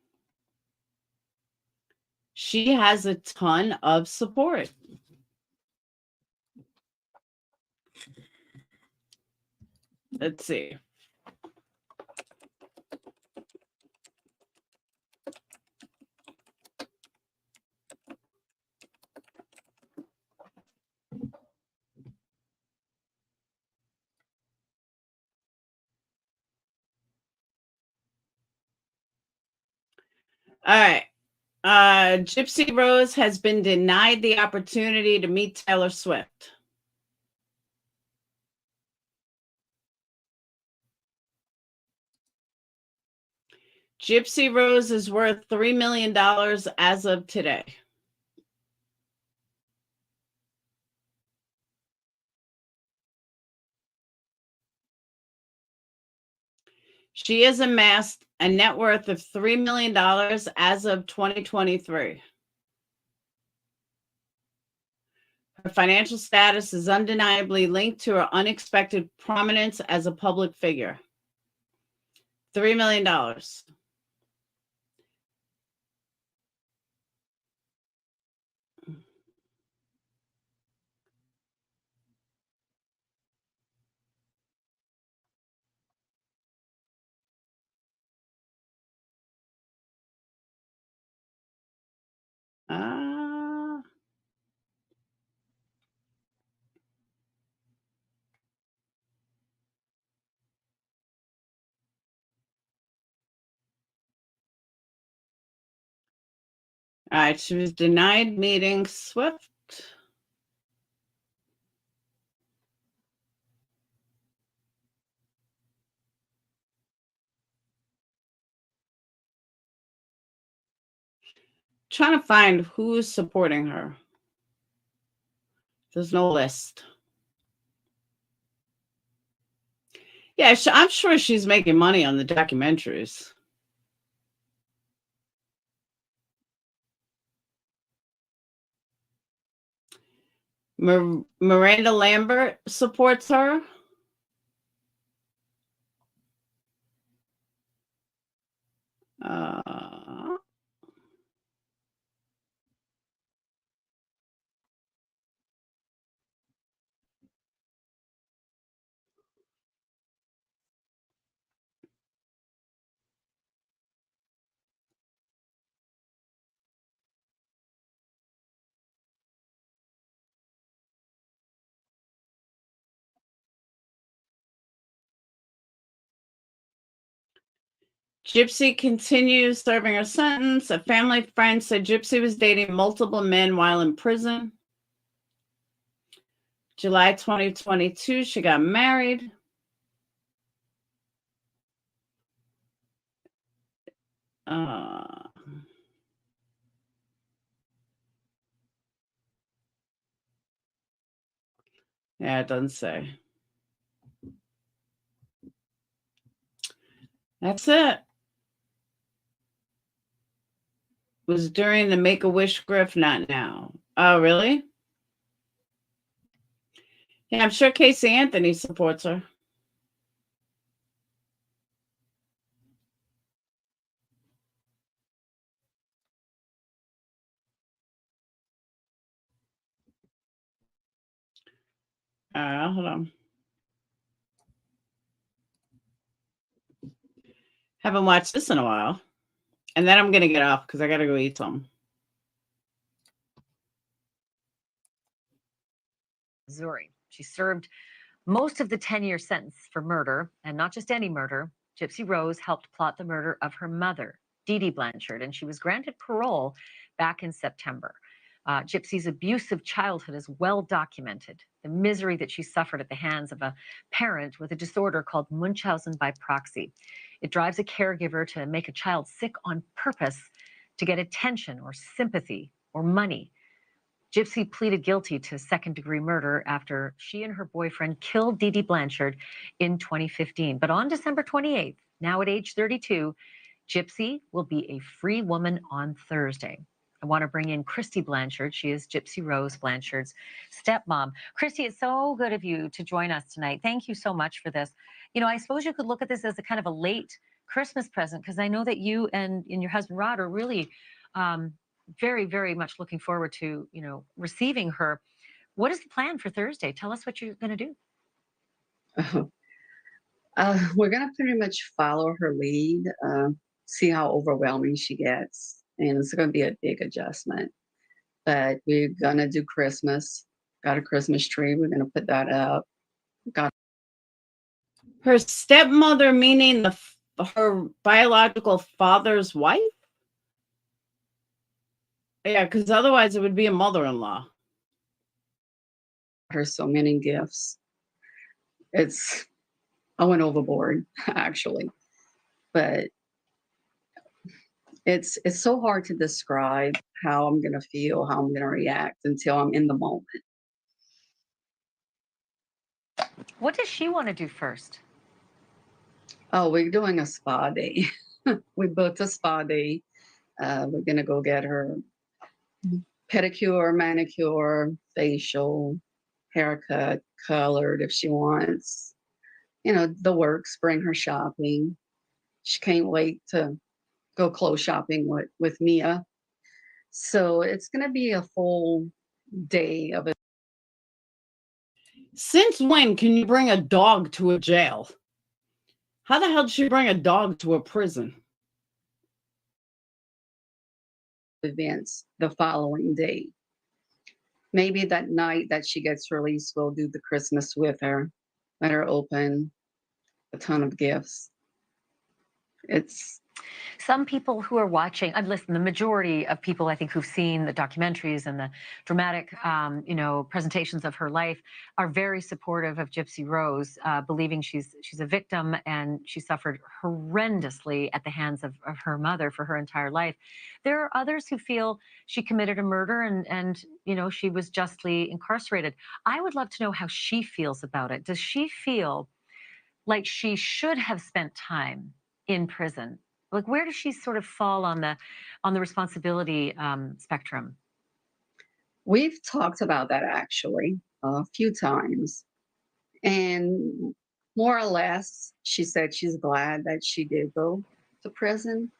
S1: She has a ton of support. Let's see. All right. Gypsy Rose has been denied the opportunity to meet Taylor Swift. Gypsy Rose is worth $3 million as of today. She has amassed a net worth of $3 million as of 2023. Her financial status is undeniably linked to her unexpected prominence as a public figure. $3 million. All right, she was denied meeting Swift. Trying to find who's supporting her. There's no list. Yeah, I'm sure she's making money on the documentaries. Miranda Lambert supports her. Gypsy continues serving her sentence. A family friend said Gypsy was dating multiple men while in prison. July 2022, she got married. Yeah, it doesn't say. That's it. Was during the Make-A-Wish grift, not now. Oh, really? Yeah, I'm sure Casey Anthony supports her. Hold on. Haven't watched this in a while. And then I'm going to get off because I got to go eat something.
S12: Missouri. She served most of the 10-year sentence for murder, and not just any murder. Gypsy Rose helped plot the murder of her mother, Dee Dee Blanchard, and she was granted parole back in September. Gypsy's abusive childhood is well documented. The misery that she suffered at the hands of a parent with a disorder called Munchausen by proxy. It drives a caregiver to make a child sick on purpose to get attention or sympathy or money. Gypsy pleaded guilty to second-degree murder after she and her boyfriend killed Dee Dee Blanchard in 2015. But on December 28th, now at age 32, Gypsy will be a free woman on Thursday. I want to bring in Christy Blanchard. She is Gypsy Rose Blanchard's stepmom. Christy, it's so good of you to join us tonight. Thank you so much for this. You know, I suppose you could look at this as a kind of a late Christmas present, because I know that you and your husband Rod are really very, very much looking forward to, you know, receiving her. What is the plan for Thursday? Tell us what you're going to do.
S13: We're going to pretty much follow her lead, see how overwhelming she gets. And it's going to be a big adjustment. But we're going to do Christmas. Got a Christmas tree. We're going to put that up.
S1: Her stepmother, meaning her biological father's wife? Yeah, because otherwise it would be a mother-in-law.
S13: Her so many gifts. I went overboard actually, but it's so hard to describe how I'm gonna feel, how I'm gonna react until I'm in the moment.
S12: What does she want to do first?
S13: Oh, we're doing a spa day. We booked a spa day. We're gonna go get her pedicure, manicure, facial, haircut, colored if she wants. You know, the works, bring her shopping. She can't wait to go clothes shopping with Mia. So it's gonna be a full day of it.
S1: Since when can you bring a dog to a jail? How the hell did she bring a dog to a prison?
S13: Events the following day. Maybe that night that she gets released, we'll do the Christmas with her. Let her open a ton of gifts. It's
S12: Some people who are watching, I've listened, the majority of people I think who've seen the documentaries and the dramatic, presentations of her life are very supportive of Gypsy Rose, believing she's a victim and she suffered horrendously at the hands of her mother for her entire life. There are others who feel she committed a murder and she was justly incarcerated. I would love to know how she feels about it. Does she feel like she should have spent time in prison? Like, where does she sort of fall on the responsibility spectrum?
S13: We've talked about that actually a few times, and more or less, she said she's glad that she did go to prison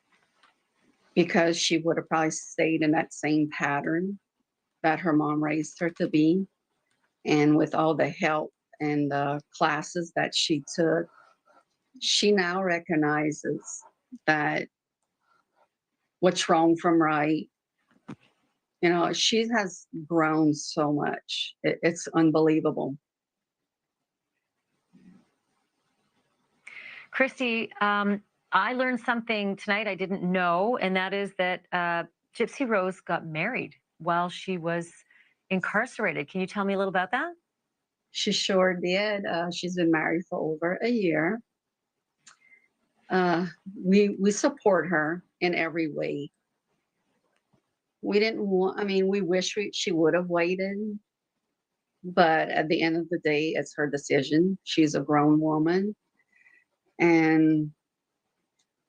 S13: because she would have probably stayed in that same pattern that her mom raised her to be, and with all the help and the classes that she took, she now recognizes that what's wrong from right. She has grown so much. It's unbelievable.
S12: Christy, I learned something tonight I didn't know, and that is that Gypsy Rose got married while she was incarcerated. Can you tell me a little about that?
S13: She sure did. She's been married for over a year. We support her in every way. We didn't want, we wish she would have waited, but at the end of the day, it's her decision. She's a grown woman, and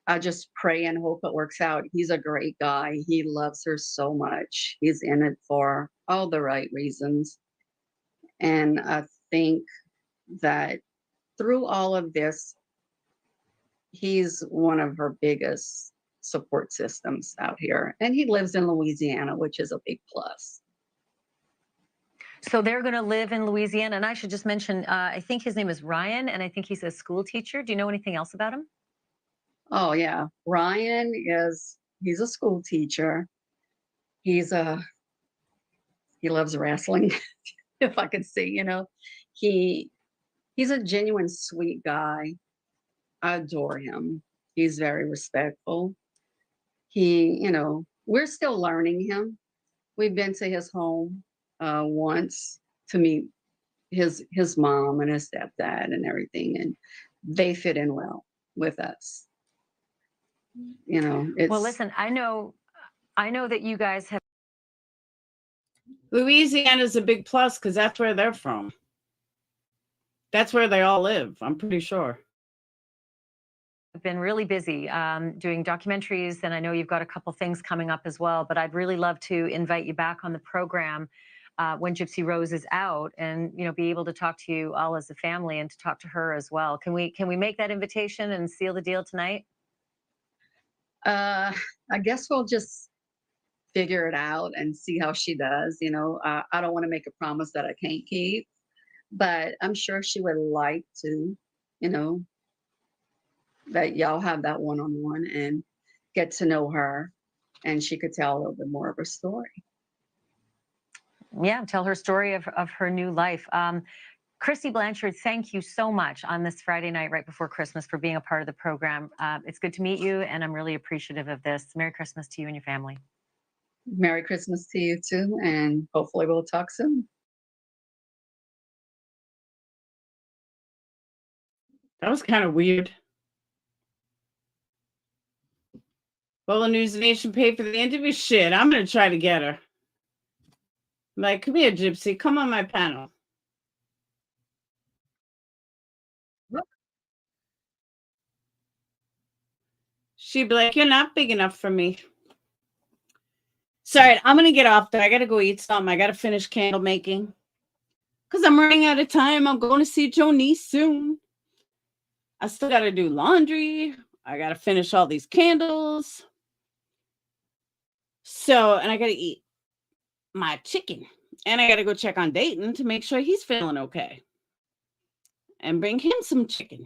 S13: I just pray and hope it works out. He's a great guy. He loves her so much. He's in it for all the right reasons. And I think that through all of this, he's one of her biggest support systems out here. And he lives in Louisiana, which is a big plus.
S12: So they're going to live in Louisiana. And I should just mention, I think his name is Ryan, and I think he's a school teacher. Do you know anything else about him?
S13: Oh, yeah. Ryan he's a school teacher. He loves wrestling, if I could say, he's a genuine sweet guy. I adore him. He's very respectful. We're still learning him. We've been to his home once to meet his mom and his stepdad and everything, and they fit in well with us.
S12: Well, listen, I know that you guys have.
S1: Louisiana's a big plus because that's where they're from. That's where they all live, I'm pretty sure.
S12: Been really busy doing documentaries, and I know you've got a couple things coming up as well, but I'd really love to invite you back on the program when Gypsy Rose is out, and be able to talk to you all as a family and to talk to her as well. Can we make that invitation and seal the deal tonight?
S13: I guess we'll just figure it out and see how she does. I don't want to make a promise that I can't keep, but I'm sure she would like to, that y'all have that one-on-one and get to know her, and she could tell a little bit more of her story.
S12: Yeah, tell her story of her new life. Christy Blanchard, thank you so much on this Friday night right before Christmas for being a part of the program. It's good to meet you, and I'm really appreciative of this. Merry Christmas to you and your family.
S13: Merry Christmas to you too, and hopefully we'll talk soon.
S1: That was kind of weird. Will the News Nation pay for the interview? Shit, I'm going to try to get her. I'm like, come here, Gypsy. Come on my panel. She'd be like, you're not big enough for me. Sorry, I'm going to get off there. I got to go eat something. I got to finish candle making. Because I'm running out of time. I'm going to see Jonice soon. I still got to do laundry. I got to finish all these candles. So, and I got to eat my chicken. And I got to go check on Dayton to make sure he's feeling okay. And bring him some chicken.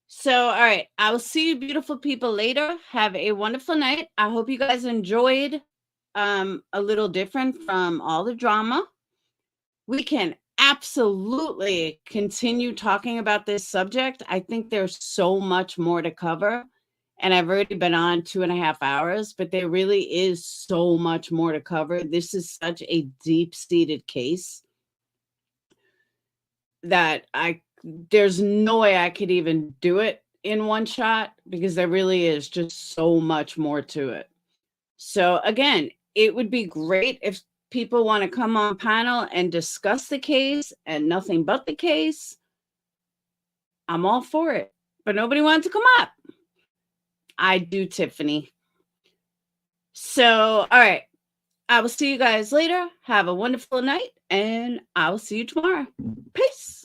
S1: So, all right. I will see you beautiful people later. Have a wonderful night. I hope you guys enjoyed a little different from all the drama. We can absolutely continue talking about this subject. I think there's so much more to cover. And I've already been on 2.5 hours, but there really is so much more to cover. This is such a deep-seated case that there's no way I could even do it in one shot, because there really is just so much more to it. So again, it would be great if people want to come on panel and discuss the case and nothing but the case. I'm all for it, but nobody wants to come up. I do, Tiffany. So, all right. I will see you guys later. Have a wonderful night, and I will see you tomorrow. Peace.